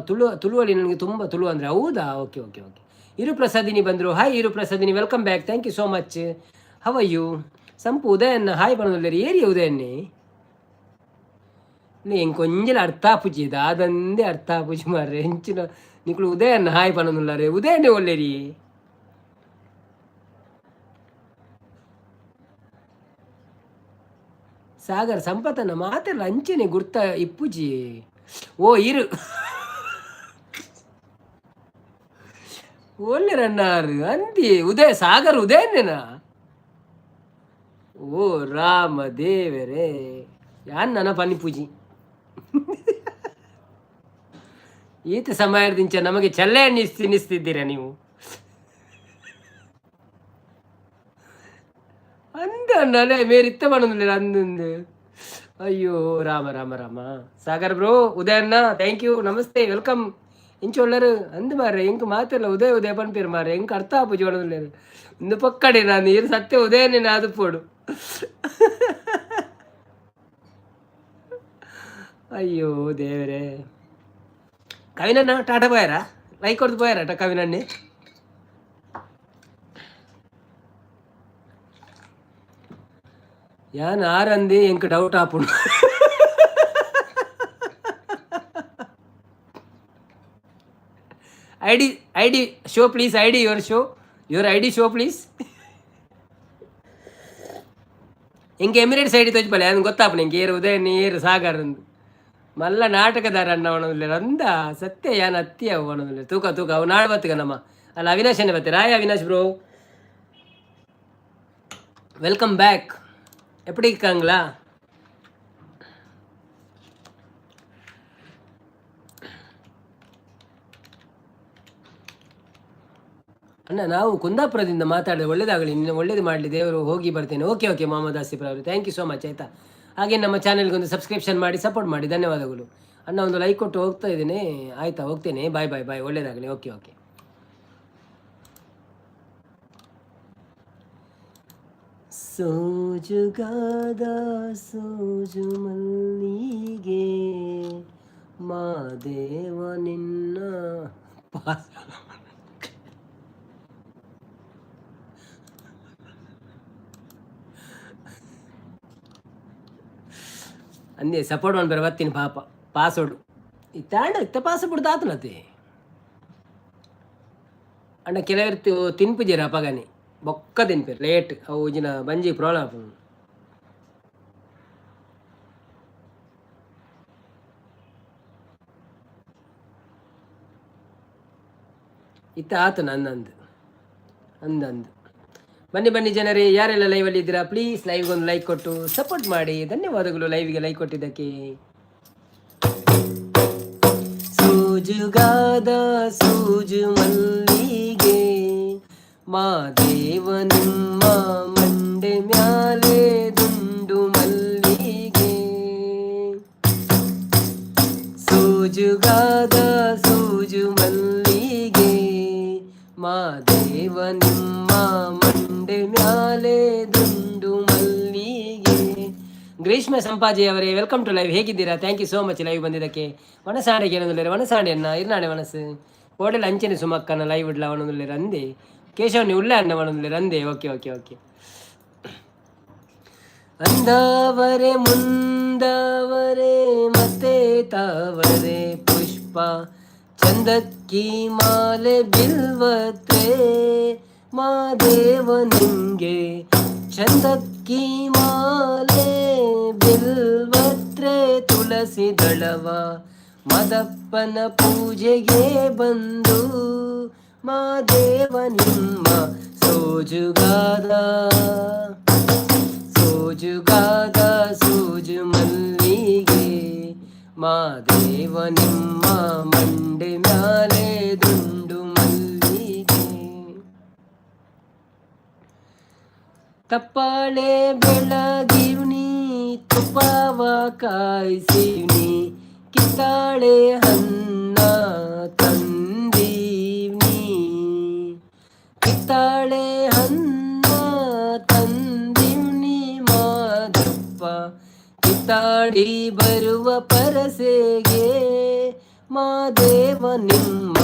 ತುಳುವಲ್ಲಿ ನನಗೆ ತುಂಬ ತುಳು ಅಂದರೆ. ಹೌದಾ? Okay okay okay. ಇರು ಪ್ರಸಾದಿನಿ ಬಂದರು. ಹಾಯ್ ಇರು ಪ್ರಸಾದಿನಿ, welcome back. Thank you so much. How are you? Sampu ಉದಯನ್ನ ಹಾಯ್ ಪಣದಲ್ಲಿ ಏರಿಯ ಉದಯನ್ನೇ ನೀ ಎಂಕೊಂಜಲ ಅರ್ಥ ಪೂಜಿ ದಾದಂದೇ ಅರ್ಥ ಪೂಜಿ ಮಾರ್ರೆ ಹೆಂಚಿನ ನಿಕ್ಳು ಉದಯನ್ನ ಹಾಯ್ ಪಣನುಲ್ಲಾರೆ ಉದಯನ್ನೇ ಒಳ್ಳೆರಿ. ಸಾಗರ್ ಸಂಪತ್ತನ್ನ ಮಾತೆಲ್ಲ ಅಂಚೆನೆ ಗುರ್ತ ಇಪ್ಪುಜಿ. ಓ ಇರು ಒಳ್ಳೆ ರನ್ನಾರು ಅಂದಿ ಉದಯ ಸಾಗರ್ ಉದಯನ್ನೇನಾ? ಓ ರಾಮ ದೇವರೇ, ಯಾನ್ ನನ್ನ ಪನಿ ಪೂಜಿ ಈತ ಸಮಯದಿಂಚ ನಮಗೆ ಚಲ್ಲೆ ನಿಸ್ತಿದ್ದೀರಾ ನೀವು ಅಂದ ನಲೆ ಮೇರಿತ್ತ ಮಾಡೋದಿಲ್ಲ ಅಂದಂದು. ಅಯ್ಯೋ ರಾಮ ರಾಮ ರಾಮ. ಸಾಗರ್ ಬ್ರೋ ಉದಯನ್ನ ಥ್ಯಾಂಕ್ ಯು, ನಮಸ್ತೆ, ವೆಲ್ಕಮ್. ಇಂಚ ಒಳ್ಳರು ಅಂದು ಮಾರ್ರೆ ಎಂಕ್ ಮಾತಿಲ್ಲ ಉದಯ ಉದಯ ಪನ್ಪೇರು ಮಾರ್ರೆ ಎಂಕ್ ಅರ್ಥ ಪೂಜೆ ಮಾಡೋದಿಲ್ಲ ಒಂದು ಪಕ್ಕಡೆ ನಾನು ಇರು ಸತ್ಯ ಉದಯನೇ ಅದು ಪೋಡು. ಅಯ್ಯೋ ದೇವರೇ. ಕವಿನಣ್ಣ ಟಾಟಾ போயாரா? ಲೈಕ್ ಕೊಡ್ದು போயாரா ಕವಿನಣ್ಣೆ? ಯಾನ್ ಆರಂದಿ ಎಂಕ್ ಡೌಟ್ ಆಪುಂಡು. ID show please. ID your ID show please. ಎಂಗೆ ಎಮಿರೇಟ್ಸ್ ಐಡಿ ತೋಜ್ಪಲ್ಲ ಅದು ಗೊತ್ತಾಪು ನಿಂಗೆ ಏರು ಉದಯನ್ ಏರು ಸಾಗರ್ ಅಂದು ಮಲ್ಲ ನಾಟಕದಾರ ಅಣ್ಣ ಅವನದಿಲ್ಲ ಅಂದ ಸತ್ಯ ಯಾನ್ ಅತ್ತಿ ಅವು ಅವನದಿಲ್ಲ ತೂಕ ಅವು ನಾಳೆ ಬತ್ತಗ ನಮ್ಮ ಅಲ್ಲ ಅವಿನಾಶನೇ ಬರ್ತೀರ. Hi Avinash bro, welcome back. எப்படி இருக்காங்களா? ಅಣ್ಣ ನಾವು ಕುಂದಾಪುರದಿಂದ ಮಾತಾಡಿದ್ರೆ ಒಳ್ಳೇದಾಗಲಿ, ನಿನ್ನ ಒಳ್ಳೇದು ಮಾಡಲಿ, ದೇವರು ಹೋಗಿ ಬರ್ತೇನೆ. ಓಕೆ ಓಕೆ ಮೊಹಮ್ಮದ್ ಆಸಿಫ್ ಅವರು ಥ್ಯಾಂಕ್ ಯು ಸೋ ಮಚ್ ಆಯಿತಾ. ಹಾಗೆ ನಮ್ಮ ಚಾನೆಲ್ಗೆ ಒಂದು ಸಬ್ಸ್ಕ್ರಿಪ್ಷನ್ ಮಾಡಿ ಸಪೋರ್ಟ್ ಮಾಡಿ, ಧನ್ಯವಾದಗಳು ಅಣ್ಣ. ಒಂದು ಲೈಕ್ ಕೊಟ್ಟು ಹೋಗ್ತಾ ಇದ್ದೀನಿ ಆಯಿತಾ, ಹೋಗ್ತೇನೆ. ಬಾಯ್ ಬಾಯ್ ಬಾಯ್, ಒಳ್ಳೇದಾಗಲಿ. Okay okay. ಸೋಜುಗಾದ ಸೋಜು ಮಲ್ಲಿಗೆ ಮಾದೇವ ನಿನ್ನ ಅಂದೇ ಸಪೋರ್ಟ್ ಮಾಡಿ ಬೇರೆ ಬರ್ತೀನಿ ಪಾಪ ಪಾಸ್ವರ್ಡ್ ಇತ್ತಾಂಡ ಇತ್ತ ಪಾಸ್ವರ್ಡ್ ತಾತನತೆ ಅಣ್ಣ ಕೆಲವರು ತಿನ್ಪಿದ್ದೀರ ಅಪಗಾನೆ ಬೊಕ್ಕ ತಿನ್ಪೇರು ಲೇಟ್ ಅವು ಜಿನ ಬಂಜಿ ಪ್ರಾಬ್ಲಮ್ ಆಪು ಇತ್ತ ಆತನ ಅಂದಂದು ಅಂದಂದು ಬನ್ನಿ ಬನ್ನಿ ಜನರೇ ಯಾರೆಲ್ಲ ಲೈವಲ್ಲಿ ಇದ್ದೀರಾ ಪ್ಲೀಸ್ ಲೈವ್ಗೆ ಒಂದು ಲೈಕ್ ಕೊಟ್ಟು ಸಪೋರ್ಟ್ ಮಾಡಿ ಧನ್ಯವಾದಗಳು ಲೈವ್ಗೆ ಲೈಕ್ ಕೊಟ್ಟಿದ್ದಕ್ಕೆ ಸೂಜುಗಾದ ಸೂಜು ಮಲ್ಲಿಗೆ ಮಾದೇವ ನಿಮ್ಮ ಮಂಡೆ ಮ್ಯಾಲೆ ದುಂಡು ಮಲ್ಲಿಗೆ ಸೂಜುಗಾದ ಸೂಜು ಮಲ್ಲಿಗೆ ಮಾದೇವ ನಿಮ್ಮ ಮಂಡೆ ಮ್ಯಾಲೆ ದುಂಡು ಮಲ್ಲಿಗೆ. ಗ್ರೀಷ್ಮ ಸಂಪಾಜಿ ಅವರೇ ವೆಲ್ಕಮ್ ಟು ಲೈವ್. ಹೇಗಿದ್ದೀರಾ? Thank you so much live ಬಂದಿದ್ದಕ್ಕೆ. ವನಸಾಂಡೆಗೆ ಏನೊಂದಿಲ್ಲ ವನಸಾಂಡೆಯನ್ನ ಇರ್ನಾಣೆ ಮನಸ್ಸು ಕೋಡೆಲ್ಲ ಅಂಚನೆ ಸುಮಕ್ಕನ ಲೈವ್ ಇಡ್ಲ ಅವನೊಂದಿಲ್ಲ ರಂದೆ ಕೇಶವನಿ ಉಳ್ಳ ಅಣ್ಣ ಅವನೊಂದಿಲ್ಲ ರಂದೆ. Okay okay okay. ಅಂದವರೆ ಮುಂದವರೆ ಮತ್ತೆ ತಾವರೆ ಪುಷ್ಪ ಚಂದಕ್ಕಿ ಮಾಲೆ ಬಿಲ್ವತ್ರೆ ಮಾದೇವ ನಿಂಗೆ ಚಂದಕ್ಕಿ ಮಾಲೆ ಬಿಲ್ವತ್ರೆ ತುಳಸಿ ದಳವ ಮದಪ್ಪನ ಪೂಜೆಗೆ ಬಂದು ಮಾದೇವ ನಿಮ್ಮ ಸೋಜುಗಾದ ಸೋಜುಗಾದ ಸೂಜು ಮಲ್ಲಿಗೆ ಮಾದೇವ ನಿಮ್ಮ ಮಂಡೆ ಮ್ಯಾಲೆ ದುಂಡು ಮಲ್ಲಿಗೆ. ತಪ್ಪಾಳೆ ಬೆಳಗಿವ್ನಿ ತುಪ್ಪವ ಕಾಯಿಸಿವ್ನಿ ಕಿತ್ತಾಳೆ ಹನ್ನ ತಂದೀವ್ನಿ ಕಿತ್ತಾಳೆ ಹನ್ನ ತಂದೀವ್ನಿ ಮಾದಪ್ಪ ಕಿತ್ತಾಡಿ ಬರುವ ಪರಸೆಗೆ ಮಾದೇವ ನಿಮ್ಮ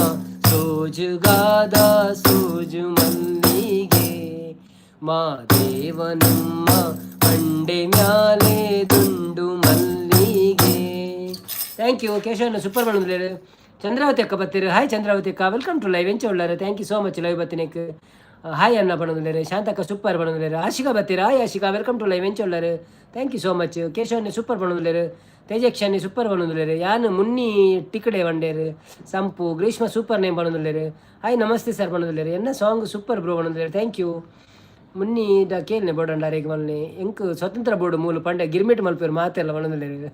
ಸೋಜುಗಾದ ಸೂಜು ಮಲ್ಲಿಗೆ ಮಾದೇವ ನಿಮ್ಮ ಮಂಡೆ ಮ್ಯಾಲೆ ದುಂಡು ಮಲ್ಲಿಗೆ. ಥ್ಯಾಂಕ್ ಯು ಕೇಶವನ ಸೂಪರ್ ಬಂದಿಲ್ಲ. ಚಂದ್ರಾವತಿ ಅಕ್ಕ ಬತ್ತೀರಿ. ಹಾಯ್ ಚಂದ್ರಾವತಿ ಅಕ್ಕ ವೆಲ್ಕಮ್ ಟು ಲೈವ್ ಎಂಚ ಉಳ್ಳಾರೆ. Thank you so much live ಬತ್ತಿನಕ್ಕೆ. ಹಾಯ್ ಅಣ್ಣ ಬಂದಿದ್ದಾರೆ. ಶಾಂತಕ್ಕ ಸೂಪರ್ ಬಂದಿದ್ದಾರೆ. ಆಶಿಕಾ ಬತ್ತೀರಾ? Hi Ashika welcome to live ಎಂಚ ಉಳ್ಳಾರೆ. Thank you so much. ಕೇಶವನ್ನೇ ಸೂಪರ್ ಬಂದಿದ್ದಾರೆ. ತೇಜಕ್ಷಾನಿ ಸೂಪರ್ ಬಂದಿದ್ದಾರೆ. ಯಾನು ಮುನ್ನಿ ಟಿಕಡೆ ಬಂಡೇರು ಸಂಪು ಗ್ರೀಷ್ಮ ಸೂಪರ್ ನೇಮ್ ಬಂದಿದ್ದಾರೆ. ಹಾಯ್ ನಮಸ್ತೆ ಸರ್ ಬಂದಿದ್ದಾರೆ. ಎನ್ನ ಸಾಂಗ್ ಸೂಪರ್ ಬ್ರೋ ಬಂದಿದ್ದಾರೆ. ಥ್ಯಾಂಕ್ ಯು ಮುನ್ನಿ ದ ಕೇಳ್ನೆ ಬೋಡಂಡಾರೇಗೆ ಮಲ್ನೆ ಎಂಕ್ ಸ್ವತಂತ್ರ ಬೋರ್ಡು ಮೂಲು ಪಂಡ ಗಿರ್ಮಿಟ್ ಮಲ್ಪೇರು ಮಾತೆಲ್ಲ ಬಂದಿದ್ದಾರೆ.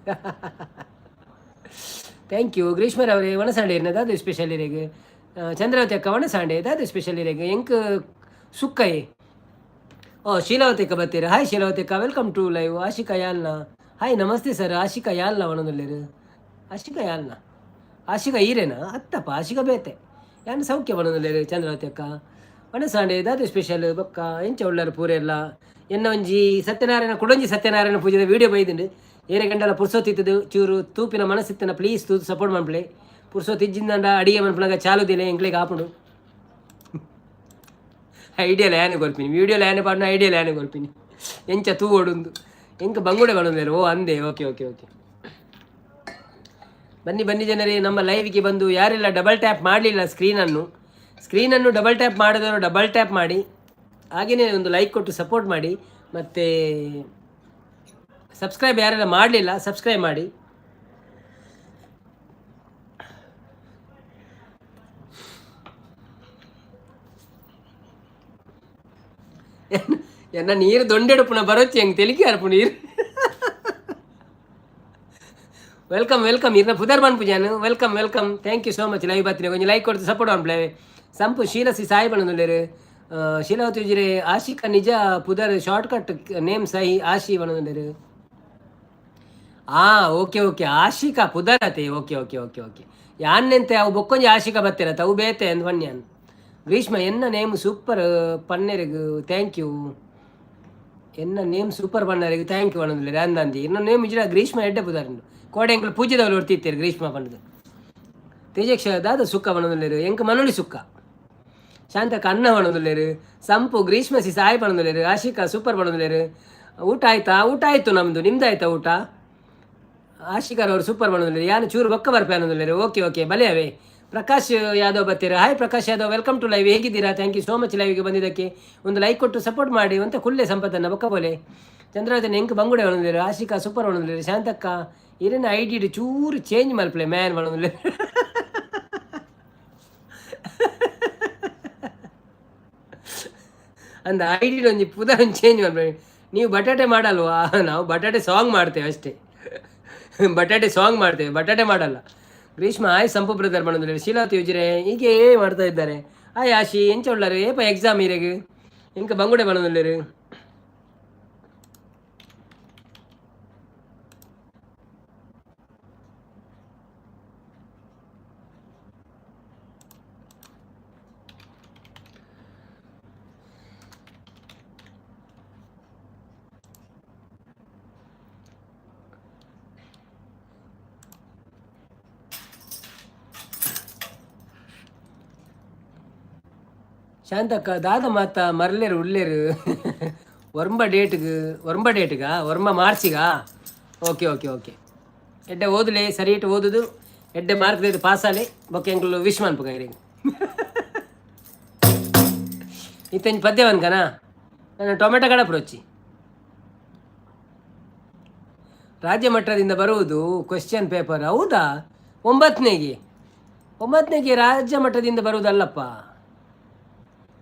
ಥ್ಯಾಂಕ್ ಯು ಗ್ರೀಷ್ಮರವರೇ. ವನಸಾಂಡೆ ಇರ್ನದಾದು ಸ್ಪೆಷಲ್ ಇರೇಗೆ. ಚಂದ್ರಾವತಿ ಅಕ್ಕ ವನಸಾಂಡೆ ದಾದು ಸ್ಪೆಷಲ್ ಇರೇಗೆ ಎಂಕ್ ಸುಕ್ಕಯೇ. ಓ ಶೀಲಾವತಿ ಅಕ್ಕ ಬರ್ತೀರಾ? ಹಾಯ್ ಶೀಲಾವತಿ ಅಕ್ಕ ವೆಲ್ಕಮ್ ಟು ಲೈವ್. ಆಶಿಕಾ ಯಾಲ್ನ ಹಾಯ್ ನಮಸ್ತೆ ಸರ್. ಆಶಿಕಾ ಯಾಲ್ನ ವನದಲ್ಲಿರು ಆಶಿಕಾ ಯಾಲ್ನ ಆಶಿಕಾ ಈರೇನಾ ಅತ್ತಪ್ಪ ಆಶಿಕಾ ಬೇತೆ ಯಾನು ಸೌಖ್ಯ ವನದಲ್ಲಿರು. ಚಂದ್ರಾವತಿ ಅಕ್ಕ ವನಸಾಂಡೆ ದಾದು ಸ್ಪೆಷಲ್ ಬೊಕ್ಕ ಎಂಚ ಉಳ್ಳಾರು ಪೂರೆಲ್ಲ ಎನ್ನ ಒಂಜಿ ಸತ್ಯನಾರಾಯಣ ಕುಡೊಂಜಿ ಸತ್ಯನಾರಾಯಣ ಪೂಜೆದ ವೀಡಿಯೋ ಬೈದುಂಡು ಏರೆ ಗಂಟಲ ಪುರ್ಸೋತಿತ್ತದು ಚೂರು ತೂಪಿನ ಮನಸ್ಸಿತ್ತನ ಪ್ಲೀಸ್ ತೂತು ಸಪೋರ್ಟ್ ಮನ್ಪಲೆ ಪುರ್ಸೋತಿಜ್ಜಿಂದ ಅಡಿಗೆ ಮನ್ಪನಾಗ ಚಾಲುದಿಲ್ಲ ಎಂಕ್ಲೆಗೆ ಆಪುಂಡು ಐಡಿಯಾಲ ಯಾನೆ ಕೊಲ್ಪಿನಿ ವೀಡಿಯೋಲ ಯಾನೆ ಪಾಡ್ನ ಐಡಿಯಾಲ ಯಾನೆ ಕೊಲ್ಪಿನಿ ಎಂಚ ತೂ ಓಡುಂದು ಎಂಕ ಬಂಗುಡೆ ಬಂದಿದ್ದಾರೆ. ಓ ಅಂದೆ ಓಕೆ ಓಕೆ ಓಕೆ. ಬನ್ನಿ ಬನ್ನಿ ಜನರೇ ನಮ್ಮ ಲೈವ್ಗೆ ಬಂದು ಯಾರೆಲ್ಲ ಡಬಲ್ ಟ್ಯಾಪ್ ಮಾಡಲಿಲ್ಲ ಸ್ಕ್ರೀನನ್ನು ಡಬಲ್ ಟ್ಯಾಪ್ ಮಾಡಿದವರು ಡಬಲ್ ಟ್ಯಾಪ್ ಮಾಡಿ ಹಾಗೆಯೇ ಒಂದು ಲೈಕ್ ಕೊಟ್ಟು ಸಪೋರ್ಟ್ ಮಾಡಿ. ಮತ್ತು ಸಬ್ಸ್ಕ್ರೈಬ್ ಯಾರೆಲ್ಲ ಮಾಡಲಿಲ್ಲ ಸಬ್ಸ್ಕ್ರೈಬ್ ಮಾಡಿ. ಎನ್ನ ನೀರು ದೊಂಡೆಡುಪುನ ಬರೋಚ್ಚಿ ಹೆಂಗೆ ತೆಲಿಕೆ ಅರ್ಪು ನೀರು. ವೆಲ್ಕಮ್ ವೆಲ್ಕಮ್ ಇರ್ನ ಪುದರ್ ಬನ್ ಪೂಜಾನು welcome welcome. Thank you so much live ಬರ್ತೀನಿ ಕೊಂಚ ಲೈಕ್ ಕೊಡ್ತು ಸಪೋರ್ಟ್ ಮಾಡ್ಲೇ. ಸಂಪು ಶೀಲಸಿ ಸಾಯಿ ಬಣ್ಣದಲ್ಲೇರು ಶೀಲಾವತಿ ಉಜಿರೆ ಆಶಿಕಾ ನಿಜ ಪುದರ್ ಶಾರ್ಟ್ ಕಟ್ ನೇಮ್ ಸಹಿ ಆಶಿ ಬಣ್ಣದಲ್ಲೇರು. ಓಕೆ ಓಕೆ ಆಶಿಕಾ ಪುದರತೆ ಓಕೆ ಓಕೆ ಓಕೆ ಓಕೆ ಯಾನ್ನೆಂತೆ ಅವು ಬೊಕ್ಕೊಂಜಿ ಆಶಿಕಾ ಬತ್ತಿರತ್ತೆ ಅವು ಬೇತೆ ಅಂದ್ ಬನ್ಯಾನ್. ಗ್ರೀಷ್ಮ ಎನ್ನ ನೇಮ್ ಸೂಪರ್ ಪನ್ನೆರಿಗು ಥ್ಯಾಂಕ್ ಯು. ಎನ್ನ ನೇಮ್ ಸೂಪರ್ ಪನ್ನರಿಗು ಥ್ಯಾಂಕ್ ಯು ಅನ್ನೋದಿಲ್ಲ ಅಂದಂದಿ ಇನ್ನ ನೇಮ್ ಇಜ್ರ ಗ್ರೀಷ್ಮ ಎಡ್ಡೆ ಪುದಾರನು ಕೋಡೆ ಎಂಕ್ಲು ಪೂಜೆದವ್ರು ಹೊಡ್ತಿತ್ತೇರು ಗ್ರೀಷ್ಮ ಪಣ್ಣದು. ತೇಜಕ್ಷ ದಾದ ಸುಕ್ಕ ಬಣ್ಣದಲ್ಲೇರು ಎಂಕ ಮನುಳಿ ಸುಕ್ಕ ಶಾಂತಕ್ಕ ಅನ್ನ ಬಣ್ಣದಲ್ಲೇರು ಸಂಪು ಗ್ರೀಷ್ಮ ಸಿ ಸಾಯಿ ಬಣ್ಣದಲ್ಲೇರು ಆಶಿಕಾ ಸೂಪರ್ ಬಣ್ಣದಲ್ಲೇರು. ಊಟ ಆಯ್ತಾ? ಊಟ ಆಯಿತು ನಮ್ಮದು. ನಿಮ್ದು ಆಯ್ತಾ ಊಟ? ಆಶಿಕರ್ ಅವರು ಸೂಪರ್ ಮಾಡೋದಿಲ್ಲ ಯಾನು ಚೂರು ಬೊಕ್ಕ ಬರ್ಪೆ ಅನ್ನೋದಿಲ್ಲ. ಓಕೆ ಓಕೆ ಬಲೆ ಅವೇ. ಪ್ರಕಾಶ್ ಯಾದವ್ ಬರ್ತೀರಾ? Hi Prakash Yadav, welcome to live. ಹೇಗಿದ್ದೀರಾ? ಥ್ಯಾಂಕ್ ಯು ಸೋ ಮಚ್ ಲೈವ್ಗೆ ಬಂದಿದ್ದಕ್ಕೆ. ಒಂದು ಲೈಕ್ ಕೊಟ್ಟು ಸಪೋರ್ಟ್ ಮಾಡಿ ಅಂತ ಕುಳ್ಳೆ ಸಂಪತ್ತನ್ನು ಬೊಕ್ಕ ಬೋಲೆ. ಚಂದ್ರಾಜನ್ ಹೆಂಗೆ ಬಂಗುಡೆ ಒಣದಿಲ್ಲ. ಆಶಿಕಾ ಸೂಪರ್ ಒಣದಿಲ್ಲ. ಶಾಂತಕ್ಕ ಇರೇನು ಐಡಿ ಚೂರು ಚೇಂಜ್ ಮಲ್ಪಲೆ ಮ್ಯಾನ್ ಒಣದಿಲ್ಲ. ಅಂದ ಐಡಿ ಒಂಜಿ ಪುದ ಒಂದು ಚೇಂಜ್ ಮಾಡ್ಬೇಡಿ. ನೀವು ಬಟಾಟೆ ಮಾಡಲ್ವಾ? ನಾವು ಬಟಾಟೆ ಸಾಂಗ್ ಮಾಡ್ತೇವೆ ಅಷ್ಟೇ. ಬಟಾಟೆ ಸಾಂಗ್ ಮಾಡ್ತೇವೆ, ಬಟಾಟೆ ಮಾಡಲ್ಲ. ಗ್ರೀಷ್ಮ ಆಯ್ ಸಂಪು ಬ್ರದರ್ ಮಾಡೋದಿಲ್ಲ. ಶೀಲಾವತಿ ಯೋಜನೆ ಹೀಗೆ ಮಾಡ್ತಾ ಇದ್ದಾರೆ. ಆಯ್ ಆಶಿ ಎಂಚ ಉಳ್ಳಾರು ಏಪ ಎಕ್ಸಾಮ್ ಇರೆಗೆ ಇಂಕ ಬಂಗುಡೆ ಮಾಡೋದಿಲ್ಲ. ಶಾಂತಕ್ಕ ದಾದ ಮಾತ ಮರಲೇರು ಉಳ್ಳೇರು. ಒರಂಬ ಡೇಟ್ಗಾ ಒರಂಬ ಮಾರ್ಚಿಗಾ? Okay okay okay. ಎಡ್ಡೆ ಓದಲೆ ಸರಿ ಇಟ್ಟು ಓದುದು ಎಡ್ಡೆ ಮಾರ್ಕ್ ದೇ ಪಾಸಾಲೆ ಬೊಕ್ಕ ಎಂಕ್ಲು ವಿಶ್ ಮನ್ಪುಗ ಇರಿಗೆ. ಇತ್ತಂಜಿ ಪದ್ಯವನ್ಕನಾ ನಾನು ಟೊಮೆಟೊ ಗಡಪ್ರೊಚ್ಚಿ. ರಾಜ್ಯ ಮಟ್ಟದಿಂದ ಬರುವುದು ಕ್ವೆಶ್ಚನ್ ಪೇಪರ್. ಹೌದಾ? 9ನೇಗೆ ರಾಜ್ಯ ಮಟ್ಟದಿಂದ ಬರುವುದಲ್ಲಪ್ಪ,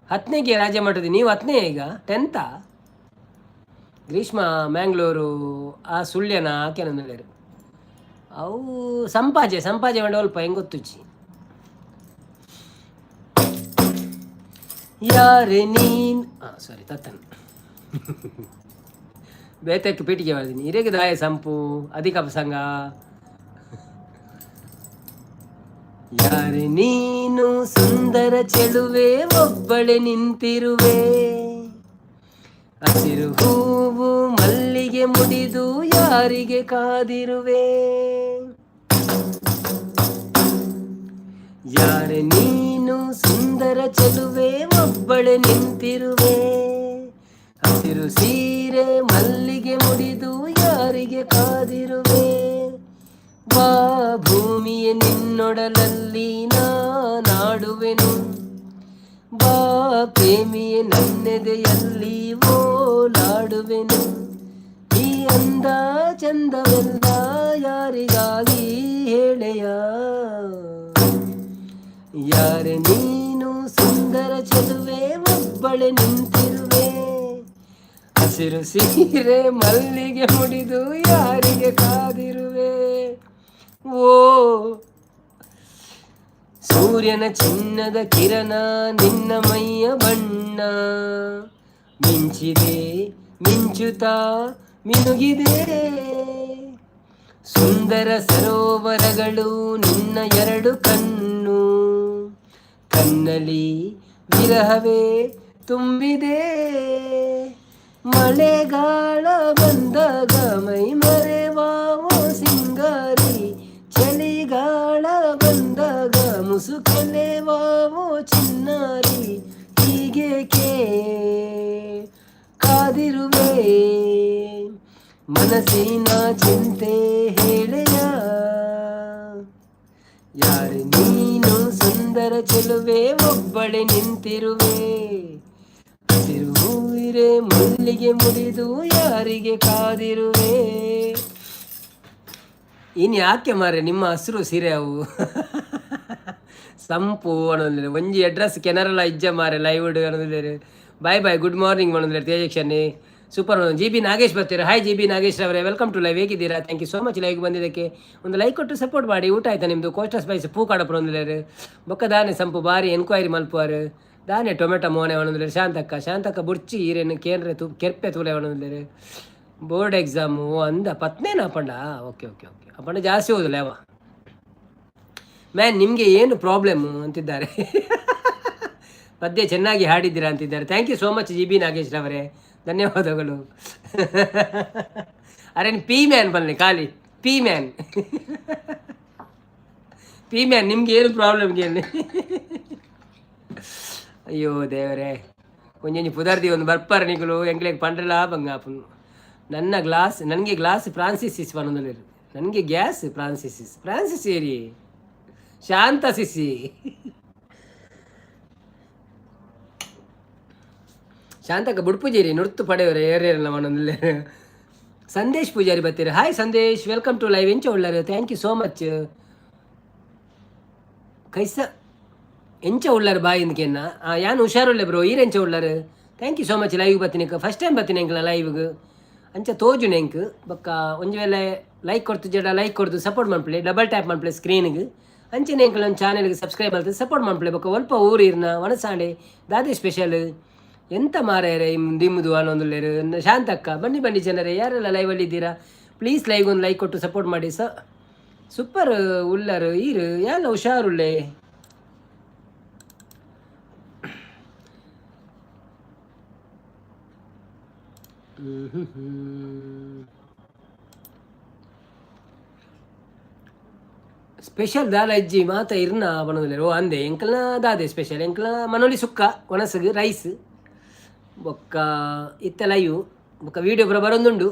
10ನೇಗೆ ರಾಜ್ಯ ಮಟ್ಟದಿಂದ. ನೀವು 10ನೇ ಈಗ 10th? ಗ್ರೀಷ್ಮ ಮ್ಯಾಂಗ್ಳೂರು ಆ ಸುಳ್ಯನ ಆಕೆನಂದೇರು ಅವು ಸಂಪಾಜೆ ಮಂಡ ಅಲ್ಪ ಹೆಂಗೆ ಗೊತ್ತುಚ್ಚಿ. ಯಾರೇ ನೀನ್ ಸಾರಿ ತತ್ತನ್ ಬೇತಕ್ಕೆ ಪೀಟಿಗೆ ಬರ್ತೀನಿ. ಇರೇಗೆ ದಾಯ ಸಂಪು ಅಧಿಕ ಪ್ರಸಂಗ. ಯಾರೇ ನೀನು ಸುಂದರ ಚೆಲುವೆ ಒಬ್ಬಳೆ ನಿಂತಿರುವೆ, ಹಸಿರು ಹೂವು ಮಲ್ಲಿಗೆ ಮುಡಿದು ಯಾರಿಗೆ ಕಾದಿರುವೆ. ಯಾರೇ ನೀನು ಸುಂದರ ಚೆಲುವೆ ಒಬ್ಬಳೆ ನಿಂತಿರುವೆ, ಹಸಿರು ಸೀರೆ ಮಲ್ಲಿಗೆ ಮುಡಿದು ಯಾರಿಗೆ ಕಾದಿರುವೆ. ಬಾ ಭೂಮಿಯ ನಿನ್ನೊಡಲಲ್ಲಿ ನಾಡುವೆನು, ಬಾ ಪ್ರೇಮಿಯ ನನ್ನೆದೆಯಲ್ಲಿ ಓಲಾಡುವೆನು. ಈ ಅಂದ ಚಂದವೆಲ್ಲ ಯಾರಿಗಾಗಿ ಹೇಳೆಯ, ಯಾರೇ ನೀನು ಸುಂದರ ಚೆಲುವೆ ಒಬ್ಬಳೆ ನಿಂತಿರುವೆ, ಹಸಿರು ಸೀರೆ ಮಲ್ಲಿಗೆ ಮುಡಿದು ಯಾರಿಗೆ ಕಾದಿರುವೆ. ಓ ಸೂರ್ಯನ ಚಿನ್ನದ ಕಿರಣ ನಿನ್ನ ಮೈಯ ಬಣ್ಣ, ಮಿಂಚಿದೆ ಮಿಂಚುತ್ತಾ ಮಿನುಗಿದೆ. ಸುಂದರ ಸರೋವರಗಳು ನಿನ್ನ ಎರಡು ಕಣ್ಣು, ಕಣ್ಣಲ್ಲಿ ವಿರಹವೇ ತುಂಬಿದೆ. ಮಳೆಗಾಲ ಬಂದಾಗ ಮೈ ಮರೆವಾವೋ ಸಿಂಗಾರಿ, ಚಳಿಗಾಲ ಬಂದಾಗ ಮುಸುಕಲೆವಾವೋ ಚಿನ್ನಾರಿ. ಹೀಗೇಕೆ ಕಾದಿರುವೆ ಮನಸ್ಸಿನ ಚಿಂತೆ ಹೇಳೆಯ, ಯಾರು ನೀನು ಸುಂದರ ಚೆಲುವೆ ಒಬ್ಬಳೆ ನಿಂತಿರುವೆ, ಹಸಿರು ಹೂವಿರೆ ಮಲ್ಲಿಗೆ ಮುಡಿದು ಯಾರಿಗೆ ಕಾದಿರುವೆ. ಇನ್ನು ಯಾಕೆ ಮಾರೆ ನಿಮ್ಮ ಹಸಿರು ಸೀರೆ ಅವು ಸಂಪು ಅನ್ನೋದಿಲ್ಲ. ಒಂಜಿ ಅಡ್ರೆಸ್ ಕೆನರಲ್ಲ ಇಜ್ಜ ಮಾರೆ ಲೈವ್ ಅನ್ನೋದಿಲ್ಲ. ಬಾಯ್ ಬಾಯ್ ಗುಡ್ ಮಾರ್ನಿಂಗ್ ಮಾಡೋದಿಲ್ಲ. ತೇಜಕ್ಷನ್ನಿ ಸೂಪರ್. ಜಿ ಬಿ ನಾಗೇಶ್ ಬರ್ತೀರಾ? ಹಾಯ್ ಜಿ ಬಿ ನಾಗೇಶ್ ಅವರೇ, ವೆಲ್ಕಮ್ ಟು ಲೈವ್. ಹೇಗಿದ್ದೀರಾ? ಥ್ಯಾಂಕ್ ಯು ಸೋ ಮಚ್ ಲೈವ್ಗೆ ಬಂದಿದ್ದಕ್ಕೆ. ಒಂದು ಲೈಕ್ ಕೊಟ್ಟು ಸಪೋರ್ಟ್ ಮಾಡಿ. ಊಟ ಆಯ್ತಾ ನಿಮ್ಮದು? ಕೋಸ್ಟ ಸ್ಪೈಸ್ ಪೂ ಕಾಡಪ್ಪ ಒಂದಿಲ್ಲ ಬೊಕ್ಕ ದಾನೆ ಸಂಪು ಬಾರಿ ಎನ್ಕ್ವೈರಿ ಮಲ್ಪುವಾರು ದಾನೆ ಟೊಮೆಟೊ ಮೋನೆ ಒಣದಿಲ್ಲ. ಶಾಂತಕ್ಕ ಬುರ್ಚಿ ಈರೇನು ಕೇಂದ್ರ ಕೆರ್ಪೆ ತೂಲೆ ಒಣದಿಲ್ಲ. ಬೋರ್ಡ್ ಎಕ್ಸಾಮು ಅಂದ 10ನೇ ಅಪ್ಪಂಡ. ಓಕೆ ಓಕೆ ಓಕೆ ಅಪ್ಪಂಡ ಜಾಸ್ತಿ ಓದಿಲ್ಲ ಯಾವ ಮ್ಯಾನ್. ನಿಮಗೆ ಏನು ಪ್ರಾಬ್ಲಮ್ಮು ಅಂತಿದ್ದಾರೆ. ಪದ್ಯ ಚೆನ್ನಾಗಿ ಹಾಡಿದ್ದೀರಾ ಅಂತಿದ್ದಾರೆ. Thank you so much G B Nagesh ಅವರೇ, ಧನ್ಯವಾದಗಳು. ಅರೆ ಪಿ ಮ್ಯಾನ್ ಬನ್ನಿ ಖಾಲಿ ಪಿ ಮ್ಯಾನ್. ನಿಮ್ಗೆ ಏನು ಪ್ರಾಬ್ಲಮ್ಗೆ ಅಲ್ಲಿ? ಅಯ್ಯೋ ದೇವರೇ, ಒಂಜಿ ಪುದರ್ದಿ ಒಂದು ಬರ್ಪಾರ ನಿಗಳು ಎಂಗ್ಲೆಗ್ ಪಂಡ್ರಲ್ಲ ಬಂಗಾಪನು. ನನಗೆ ಗ್ಲಾಸ್ ಫ್ರಾನ್ಸಿಸ್ ಇಸ್ ಬಂದಿಲ್ಲ. ನನಗೆ ಗ್ಯಾಸ್ ಫ್ರಾನ್ಸಿಸ್ ಏರಿ ಶಾಂತ ಸಿಸಿ ಶಾಂತಕ್ಕ ಬುಡ್ ಪೂಜಾರಿ ನುರ್ತು ಪಡೆಯವರೆ ಏರ್ಯಾರಲ್ಲ ಮನೊಂದಿಲ್ಲ ಸಂದೇಶ್ ಪೂಜಾರಿ ಬರ್ತೀರಿ. Hi Sandesh, welcome to live. ಎಂಚ ಉಳ್ಳಾರು, ಥ್ಯಾಂಕ್ ಯು ಸೋ ಮಚ್. ಕೈಸ ಎಂಚ ಉಳ್ಳಾರು ಬಾಯಿಂದಕ್ಕೆ ಯಾನು ಹುಷಾರುಳ್ಳೆ ಬ್ರೋ, ಈರೆಂಚ ಉಳ್ಳಾರು. Thank you so much. Live ಬರ್ತೀನಿ, ಫಸ್ಟ್ ಟೈಮ್ ಬರ್ತೀನಿ ಎಂಕ್ಲ ಲೈವ್ಗೆ. ಅಂಚ ತೋಜು ನೆಂಕ್ ಬೊಕ್ಕ ಒಂಜಿ ವೇಳೆ ಲೈಕ್ ಕೊಡ್ತು ಜಡ ಲೈಕ್ ಕೊಡ್ದು ಸಪೋರ್ಟ್ ಮಾಡ್ಪ್ಲೆ, ಡಬಲ್ ಟ್ಯಾಪ್ ಮಾಡ್ಪ್ಲೆ ಸ್ಕ್ರೀನ್ಗೆ. ಅಂಚನೆ ಎಂಕ್ಲ ನನ್ನ ಚಾನಲ್ಗೆ ಸಬ್ಸ್ಕ್ರೈಬ್ ಮಾಡ್ತದೆ ಸಪೋರ್ಟ್ ಮಾಡ್ಪ್ಲೆ. ಬೊಕ್ಕ ಒಲ್ಪ ಊರು ಇರ್ನ ಒಣಸಾಂಡೆ ದಾದಿ ಸ್ಪೆಷಲ್ ಎಂತ ಮಾರಾಯರೆ ದಿಮ್ಮದು ಅನ್ನೊಂದುಲ್ಲೇರು. ಶಾಂತಕ್ಕ ಬನ್ನಿ ಬನ್ನಿ ಜನರೇ, ಯಾರೆಲ್ಲ ಲೈವಲ್ಲಿ ಇದ್ದೀರಾ ಪ್ಲೀಸ್ ಲೈವ್ ಒಂದು ಲೈಕ್ ಕೊಟ್ಟು ಸಪೋರ್ಟ್ ಮಾಡಿ. ಸೂಪರ್ ಉಳ್ಳಾರು ಈರು ಎಲ್ಲ ಹುಷಾರುಳ್ಳೆ. ಸ್ಪೆಷಲ್ ದಾಲ ಅಜ್ಜಿ ಮಾತ ಇರ್ನ ಬನ್ನೋದಿಲ್ಲ. ಓ ಅಂದೆ ಎಂಕಲ್ನ ದಾದೆ ಸ್ಪೆಷಲ್ ಎಂಕಲ್ನ ಮನೋಲಿ ಸುಕ್ಕ ಒಣಸಗು ರೈಸ್ ಬೊಕ್ಕ ಇತ್ತ ಲೈವ್ ಬೊಕ್ಕ ವೀಡಿಯೋ ಪೂರ ಬರೋದುಂಡು.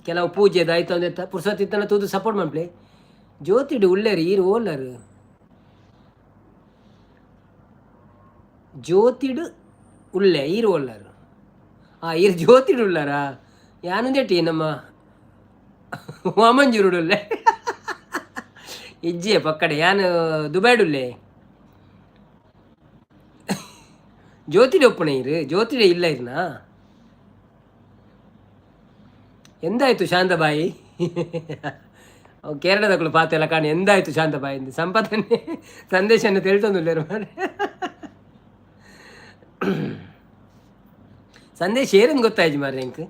ಕೆಲವು ಪೂಜೆದ ಆಯ್ತು ಅಂದೆತ್ತ ಪುರ್ಸತ್ ಇತ್ತನ ತೂದು ಸಪೋರ್ಟ್ ಮಾಡ್ಪ್ಲೆ. ಜ್ಯೋತಿಡು ಉಳ್ಳೇರು ಈರು ಓಲ್ಲರು, ಜ್ಯೋತಿಡು ಉಳ್ಳೆ ಈರು ಓಲ್ಲರು. ಈರು ಜ್ಯೋತಿಡು ಉಳ್ಳಾರಾ ಯಾನುಂದೇಟಿ ನಮ್ಮ ವಾಮಂಜೂರುಡುಲ್ಲೆ ಇಜ್ಜಿಯ ಪಕ್ಕಡೆ ಯಾನು ದುಬೈಡುಲ್ಲೆ ಜ್ಯೋತಿಡೆ ಒಪ್ಪಣೆ ಇರು ಜ್ಯೋತಿಡೆ ಇಲ್ಲ ಇರ್ನಾ. ಎಂದಾಯ್ತು ಶಾಂತಬಾಯಿ ಕೇರಳದಕ್ಕಳು ಪಾತೆಲ್ಲ ಕಾಣಿ ಎಂದಾಯ್ತು ಶಾಂತಬಾಯಿಂದ ಸಂಪತ್ತನ್ನೇ ಸಂದೇಶನ ತಿಳ್ತೊಂದುಲ್ಲೇರು ಮಾಡಿ ಸಂದೇಶ ಏರೇನು ಗೊತ್ತಾಯ್ತು ಮಾರ್ರೆ ಎಂಕ್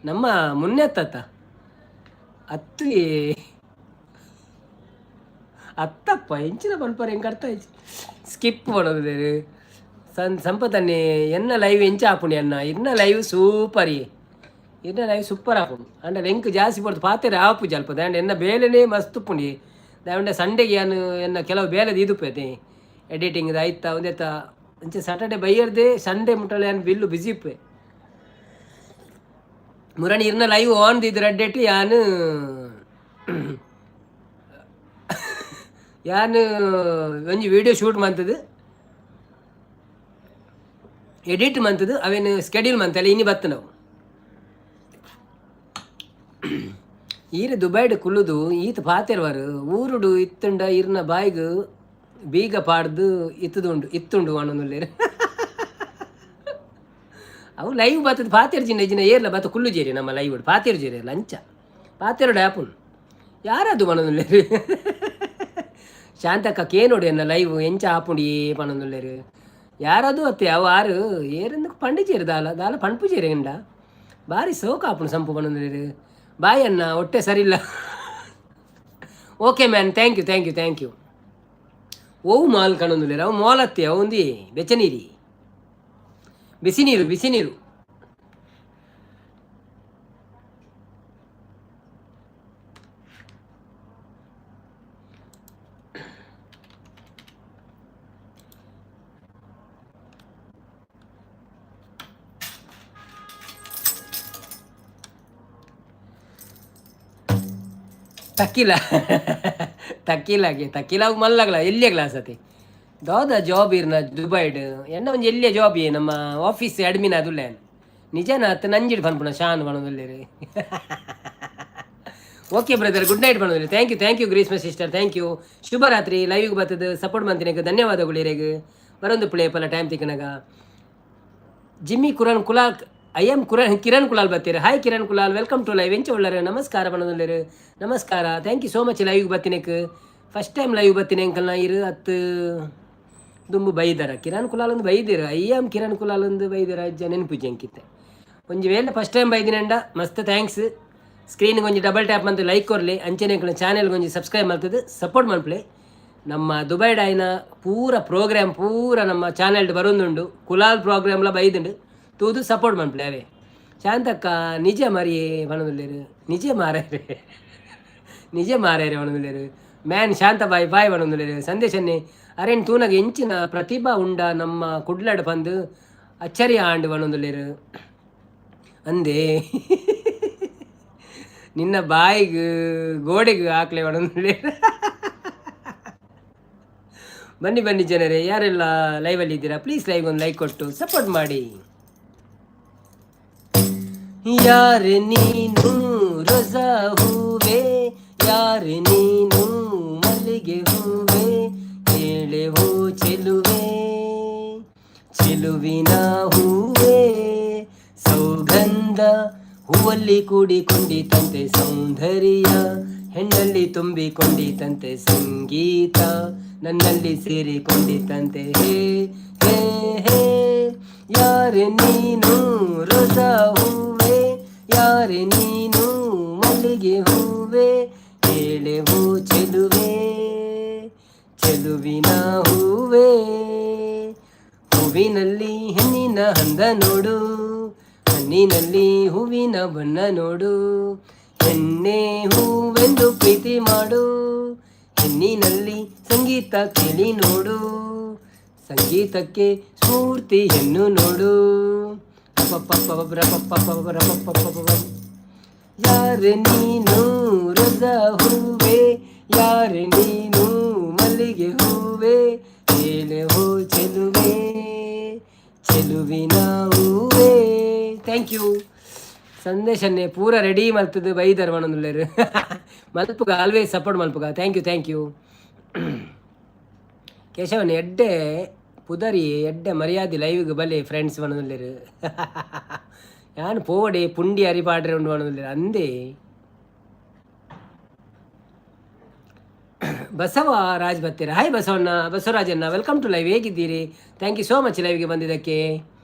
ನಮ್ಮ ಮುನ್ನೆ ಅತ್ತಪ್ಪ ಎಂಚಿನ ಬಲ್ಪರ್ ಹೆಂಗೆ ಅರ್ಥ ಆಯ್ತು ಸ್ಕಿಪ್ ಮಾಡೋದು ಸಂಪತ್ತನ್ನೇ ಎನ್ನ ಲೈವ್ ಎಂಚ ಹಾಪುಣಿ ಅನ್ನ ಇನ್ನ ಲೈವ್ ಸೂಪರ್ ಇನ್ನ ಲೈವ್ ಸೂಪರ್ ಹಾಪುಣಿ ಅಂಡ ಎಂಕ್ ಜಾಸ್ತಿ ಪಡ್ತು ಪಾತೆರೆ ಆಪು ಜಲ್ಪದ ಅಂಡ್ ಎನ್ನ ಬೇಲೆನೇ ಮಸ್ತ್ ಪುಣಿ ದಾಂಡ ಸಂಡೆಗೆ ನಾನು ಎನ್ನ ಕೆಲವು ಬೇಲೆದು ಇದುಪ್ಪೈತೆ ಎಡಿಟಿಂಗ್ ಆಯ್ತಾ ಒಂದೇತ ಅಂಚೆ ಸಾಟರ್ಡೆ ಬೈಯರ್ದೆ ಸಂಡೇ ಮುಟ್ಟಲೆ ನಾನು ಬಿಲ್ಲು ಬಿಸಿ ಇಪ್ಪೆ ಮುರಣಿ ಇರ್ನ ಲೈವ್ ಆನ್ ದಿದ್ದು ರಡ್ಡೆಟ್ಟು ಯಾನು ಒಂಜಿ ವೀಡಿಯೋ ಶೂಟ್ ಮಂತದ್ದು ಎಡಿಟ್ ಮಂತದ್ದು ಅವೇನು ಸ್ಕೆಡ್ಯೂಲ್ ಮಂತಲ್ಲ ಇನ್ನಿ ಬತ್ತು ನಾವು ಈರು ದುಬೈಡ್ ಕುಲ್ಲುದು ಈತ ಪಾತೆರ್ವಾರು ಊರುಡು ಇತ್ತುಂಡ ಇರ್ನ ಬಾಯಿಗೆ ಬೀಗ ಪಾಡ್ದು ಇತ್ತುಂಡು ಅನ್ನೊಂದುಲ್ಲೇರು ಅವು ಲೈವ್ ಬರ್ತದೆ ಪಾತೆರ್ಜಿನ ಇಜಿನ ಏರ್ಲ ಬತ್ತ ಕುಲ್ಲು ಜೇರಿ ನಮ್ಮ ಲೈವ್ ಪಾತೆರು ಜೇರಿ ಅಲ್ಲ ಅಂಚ ಪಾತೆರು ಆ್ಯಪುನ್ ಯಾರದು ಅನ್ನೊಂದುಲ್ಲೇರು ಶಾಂತಕ್ಕ ಕೇನೋಡು ಎನ್ನ ಲೈವ್ ಎಂಚ ಆಪುಂಡಿ ಪನ್ನೊಂದುಲ್ಲೇರು ಯಾರದು ಅತ್ತೆ ಅವು ಆರು ಏರೆಂದು ಪಂಡಿಚೇರಿ ದಾಲ ಪಣ್ಪುಜೇರಿ ಎಂಡ ಭಾರಿ ಸೋಕ ಆಪುಂಡು ಸಂಪು ಪನ್ನೊಂದುಲ್ಲೇರು ಬಾಯ್ ಅನ್ನ ಹೊಟ್ಟೆ ಸರಿಯಿಲ್ಲ. ಓಕೆ ಮ್ಯಾನ್ ಥ್ಯಾಂಕ್ ಯು ಓವು ಮಾಲ್ ಕಣೊಂದುಲ್ಲೇರು ಅವು ಮೋಲತ್ತೆ ಅವಂದಿ ಬೆಚ್ಚನೀರಿ ಬಿಸಿ ನೀರು ತಕ್ಕಿಲ ಮಲ್ಲಾಗಲ ಎಲ್ಲಿಯ ಗ್ಲಾಸ್ ಅತಿ ದೋದ ಜಾಬ್ ಇರ್ನ ದುಬೈಡ್ ಎನ್ನ ಒಂದು ಎಲ್ಲಿಯ ಜಾಬ್ ನಮ್ಮ ಆಫೀಸ್ ಅಡ್ಮಿನ್ ಅದುಲ್ಲ ನಿಜನ ಅತ್ತ ನಂಜಿಡ್ ಬಂದ್ಬಿಡ ಶಾನ್ ಬಣೋದಿಲ್ಲ ಓಕೆ ಬ್ರದರ್ ಗುಡ್ ನೈಟ್ ಬಣೋದಿಲ್ಲ thank you Greeshma sister thank you ಶುಭರಾತ್ರಿ ಲೈವ್ಗೆ ಬರ್ತದೆ ಸಪೋರ್ಟ್ ಮಾಡ್ತೀನಿ ಧನ್ಯವಾದಗಳು ಇರೇಗ ಬರೋದು ಪ್ಲೇ ಪಲ್ಲ ಟೈಮ್ ತಿಕ್ಕನಾಗ Jimmy Kulal I am Kiran Kulal ಬರ್ತೀರಿ. Hi Kiran Kulal welcome to live ಎಂಚ ಉಳ್ಳಾರೆ ನಮಸ್ಕಾರ ಬಣೋದಿಲ್ಲ ನಮಸ್ಕಾರ ಥ್ಯಾಂಕ್ ಯು ಸೋ ಮಚ್ ಲೈವ್ಗೆ ಬರ್ತೀನಕ್ಕೆ ಫಸ್ಟ್ ಟೈಮ್ ಲೈವ್ ಬರ್ತೀನಿ ಅಂಕಲ್ನ ಇರು ಹತ್ತು ದುಂಬು ಬೈದಾರ ಕಿರಣ್ ಕುಲಾಲ್ ಒಂದು ಬೈದಿರ ಐ ಆಮ್ ಕಿರಣ್ ಕುಲಾಲ್ ಒಂದು ಬೈದಿರ ಅಜ್ಜ ನೆನಪುಜಿ ಅಂಕಿತ್ತೆ ಒಂಜಿ ವೇಳೆ ಫಸ್ಟ್ ಟೈಮ್ ಬೈದಿನಂಡ ಮಸ್ತ್ ಥ್ಯಾಂಕ್ಸ್. ಸ್ಕ್ರೀನ್ಗೆ ಒಂಜಿ ಡಬಲ್ ಟ್ಯಾಪ್ ಮಂತ್ ಲೈಕ್ ಕೊರಲಿ ಅಂಚನೆ ಚಾನೆಲ್ಗೆ ಒಂಜಿ ಸಬ್ಸ್ಕ್ರೈಬ್ ಮಾಡ್ತದೆ ಸಪೋರ್ಟ್ ಮಾಡ್ಪ್ಲೆ. ನಮ್ಮ ದುಬೈ ಡಾಯ್ನ ಪೂರ ಪ್ರೋಗ್ರಾಮ್ ಪೂರ ನಮ್ಮ ಚಾನೆಲ್ ಬರೋದುಂಡು ಕುಲಾಲ್ ಪ್ರೋಗ್ರಾಮ್ಲ ಬೈದುಂಡು ತೂದು ಸಪೋರ್ಟ್ ಮಾಡ್ಪ್ಲೆ ಅವೇ ಶಾಂತಕ್ಕ ನಿಜ ಮರಿ ಬಣದುಲ್ಲೇರು ನಿಜ ಮಾರಾಯರೆ ಬಣದುಲ್ಲೇರು ಮ್ಯಾನ್ ಶಾಂತ ಬಾಯ್ ಬಣದುಲ್ಲೇರು ಸಂದೇಶನ್ನೇ ಅರೇನ್ ತೂನಗೆ ಎಂಚಿನ ಪ್ರತಿಭಾ ಉಂಡ ನಮ್ಮ ಕುಡ್ಲಾಡ್ ಬಂದು ಅಚ್ಚರಿ ಆಂಡು ಬಣದುಲ್ಲೇರು ಅಂದೇ ನಿನ್ನ ಬಾಯಿಗೆ ಗೋಡೆಗೆ ಹಾಕ್ಲೆ ಒಣಂದ್ರೆ. ಬನ್ನಿ ಬನ್ನಿ ಜನರೇ, ಯಾರೆಲ್ಲ ಲೈವಲ್ಲಿ ಇದ್ದೀರಾ ಪ್ಲೀಸ್ ಲೈವ್ ಒಂದು ಲೈಕ್ ಕೊಟ್ಟು ಸಪೋರ್ಟ್ ಮಾಡಿ. ಯಾರೆ ನೀನು ರೋಜಾ ಹೂವೆ, ಯಾರೆ ನೀನು ಮಲ್ಲಿಗೆ ಹೂವೆ, ಹೇಳೆವು ಚೆಲುವೆ ಚೆಲುವಿನ ಹೂವೆ, ಸೌಗಂಧ ಹೂವಲ್ಲಿ ಕೂಡಿಕೊಂಡಿತಂತೆ ಸೌಂದರ್ಯ, ಹೆಣ್ಣಲ್ಲಿ ತುಂಬಿಕೊಂಡಿತಂತೆ ಸಂಗೀತ, ನನ್ನಲ್ಲಿ ಸೇರಿಕೊಂಡಿತಂತೆ ಹೇ ಹೇ ಹೇ. ಯಾರೆ ನೀನು ರೋಜಾ ಹೂವೆ, ಯಾರೆ ನೀನು ಮಲ್ಲಿಗೆ ಹೂವೆ, ಹೇಳೆವು ಚೆಲುವೆ ಚೆಲುವಿನ ಹೂವೆ. ಹೂವಿನಲ್ಲಿ ಹೆಣ್ಣಿನ ಅಂದ ನೋಡು, ಹಣ್ಣಿನಲ್ಲಿ ಹೂವಿನ ಬಣ್ಣ ನೋಡು, ಹೆಣ್ಣೆ ಹೂವೆಂದು ಪ್ರೀತಿ ಮಾಡು, ಹೆಣ್ಣಿನಲ್ಲಿ ಸಂಗೀತ ಕೇಳಿ ನೋಡು, ಸಂಗೀತಕ್ಕೆ ಸ್ಫೂರ್ತಿ ಹೆಣ್ಣು ನೋಡು. ಯಾರೆ ನೀನು ರೋಜಾ ಹೂವೆ, ಯಾರೆ ನೀನು ಮಲ್ಲಿಗೆ ಹೂವೆ, ಹೇಳೆವು ಚೆಲುವೆ ಚೆಲುವಿನ ಹೂವೆ. Thank you. ಸಂದೇಶನ್ನೇ ಪೂರ ರೆಡಿ ಮಲ್ತದ್ದು ಬೈದರ್ ಮನೊಂದುಲ್ಲೇರು ಮಲ್ಪುಗ ಆಲ್ವೇಸ್ ಸಪೋರ್ಟ್ ಮಲ್ಪುಗ. Thank you. ಕೇಶವನ್ ಎಡ್ಡೆ ಪುದರಿ ಎಡ್ಡೆ ಮರ್ಯಾದೆ ಲೈವ್ಗೆ ಬಲೆ ಫ್ರೆಂಡ್ಸ್ ಮನೊಂದುಲ್ಲೇರು. ಯಾನು ಪೋಡೆ ಪುಂಡಿ ಅರಿಪಾಡ್ರೆ ಉಂಡು ಮನೊಂದುಲ್ಲೇರು ಅಂದೇ. ಬಸವ ರಾಜ್ ಬತ್ತೀರ. ಹಾಯ್ ಬಸವರಾಜಣ್ಣ ವೆಲ್ಕಮ್ ಟು ಲೈವ್. ಹೇಗಿದ್ದೀರಿ? ಥ್ಯಾಂಕ್ ಯು ಸೋ ಮಚ್ ಲೈವ್ಗೆ ಬಂದಿದ್ದಕ್ಕೆ.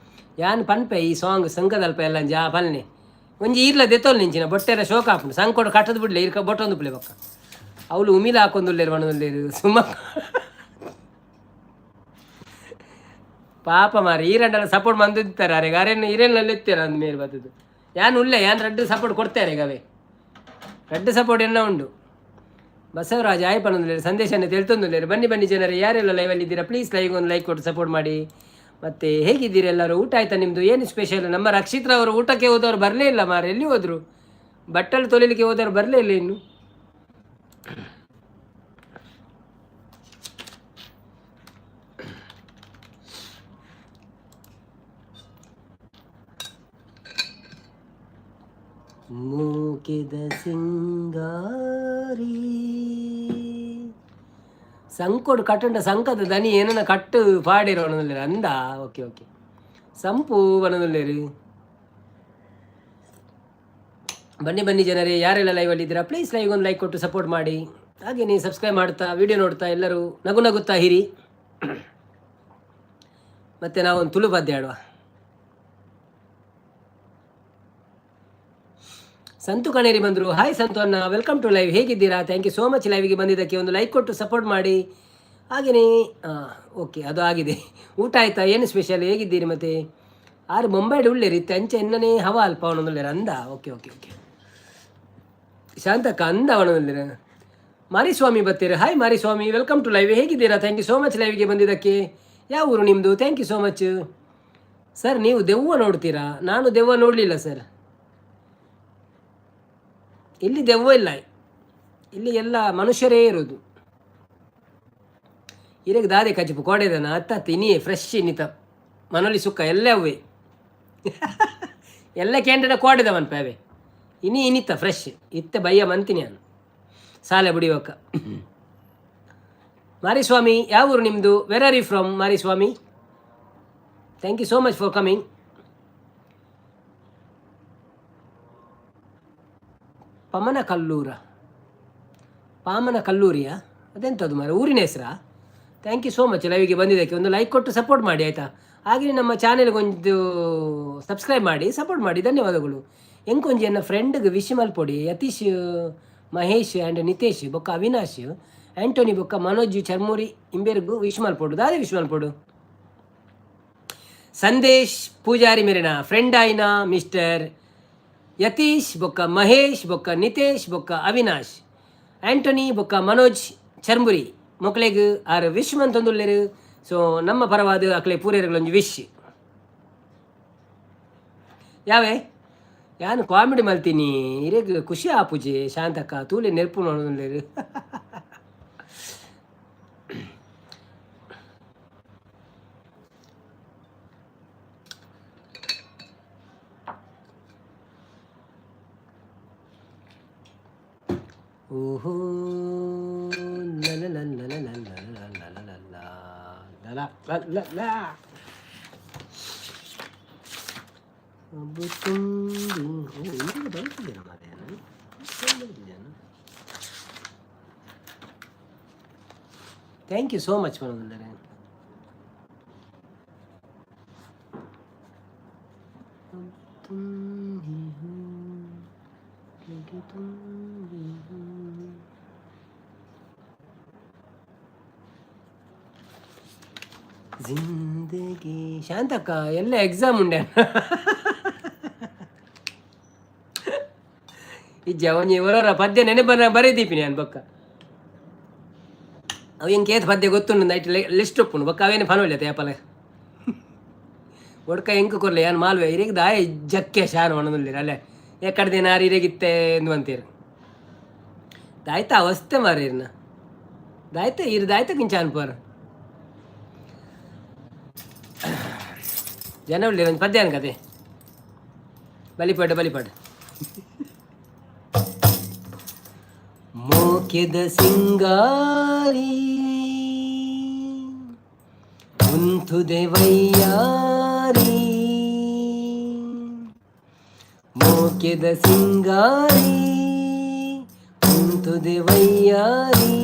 ಯಾನ್ ಪನ್ಪೆ ಈ ಸಾಂಗ್ ಸಂಕದಲ್ಪ ಎಲ್ಲ ಜಾ ಪಲ್ನೆ ಒಂಜಿ ಈರ್ಲ ದೆತ್ತೋಲ್ ನಿಂಚಿನ ಬೊಟ್ಟೆರ ಶೋಕ ಹಾಪುಂಡು ಸಂಕೋಡು ಕಟ್ಟದು ಬಿಡ್ಲೆ ಇರ್ಕ ಬೊಟ್ಟೊಂದು ಪ್ಲೇ ಬಕ್ಕ ಅವಳು ಉಮಿಲ ಹಾಕೊಂದುಲ್ಲೇರು ಮಣದುಲ್ಲೇರು ಸುಮ್ಮ ಪಾಪ ಮಾರಿ ಈರಂಡೆಲ್ಲ ಸಪೋರ್ಟ್ ಮಂದಿರ್ತಾರೆ ಅರೆಗ ಅರೇನು ಹಿರೇನಲ್ಲಿ ಎತ್ತೀರ ಅಂದ ಮೇಲೆ ಬರ್ತದ್ದು ಯಾನ್ ಉಳ್ಳೆ ಯಾನ್ ರೆಡ್ ಸಪೋರ್ಟ್ ಕೊಡ್ತಾರೆ ಗವೆ ರೆಡ್ ಸಪೋರ್ಟ್ ಎನ್ನ ಉಂಡು. ಬಸವರಾಜ್ ಆಯ್ ಪನ್ನೊಂದುಲ್ಲೇರು ಸಂದೇಶನೇ ತಿಳ್ತೊಂದುಲ್ಲೇರು. ಬನ್ನಿ ಜನರೇ, ಯಾರೆಲ್ಲ ಲೈವಲ್ಲಿ ಇದ್ದೀರಾ ಪ್ಲೀಸ್ ಲೈವ್ ಒಂದು ಲೈಕ್ ಕೊಟ್ಟು ಸಪೋರ್ಟ್ ಮಾಡಿ. ಮತ್ತು ಹೇಗಿದ್ದೀರಿ ಎಲ್ಲರೂ? ಊಟ ಆಯ್ತಾ ನಿಮ್ಮದು? ಏನು ಸ್ಪೆಷಲ್? ನಮ್ಮ ರಕ್ಷಿತ್ರ ಅವರು ಊಟಕ್ಕೆ ಹೋದವ್ರು ಬರಲೇ ಇಲ್ಲ ಮಾರ. ಎಲ್ಲಿ ಹೋದರು? ಬಟ್ಟಲು ತೊಳಿಲಿಕ್ಕೆ ಹೋದವ್ರು ಬರಲೇ ಇಲ್ಲ ಇನ್ನು. ಮೂಕಿದ ಸಿಂಗಾರಿ ಸಂಕೋಡು ಕಟ್ಟಂಡ ಸಂಕದ ದನಿ ಏನನ್ನ ಕಟ್ಟು ಪಾಡಿರೋ ಅನ್ನೋದಿಲ್ಲ ಅಂದ. ಓಕೆ ಸಂಪು ಅನ್ನೋದಿಲ್ಲೇರಿ. ಬನ್ನಿ ಜನರೇ, ಯಾರೆಲ್ಲ ಲೈವಲ್ಲಿ ಇದ್ದೀರಾ ಪ್ಲೀಸ್ ಲೈವ್ ಒಂದು ಲೈಕ್ ಕೊಟ್ಟು ಸಪೋರ್ಟ್ ಮಾಡಿ. ಹಾಗೆ ನೀವು ಸಬ್ಸ್ಕ್ರೈಬ್ ಮಾಡ್ತಾ ವಿಡಿಯೋ ನೋಡ್ತಾ ಎಲ್ಲರೂ ನಗುತ್ತಾ ಹಿರಿ. ಮತ್ತು ನಾವೊಂದು ತುಳು ಪದ್ಯ ಆಡುವ. ಸಂತು ಕಣೇರಿ ಬಂದರು. ಹಾಯ್ ಸಂತು ಅಣ್ಣ, ವೆಲ್ಕಮ್ ಟು ಲೈವ್. ಹೇಗಿದ್ದೀರಾ? ಥ್ಯಾಂಕ್ ಯು ಸೋ ಮಚ್ ಲೈವ್ಗೆ ಬಂದಿದ್ದಕ್ಕೆ. ಒಂದು ಲೈಕ್ ಕೊಟ್ಟು ಸಪೋರ್ಟ್ ಮಾಡಿ. ಹಾಗೆಯೇ ಓಕೆ, ಅದು ಆಗಿದೆ. ಊಟ ಆಯಿತಾ? ಏನು ಸ್ಪೆಷಲ್? ಹೇಗಿದ್ದೀರಿ? ಮತ್ತು ಆರು ಮುಂಬೈಡ್ ಉಳ್ಳೇರಿ ಅಂಚೆ ಎನ್ನನೇ ಹವ ಅಲ್ಪ ಅವನೊಂದುಳ್ಳೇರ ಅಂದ. ಓಕೆ ಶಾಂತಕ್ಕ ಅಂದ ಅವನೊಂದಿರ. ಮಾರಿಸ್ವಾಮಿ ಬರ್ತೀರ. Hi Mariswamy, welcome to live. ಹೇಗಿದ್ದೀರಾ? ಥ್ಯಾಂಕ್ ಯು ಸೋ ಮಚ್ ಲೈವ್ಗೆ ಬಂದಿದ್ದಕ್ಕೆ. ಯಾವ ಊರು ನಿಮ್ಮದು? Thank you so much sir. ನೀವು ದೆವ್ವ ನೋಡ್ತೀರಾ? ನಾನು ದೆವ್ವ ನೋಡಲಿಲ್ಲ ಸರ್. ಇಲ್ಲಿ ದೆವ್ವ ಇಲ್ಲ, ಇಲ್ಲಿ ಎಲ್ಲ ಮನುಷ್ಯರೇ ಇರೋದು. ಇರಗೆ ದಾದೆ ಕಚ್ಚಿಪು ಕೋಡೆದನ ಹತ್ತತ್ತು ಇನ್ನೇ ಫ್ರೆಶ್ ಇನ್ನಿತ ಮನೋಲಿ ಸುಕ್ಕ ಎಲ್ಲ ಅವೇ ಎಲ್ಲ ಕ್ಯಾಂಟೀನ ಕೋಡೆದವನ್ ಪೇವೆ ಇನ್ನಿತ್ತ ಫ್ರೆಶ್ ಇತ್ತ ಬಯ್ಯ ಮಂತಿನಿ ನಾನು ಸಾಲೆ ಬುಡಿಯೋಕ. ಮಾರಿಸ್ವಾಮಿ, ಯಾವ ಊರು ನಿಮ್ಮದು? Where are you from Mariswamy? Thank you so much for coming. ಪಾಮನ ಕಲ್ಲೂರಿಯಾ? ಅದೆಂಥದ್ದು ಮಾರ ಊರಿನ ಹೆಸರಾ? ಥ್ಯಾಂಕ್ ಯು ಸೋ ಮಚ್ ಲೈವ್ಗೆ ಬಂದಿದ್ದಕ್ಕೆ. ಒಂದು ಲೈಕ್ ಕೊಟ್ಟು ಸಪೋರ್ಟ್ ಮಾಡಿ ಆಯಿತಾ. ಹಾಗೆ ನಮ್ಮ ಚಾನೆಲ್ಗೊಂದು ಸಬ್ಸ್ಕ್ರೈಬ್ ಮಾಡಿ ಸಪೋರ್ಟ್ ಮಾಡಿ. ಧನ್ಯವಾದಗಳು. ಎಂಕೊಂಜಿ ನನ್ನ ಫ್ರೆಂಡ್ಗೆ ವಿಶ್ ಮಲ್ಪೊಡಿ. ಯತೀಶ್, ಮಹೇಶ್ ಆ್ಯಂಡ್ ನಿತೇಶ್ ಬೊಕ್ಕ ಅವಿನಾಶ್, ಆ್ಯಂಟೋನಿ ಬೊಕ್ಕ ಮನೋಜ್ ಚರ್ಮೂರಿ ಇಂಬೇರ್ಗು ವಿಶ್ ಮಲ್ಪೊಡು. ದಾದೆ ವಿಶ್ ಮಲ್ಪೊಡು. ಸಂದೇಶ್ ಪೂಜಾರಿ ಮೇರೆನ ಫ್ರೆಂಡ್ ಆಯ್ನ ಮಿಸ್ಟರ್ ಯತೀಶ್ ಬೊಕ್ಕ ಮಹೇಶ್ ಬೊಕ್ಕ ನಿತೇಶ್ ಬೊಕ್ಕ ಅವಿನಾಶ್, ಆ್ಯಂಟೋನಿ ಬೊಕ್ಕ ಮನೋಜ್ ಚರ್ಮುರಿ ಮಕ್ಕಳಿಗೆ ಆರು ವಿಶ್ ಮಂತೊಂದುಲ್ಲೇರು. ಸೊ ನಮ್ಮ ಪರವಾದ ಅಕ್ಲೆ ಪೂರೇರುಗಳೊಂದು ವಿಶ್ ಯಾವೇ ಯಾನು ಕಾಮಿಡಿ ಮಲ್ತೀನಿ ಇರೇಗ ಖುಷಿ ಆಪುಜಿ ಶಾಂತಕ್ಕ ತೂಲೆ ನೆರ್ಪು ನೋಡೋದು ಓಹೋ thank you so much ಮನೋಂದರೆ. ಜಿಂದಗಿ Shantakka ಎಲ್ಲ ಎಕ್ಸಾಮ್ ಉಂಡೆ ಈ ಜವನಿ ಹೊರ ಪದ್ಯ ನೆನಪನ್ನ ಬರೀದೀಪಿ ನಾನು ಬೊಕ್ಕ ಅವು ಹೆಂಗೆ ಕೇತ್ ಪದ್ಯ ಗೊತ್ತುಂಡು ನೈಟ್ ಲಿಸ್ಟ್ ಒಪ್ಪುಂಡು ಬೊಕ್ಕ ಅವೇನು ಫನೊಳ್ಳೆ ಯಾಪಲ ಒಡ್ಕ ಹೆಂಗೆ ಕೊರ್ಲೆ ಏನು ಮಾಲ್ವೆ ಇರೇಗ ದಾಯ ಜಕ್ಕೆ ಶಾನು ಒಣದುಲ್ಲಿರ ಅಲ್ಲೇ ಎಕ್ಕಡ ದಿನ ಇರೇಗಿತ್ತೆ ಎಂದು ಅಂತೀರ ದಾಯ್ತ ಅವಸ್ಥೆ ಮಾರೀರ್ನ ದಾಯ್ತ ಇರು ದಾಯ್ತ ಕಿಂಚಾನ್ ಪರ್ ಜನ ಉಳ್ಳಿ ಒಂದು ಪದ್ಯ ಅನ್ಕತೆ ಬಲಿಪಾಟ ಮೋಕೆದ ಸಿಂಗಾರಿ ಕುಂತುದೆ ವೈಯಾರಿ ಮೋಕೆದ ಸಿಂಗಾರಿ ಕುಂತುದೆ ವೈಯಾರಿ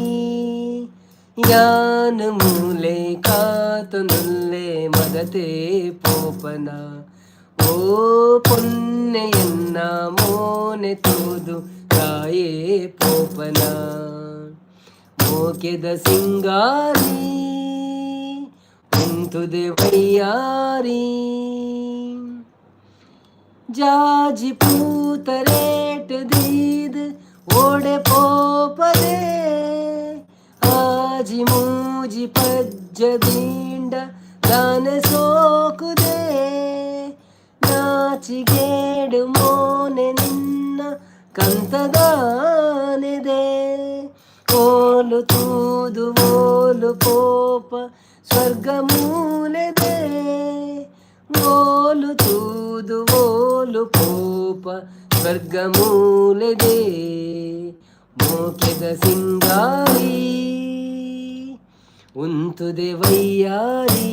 ಯಾನ ಮೂಲೆ ಕಾತನುಲ್ಲೆ ಮದತೆ ಪೋಪನ ಓ ಪೊನ್ನೆಯನ್ನ ಮೋನೆ ತೂದು ತಾಯೇ ಪೋಪನ ಮೋಕೆದ ಸಿಂಗಾರಿ ಉಂತುದೆ ವೈಯಾರಿ ಜಾಜಿ ಪೂತರೇಟ್ ದೀದ್ ಓಡೆ ಪೋಪದೆ ಆಜಿ ಮೂಜಿ ಪಜ್ಜ ದೀಂಡ ದಾನ ಸೋಕುದೆ ನಾಚಿಗೇಡು ಮೋನೆ ನಿನ್ನ ಕಂತದಾನೆದೆ ಓಲು ತೂದು ಓಲು ಪೋಪ ಸ್ವರ್ಗ ಮೂಲೆದೆ ಓಲು ತೂದು ಓಲು ಪೋಪ ಸ್ವರ್ಗ ಮೂಲೆದೆ ಮೋಕೆದ ಸಿಂಗಾರಿ ಉಂತುದೆ ವೈಯಾರಿ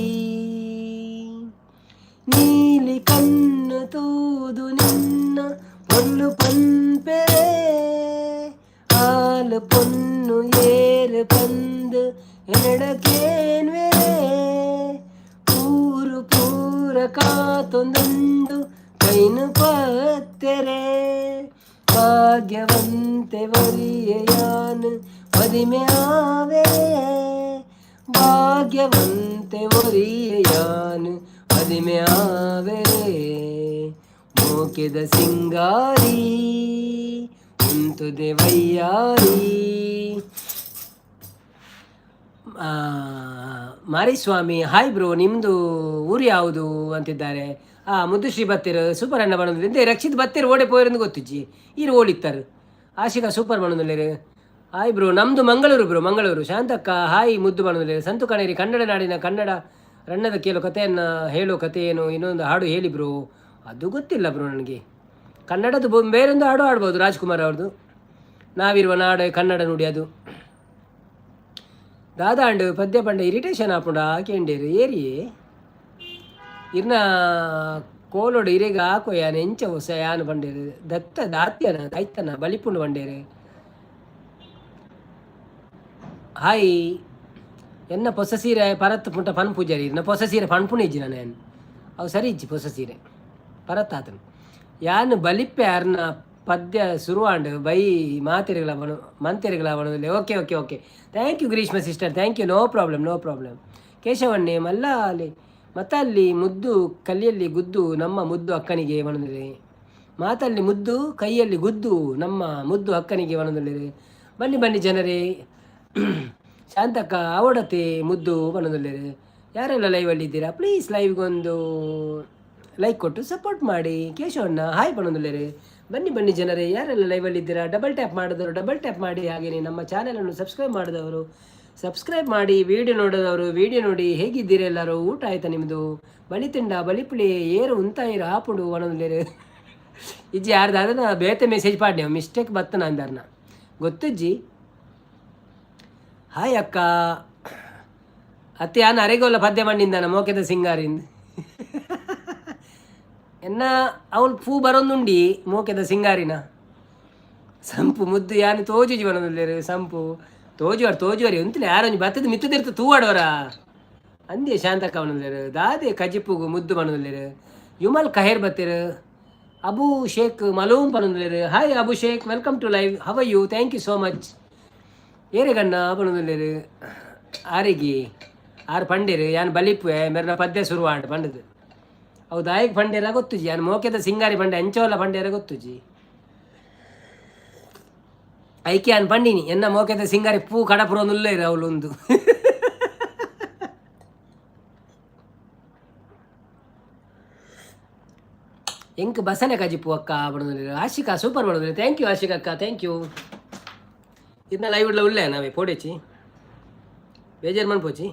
ನೀಲಿ ಕಣ್ಣು ತೂದು ನಿನ್ನ ಪೊಲ್ಲು ಪಂಪೆರೆ ಹಾಲು ಪೊನ್ನು ಏರು ಪಂದು ಎನಡಕೇನ್ವೆರೆ ಪೂರು ಪೂರ ಕಾತೊಂದುಂಡು ಕೈನು ಪತ್ತೆರೆ ಭಾಗ್ಯವಂತೆ ಒರಿಯಯಾನು ಮದಿಮೆ ಆವೆ ಭಾಗ್ಯವಂತೆ ಒರಿಯಯಾನು ಮದಿಮೆ ಆವೆ ಮೋಕೆದ ಸಿಂಗಾರಿ ಉಂತುದೆ ವೈಯಾರಿ. ಮಾರಿಸ್ವಾಮಿ ಹಾಯ್ ಬ್ರೋ, ನಿಮ್ಮದು ಊರು ಯಾವುದು ಅಂತಿದ್ದಾರೆ. ಮುದ್ದುಶ್ರೀ ಬತ್ತೀರು ಸೂಪರ್ ಅಣ್ಣ ಬಣ್ಣದ ಇಂತೆ ರಕ್ಷಿತ್ ಬತ್ತೀರು ಓಡೆ ಪೋಯರಿಂದ ಗೊತ್ತಿಜ್ಜಿ ಈರು ಓಡಿತ್ತಾರೆ ಆಶಿಕಾ ಸೂಪರ್ ಬಣ್ಣದಲ್ಲಿ. ಹಾಯ್ ಬ್ರೋ, ನಮ್ಮದು ಮಂಗಳೂರು ಬ್ರೋ, ಮಂಗಳೂರು. ಶಾಂತಕ್ಕ ಹಾಯ್ ಮುದ್ದು ಬಣ್ಣದಲ್ಲಿ. ಸಂತು ಕಣೇರಿ ಕನ್ನಡ ನಾಡಿನ ಕನ್ನಡ ರಣ್ಣದ ಕೇಳೋ ಕಥೆಯನ್ನು ಹೇಳೋ ಕಥೆ ಏನು, ಇನ್ನೊಂದು ಹಾಡು ಹೇಳಿ ಬ್ರೋ. ಅದು ಗೊತ್ತಿಲ್ಲ ಬ್ರೋ ನನಗೆ. ಕನ್ನಡದ್ದು ಬೇರೊಂದು ಹಾಡು ಆಡ್ಬೋದು, ರಾಜ್ಕುಮಾರ್ ಅವ್ರದ್ದು ನಾವಿರುವ ನಾಡು ಕನ್ನಡ ನುಡಿ. ಅದು ದಾದಾಂಡು ಪದ್ಯ ಪಂಡ ಇರಿಟೇಷನ್ ಆಪುಂಡ ಹಾಕೇಂಡೇರು ಏರಿ ಇರ್ನ ಕೋಲೋಡು ಇರೇಗ ಹಾಕೋ ಯಾನ ಎಂಚ ಹೊಸ ಯಾನು ಬಂಡೇರು ದತ್ತ ದಾತ್ಯನ ದೈತನ ಬಲಿಪುಂಡು ಬಂಡೇರು. ಹಾಯ್ ಎನ್ನ ಪೊಸ ಸೀರೆ ಪರತ್ ಪುಂಟ ಪನ್ ಪೂಜಾರಿ ಇರ್ನ ಪೊಸ ಸೀರೆ ಪಣ್ಪುಣ ಇಜ್ಜಿ ನಾನು ಅವು ಸರಿ ಇಜ್ಜಿ ಪೊಸ ಸೀರೆ ಪರತ್ ಆತನು ಯಾನು ಬಲಿಪ್ಪೆ ಯಾರನ್ನ ಪದ್ಯ ಶುರುವಾಂಡು ಬೈ ಮಾತೆರೆಗಳ ಬಣ ಮಂತೆರೆಗಳ ಬಣದಲ್ಲಿ. Okay okay okay, thank you Greeshma sister, thank you. No problem no problem. ಕೇಶವಣ್ಣೆ ಮಲ್ಲ ಅಲ್ಲಿ ಮತ್ತಲ್ಲಿ ಮುದ್ದು ಕಲ್ಲಿಯಲ್ಲಿ ಗುದ್ದು ನಮ್ಮ ಮುದ್ದು ಅಕ್ಕನಿಗೆ ಬಣದಲ್ಲಿ. ಮಾತಲ್ಲಿ ಮುದ್ದು ಕೈಯಲ್ಲಿ ಗುದ್ದು ನಮ್ಮ ಮುದ್ದು ಅಕ್ಕನಿಗೆ ಬಣದಲ್ಲಿ. ಬನ್ನಿ ಬನ್ನಿ ಜನರೇ, ಶಾಂತಕ್ಕ ಅವಡತೆ ಮುದ್ದು ಬಣದಲ್ಲಿ. ಯಾರೆಲ್ಲ ಲೈವಲ್ಲಿ ಇದ್ದೀರಾ ಪ್ಲೀಸ್ ಲೈವ್ಗೊಂದು ಲೈಕ್ ಕೊಟ್ಟು ಸಪೋರ್ಟ್ ಮಾಡಿ. ಕೇಶವಣ್ಣ ಹಾಯ್ ಪಣೊಂದುಲ್ಲೇರೆ. ಬನ್ನಿ ಜನರೇ, ಯಾರೆಲ್ಲ ಲೈವಲ್ಲಿ ಇದ್ದೀರಾ ಡಬಲ್ ಟ್ಯಾಪ್ ಮಾಡಿದವರು ಡಬಲ್ ಟ್ಯಾಪ್ ಮಾಡಿ. ಹಾಗೆಯೇ ನಮ್ಮ ಚಾನಲನ್ನು ಸಬ್ಸ್ಕ್ರೈಬ್ ಮಾಡಿದವರು ಸಬ್ಸ್ಕ್ರೈಬ್ ಮಾಡಿ. ವಿಡಿಯೋ ನೋಡಿದವರು ವಿಡಿಯೋ ನೋಡಿ. ಹೇಗಿದ್ದೀರಾ ಎಲ್ಲರೂ? ಊಟ ಆಯ್ತಾ ನಿಮ್ಮದು? ಬಳಿ ತಿಂಡ ಬಲಿಪುಳಿ ಏರು ಉಂತಾಯಿರ ಹಾಪುಡು ಒಣೊಂದುಲ್ಲೇರೆ. ಇಜ್ಜಿ ಯಾರ್ದು ಅದನ್ನ ಬೇತೆ ಮೆಸೇಜ್ ಪಾಡಿ ಮಿಸ್ಟೇಕ್ ಬತ್ತನ ಅಂದಾರ್ನ ಗೊತ್ತಜ್ಜಿ. ಹಾಯ್ ಅಕ್ಕ ಅತ್ತೆ ಯಾನ ಅರೆಗೋಲ್ಲ ಪದ್ಯ ಮಣ್ಣಿಂದ ಮೋಕೆದ ಸಿಂಗಾರಿಂದ ಎನ್ನ ಅವಳು ಪೂ ಬರೊಂದುಂಡಿ ಮೋಕೆದ ಸಿಂಗಾರಿನ ಸಂಪು ಮುದ್ದು ಯಾನು ತೋಜುಜಿ ಬರೋದಿಲ್ಲ ಸಂಪು ತೋಜುವರಿ ಅಂತಲೇ ಯಾರೊಂದು ಬತ್ತದ ಮಿತ್ತದಿರ್ತ ತೂವಾಡವರ ಅಂದೇ ಶಾಂತಕ್ಕ ಅವನಲ್ಲೇರು ದಾದೆ ಕಜಿಪ್ಪುಗು ಮುದ್ದು ಬಣ್ಣದಲ್ಲೇರು. ಯುಮಲ್ ಕಹೇರ್ ಬತ್ತೀರು. ಅಬು ಶೇಖ್ ಮಲೂಮ್ ಪನೊಂದಿಲ್ಲೇರು. Hi Abu Shaikh, welcome to live. How are you? Thank you so much. ಏರೆಗಣ್ಣ ಪನೊಂದಿಲ್ಲೇರು. ಆರಿಗೆ ಆರು ಪಂಡೇರು ಯಾನು ಬಲಿಪುವೆ ಮೇರನ ಪದ್ಯ ಶುರುವಾಂಡು ಪಂಡದು ಅವು ದಾಯಿಗೆ ಪಂಡೇರ ಗೊತ್ತುಜಿ. ಯಾನು ಮೋಕೆದ ಸಿಂಗಾರಿ ಪಂಡೆ ಅಂಚೋಲ ಪಂಡೇರ ಗೊತ್ತುಜಿ. ಐಕೆ ಯಾನು ಪಂಡಿನಿ ಎನ್ನ ಮೋಕೆದ ಸಿಂಗಾರಿ ಪೂ ಕಡಪುರೊಂದುಲ್ಲೇರು ಅವಳೊಂದು ಎಂಕ್ ಬಸನೆ ಕಜಿಪ್ಪು ಅಕ್ಕ ಬಡೋದಿಲ್ಲ. ಆಶಿಕಾ ಸೂಪರ್ ಬಡೋದಿಲ್ಲ. ಥ್ಯಾಂಕ್ ಯು ಆಶಿಕಾ ಅಕ್ಕ, ಥ್ಯಾಂಕ್ ಯು. ಇದನ್ನ ಲೈವ್ ಇಡ್ಲ ಉಳ್ಳೆ ನಾವೇ ಪೋಡೇಚಿ ಬೇಜಾರು ಮನ್ಪೋಚಿ.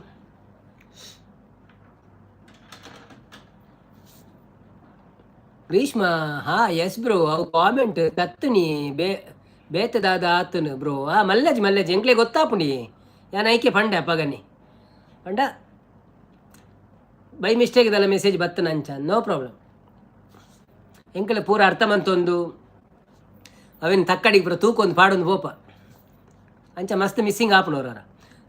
ಗ್ರೀಷ್ಮ ಹಾ ಎಸ್ ಬ್ರೋ ಅವು ಕಾಮೆಂಟ್ ಕತ್ತುನಿ ಬೇತದಾದ ಆತನು ಬ್ರೋ. ಮಲ್ಲೇಜ್ ಎಂಕ್ಲೆ ಗೊತ್ತಾಪುಂಡಿ ಯಾನ್ ಐಕೆ ಪಂಡೆ ಅಪ್ಪಗನಿ ಪಂಡ ಬೈ ಮಿಸ್ಟೇಕ್ ಇದೆಲ್ಲ ಮೆಸೇಜ್ ಬತ್ತನ ಅಂಚ ನೋ ಪ್ರಾಬ್ಲಮ್. ಎಂಕಲೆ ಪೂರ ಅರ್ಥ ಮಂತೊಂದು ಅವೇನು ತಕ್ಕಡಿಗೆ ಪೂರ ತೂಕೊಂದು ಪಾಡೊಂದು ಪೋಪ ಅಂಚ ಮಸ್ತ್ ಮಿಸ್ಸಿಂಗ್ ಆಪನವ್ರ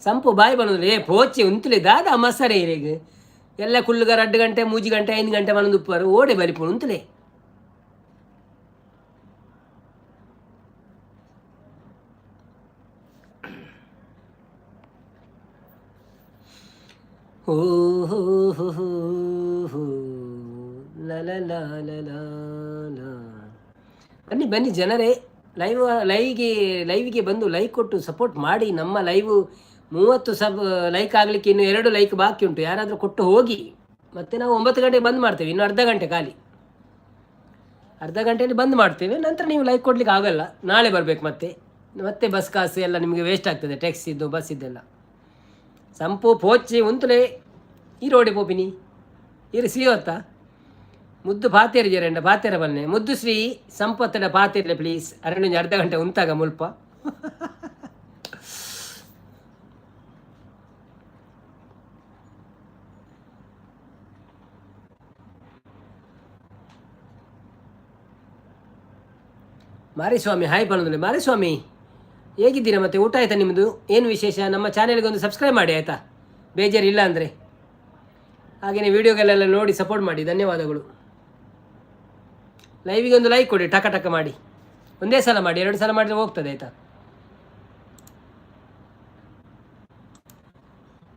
ಸಂಪು ಬಾಯಿ ಬಂದ್ರೆ ಪೋಚಿ ಉಂತುಲೆ ದಾದ ಮಸರೆ ಇರೇಗ ಎಲ್ಲ ಕುಳ್ಳುಗಾರ 2 ಗಂಟೆ 3 ಗಂಟೆ 5 ಗಂಟೆ ಮನೊಂದು ಉಪ್ಪಾರು ಓಡೆ ಬಲಿಪುಣು ಉಂತುಲೆ. ಓ ಹೋ ಹೋ ಹೋ ಬನ್ನಿ ಜನರೇ, ಲೈವ್ಗೆ ಬಂದು ಲೈಕ್ ಕೊಟ್ಟು ಸಪೋರ್ಟ್ ಮಾಡಿ. ನಮ್ಮ ಲೈವ್ 30 ಲೈಕ್ ಆಗಲಿಕ್ಕೆ ಇನ್ನು 2 ಲೈಕ್ ಬಾಕಿ ಉಂಟು. ಯಾರಾದರೂ ಕೊಟ್ಟು ಹೋಗಿ. ಮತ್ತೆ ನಾವು 9 ಗಂಟೆಗೆ ಬಂದ್ ಮಾಡ್ತೇವೆ. ಇನ್ನು ಅರ್ಧ ಗಂಟೆ ಖಾಲಿ, ಅರ್ಧ ಗಂಟೆಯಲ್ಲಿ ಬಂದ್ ಮಾಡ್ತೇವೆ. ನಂತರ ನೀವು ಲೈಕ್ ಕೊಡ್ಲಿಕ್ಕೆ ಆಗಲ್ಲ, ನಾಳೆ ಬರಬೇಕು. ಮತ್ತೆ ಬಸ್ ಕಾಸು ಎಲ್ಲ ನಿಮಗೆ ವೇಸ್ಟ್ ಆಗ್ತದೆ, ಟ್ಯಾಕ್ಸ್ ಇದ್ದು ಬಸ್ ಇದ್ದೆಲ್ಲ. ಸಂಪು ಪೋಚಿ ಉಂತುಲೆ ಈ ರೋಡಿ ಪೋಪಿನಿ ಇರು ಸಿಯೋತ್ತ ಮುದ್ದು ಪಾತೇರಿ ಜರಂಡ ಪಾತೇರ ಬನ್ನೆ ಮುದ್ದು ಶ್ರೀ ಸಂಪತ್ತಡ ಪಾತೇರ್ಲೆ ಪ್ಲೀಸ್. ಅರಣ್ಯ ಅರ್ಧ ಗಂಟೆ ಉಂತಾಗ ಮುಲ್ಪ ಮಾರಿಸ್ವಾಮಿ ಹಾಯ್ ಬಂದ್ರೆ. ಮಾರಿಸ್ವಾಮಿ ಹೇಗಿದ್ದೀರಾ? ಮತ್ತೆ ಊಟ ಆಯ್ತಾ ನಿಮ್ಮದು? ಏನು ವಿಶೇಷ? ನಮ್ಮ ಚಾನೆಲ್ಗೆ ಒಂದು ಸಬ್ಸ್ಕ್ರೈಬ್ ಮಾಡಿ ಆಯಿತಾ, ಬೇಜಾರಿಲ್ಲ ಅಂದರೆ. ಹಾಗೆಯೇ ವಿಡಿಯೋಗಳೆಲ್ಲ ನೋಡಿ ಸಪೋರ್ಟ್ ಮಾಡಿ. ಧನ್ಯವಾದಗಳು. ಲೈವಿಗೆ ಒಂದು ಲೈಕ್ ಕೊಡಿ, ಟಕ ಮಾಡಿ. ಒಂದೇ ಸಲ ಮಾಡಿ, 2 ಸಲ ಮಾಡಿದ್ರೆ ಹೋಗ್ತದೆ ಆಯಿತಾ.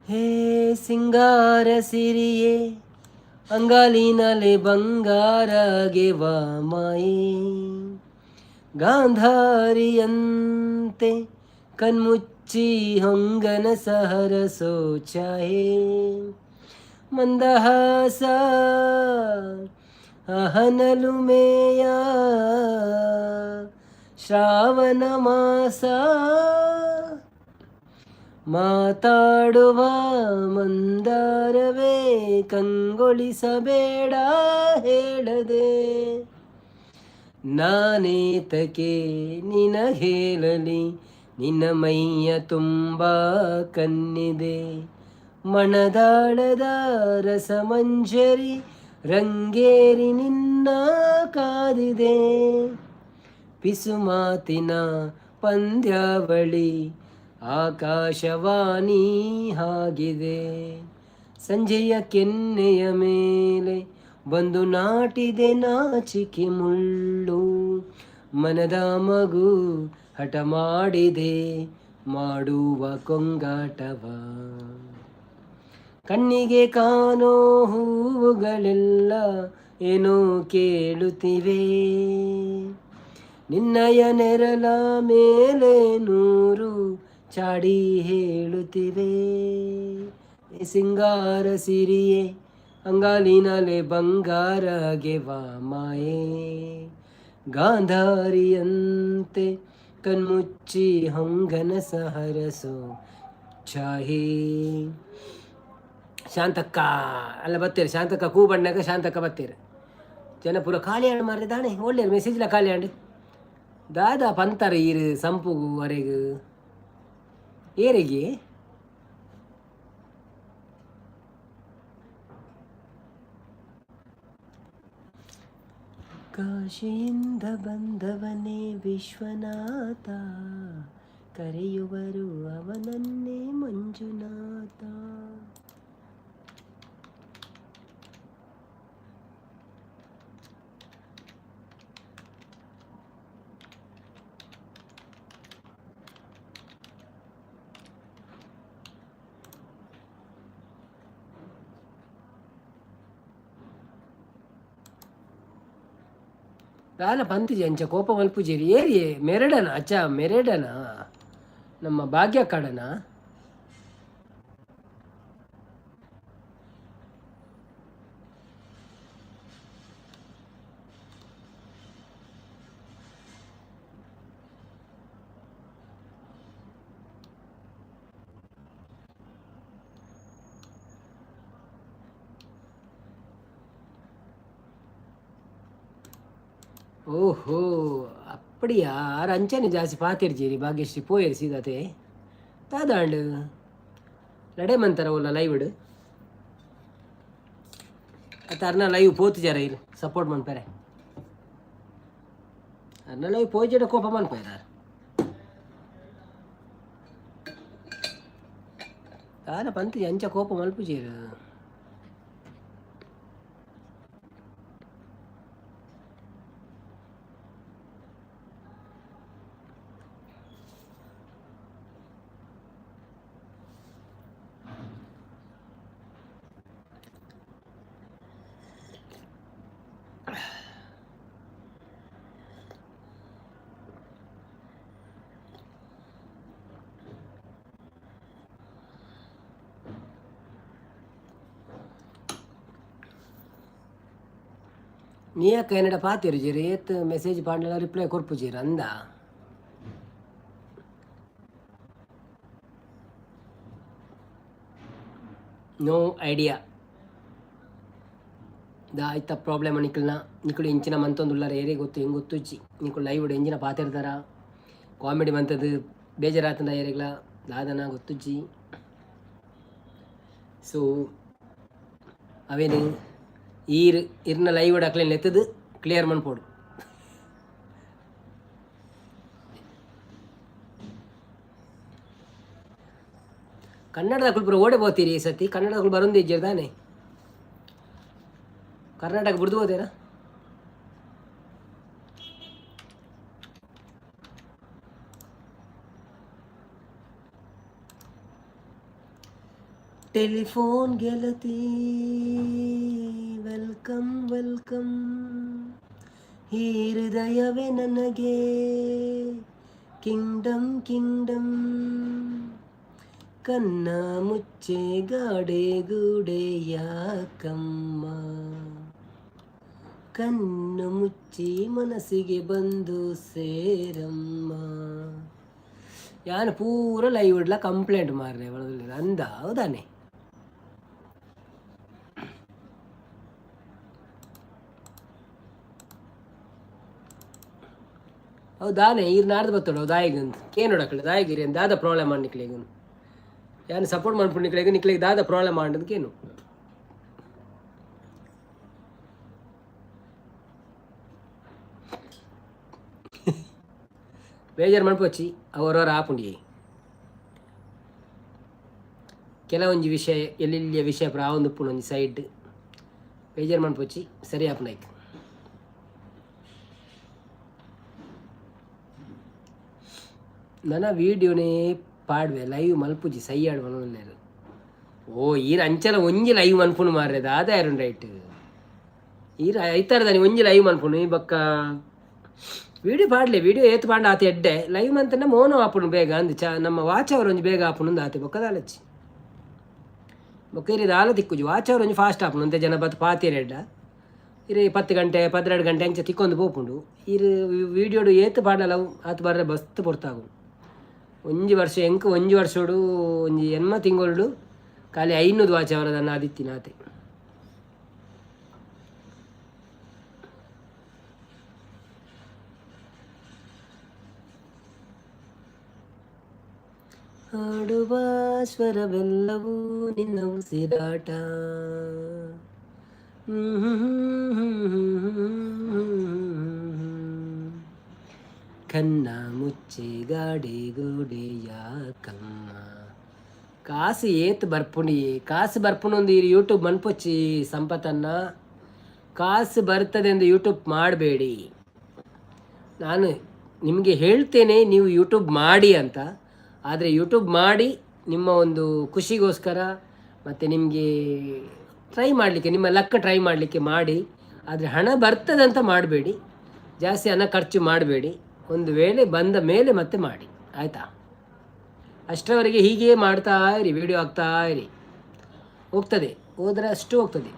ಹೇ ಸಿಂಗಾರ ಸಿರಿಯೇ ಅಂಗಾಲಿನಲೆ ಬಂಗಾರಗೆ ವಾಮಾಯಿ ಗಾಂಧಾರಿಯಂತೆ ಕಣ್ಮುಚ್ಚಿ ಹೊಂಗನ ಸಹರ ಸೋಚಾಯೇ ಮಂದಹಾಸ ಅಹನಲು ಮೇಯ ಶ್ರಾವಣ ಮಾಸ ಮಾತಾಡುವ ಮಂದಾರವೇ ಕಂಗೊಳಿಸಬೇಡ ಹೇಳದೆ ನಾನೇತಕ್ಕೆ ನಿನ ಹೇಳಲಿ ನಿನ್ನ ಮೈಯ ತುಂಬ ಕಣ್ಣಿದೆ ಮಣದಾಳದ ರಸಮಂಜರಿ ರಂಗೇರಿ ನಿನ್ನ ಕಾದಿದೆ ಪಿಸುಮಾತಿನ ಪಂದ್ಯಾವಳಿ ಆಕಾಶವಾಣಿ ಆಗಿದೆ ಸಂಜೆಯ ಕೆನ್ನೆಯ ಮೇಲೆ ಬಂದು ನಾಟಿದೆ ನಾಚಿಕೆ ಮುಳ್ಳು ಮನದ ಮಗು ಹಠ ಮಾಡಿದೆ ಮಾಡುವ ಕೊಂಗಾಟವ ಕಣ್ಣಿಗೆ ಕಾಣೋ ಹೂವುಗಳೆಲ್ಲ ಏನೋ ಕೇಳುತ್ತಿವೆ ನಿನ್ನಯ ನೆರಳ ಮೇಲೆ ನೂರು ಚಾಡಿ ಹೇಳುತ್ತಿವೆ ಸಿಂಗಾರ ಸಿರಿಯೇ ಅಂಗಾಲಿನಲೆ ಬಂಗಾರಗೆವ ಮಾಯೇ ಗಾಂಧಾರಿಯಂತೆ ಕಣ್ಮುಚ್ಚಿ ಹಂಗನಸ ಹರಸೋ ಚಾಹೇ. ಶಾಂತಕ್ಕ ಅಲ್ಲ ಬತ್ತೀರಿ, ಶಾಂತಕ್ಕ ಕೂ ಬಣ್ಣಗ ಶಾಂತಕ್ಕ ಬತ್ತೀರಿ. ಜನ ಪೂರ ಖಾಲಿ ಹಣ್ಣು ಮಾರಿದಾನೆ ಒಳ್ಳೆ ಮೆಸೇಜ್ಲ ಖಾಲಿ ಹಣ್ಣು ದಾದಾ ಪಂತರ ಈರು ಸಂಪುಗು ವರೆಗು ಏರೆಗೆ ಕಾಶಿಯಿಂದ ಬಂದವನೇ ವಿಶ್ವನಾಥ, ಕರೆಯುವರು ಅವನನ್ನೇ ಮಂಜುನಾಥ. ದಾಲ ಪಂತಿಜಿ ಅಂಚ ಕೋಪ ಮಲ್ಪುಜೇರಿ ಏರಿ ಮೆರಡನ ಅಚ್ಚ ಮೆರಡನ ನಮ್ಮ ಭಾಗ್ಯ ಕಡನ. ஓஹோ அப்படியா? அஞ்சனை ஜாஸ்தி பார்த்திருச்சேரி ಭಾಗ್ಯಶ್ರೀ போயிரு சீதாத்தே தாதாண்டு ನಡೆ ಒಲ್ಲ ಲೈವ್ ಇಡು ಅತ್ತ ಅರ್ನ ಲೈವ್ ಪೋತು ಜರ ಇಲ್ಲಿ ಸಪೋರ್ಟ್ ಮನ್ಪರೆ ಅರ್ನ ಲೈವ್ ಪೋಜೆಡ ಕೋಪ ಮನ್ಪೇರ ತಾನ ಪಂತಿ ಅಂಚ ಕೋಪ ಮಲ್ಪು ಚೇರು. ನೀ ಯಾಕೆ ಏನಡ ಪಾತಿರು ಜೀರಿ ಏತ್ ಮೆಸೇಜ್ ಪಾಂಡಲ ರಿಪ್ಲೈ ಕೊರ್ಪು ಜೀರ ಅಂದ ನೋ ಐಡಿಯಾ ದಾ ಆಯ್ತ ಪ್ರಾಬ್ಲಮ್ ನಿಕ್ಕಲ್ನ ನಿಕ್ಕಳು ಇಂಚಿನ ಮಂತೊಂದುಳ್ಳಾರ ಏರೇ ಗೊತ್ತು ಹೆಂಗೆ ಗೊತ್ತುಚ್ಚಿ ನಿಕ್ಕಳು ಲೈವ್ ಇಡು ಎಂಜಿನ ಪಾತಿರ್ತಾರ ಕಾಮಿಡಿ ಮಂತದ್ದು ಬೇಜಾರಾತಂದ ಏರೆಗ್ಲ ದಾದನ ಗೊತ್ತುಜ್ಜಿ. ಸೊ ಅವೇನು ಇರ್ನ ಲೈವ್ ಇಡಾಕ್ಲೆ ನೆತ್ತದು ಕ್ಲಿಯರ್ ಮನ್ಪೋಡು. ಕನ್ನಡದ ಪೂರ ಓಡೆ ಬೋತೀರಿ ಈ ಸತಿ ಕನ್ನಡದ ಬರೊಂದು ಇಜ್ಜರ್ ತಾನೆ ಕರ್ನಾಟಕ ಬಿಡ್ದು ಹೋದೇನಾ? ಟೆಲಿಫೋನ್ ಗೆಳತಿ ವೆಲ್ಕಮ್ ವೆಲ್ಕಮ್, ಈ ಹೃದಯವೇ ನನಗೆ ಕಿಂಗ್ಡಮ್ ಕಿಂಗ್ಡಮ್, ಕನ್ನ ಮುಚ್ಚೆ ಗಾಡೆ ಗೂಡೆ ಯಾಕಮ್ಮ, ಕಣ್ಣು ಮುಚ್ಚಿ ಮನಸ್ಸಿಗೆ ಬಂದು ಸೇರಮ್ಮ. ಯಾನು ಪೂರ ಲೈವ್ ಇಡ್ಲ ಕಂಪ್ಲೇಂಟ್ ಮಾರ್ರೆ ಒಳಗಲ್ಲಿ ಅಂದ ಹೌದಾನೆ. ಹೌದಾನೆ ಈಗ ನಾಡ್ದು ಬತ್ತೋಡು ದಾಯಿಗಂತ ಕೇನೋಡಕ್ಕಳೆ ದಾಯಿಗಿರಿ ಅಂತ ದಾದ ಪ್ರಾಬ್ಲಮ್ ಮಾಡಿ ನಿಕ್ಲಿಗೆ ಯಾನು ಸಪೋರ್ಟ್ ಮಾಡ್ಕೊಂಡು ನಿಕ್ಲಿಗೆ ದಾದ ಪ್ರಾಬ್ಲಮ್ ಮಾಡೋದಕ್ಕೇನು ಬೇಜಾರು ಮಾಡ್ಪೋಚಿ ಅವರವರ ಆಪುಂಡಿ ಕೆಲವೊಂದು ವಿಷಯ ಎಲ್ಲೆಲ್ಲಿಯ ವಿಷಯ ಪ್ರಾವೊಂದು ಉಪ್ಪುಣೊಂದು ಸೈಡ್ ಬೇಜಾರು ಮಾಡ್ಪೋಚಿ ಸರಿ ಆಪುನಾಯ್ತು. ನನ್ನ ವೀಡಿಯೋನೇ ಪಾಡ್ವೆ ಲೈವ್ ಮಲ್ಪುಜಿ ಸೈಯಾಡು ಮನೋಲ್ಲೇರು ಓ ಈರ ಅಂಚಲ ಒಂಜಿ ಲೈವ್ ಮನ್ಪುನು ಮಾರ್ರೆದ ಆದಾಯರು ರೈಟ್ ಈರ ಐತಾರದಾನಿ ಒಂಜಿ ಲೈವ್ ಮನ್ಪುನು ಈ ಬಕ್ಕ ವೀಡಿಯೋ ಪಾಡ್ಲೆ ವೀಡಿಯೋ ಏತ್ ಪಾಂಡ ಆತ ಎಡ್ಡೆ ಲೈವ್ ಮಂತನ ಮೋನೋ ಆಪುನು ಬೇಗ ಅಂದು ನಮ್ಮ ವಾಚ್ ಅವರು ಒಂಜಿ ಬೇಗ ಆಪುನು ಆತೆ ಬೊಕ್ಕದಾಲಚ್ಚಿ ಬೊಕ್ಕ ಇರಿ ಆಲ ತಿಕ್ಕುಜು ವಾಚವ್ರು ಒಂಜಿ ಫಾಸ್ಟ್ ಆಪುಂಡು ಒಂತೆ ಜನ ಬತ್ತು ಪಾತಿರೆಡ್ಡ ಇರಿ 10 ಗಂಟೆ 12 ಗಂಟೆ ಅಂಚೆ ತಿಕ್ಕೊಂದು ಪೋಪುಂಡು ಇರು ವೀಡಿಯೋಡು ಏತ್ ಪಾಡಲ ಆತು ಬರ್ರೆ ಬಸ್ತ್ ಪೊರ್ತಾಗು ಒಂಜಿ ವರ್ಷ ಎಂಕ್ ಒಂಜಿ ವರ್ಷೋಡು ಒಂಜಿ ಎನ್ಮ ತಿಂಗೊಳ್ಡು ಖಾಲಿ 500 ವಾಚ್ ಅವರದನ್ನ ಆದಿತ್ತಿನಾತೆ ಹಾಡುವ ಸ್ವರವೆಲ್ಲವೂ ನಿನ್ನ ಉಸಿರಾಟ ಕನ್ನ ಮುಚ್ಚೆ ಗಾಡಿ ಗೋಡೆಯ ಕಮ್ಮ ಕಾಸು ಏತ್ ಬರ್ಪುಂಡಿ ಕಾಸು ಬರ್ಪುಣೊಂದು ಈ ಯೂಟ್ಯೂಬ್ ಮನ್ಪೊಚ್ಚಿ ಸಂಪತ್ತನ್ನ ಕಾಸು ಬರ್ತದೆ ಎಂದು ಯೂಟ್ಯೂಬ್ ಮಾಡಬೇಡಿ. ನಾನು ನಿಮಗೆ ಹೇಳ್ತೇನೆ ನೀವು ಯೂಟ್ಯೂಬ್ ಮಾಡಿ ಅಂತ. ಆದರೆ ಯೂಟ್ಯೂಬ್ ಮಾಡಿ ನಿಮ್ಮ ಒಂದು ಖುಷಿಗೋಸ್ಕರ ಮತ್ತು ನಿಮಗೆ ಟ್ರೈ ಮಾಡಲಿಕ್ಕೆ ನಿಮ್ಮ ಲಕ್ಕ ಟ್ರೈ ಮಾಡಲಿಕ್ಕೆ ಮಾಡಿ. ಆದರೆ ಹಣ ಬರ್ತದಂತ ಮಾಡಬೇಡಿ, ಜಾಸ್ತಿ ಹಣ ಖರ್ಚು ಮಾಡಬೇಡಿ. ಒಂದು ವೇಳೆ ಬಂದ ಮೇಲೆ ಮತ್ತೆ ಮಾಡಿ, ಆಯಿತಾ? ಅಷ್ಟರವರೆಗೆ ಹೀಗೆ ಮಾಡ್ತಾ ಇರಿ, ವಿಡಿಯೋ ಆಗ್ತಾ ಇರಿ, ಹೋಗ್ತದೆ, ಹೋದರೆ ಅಷ್ಟು ಹೋಗ್ತದೆ.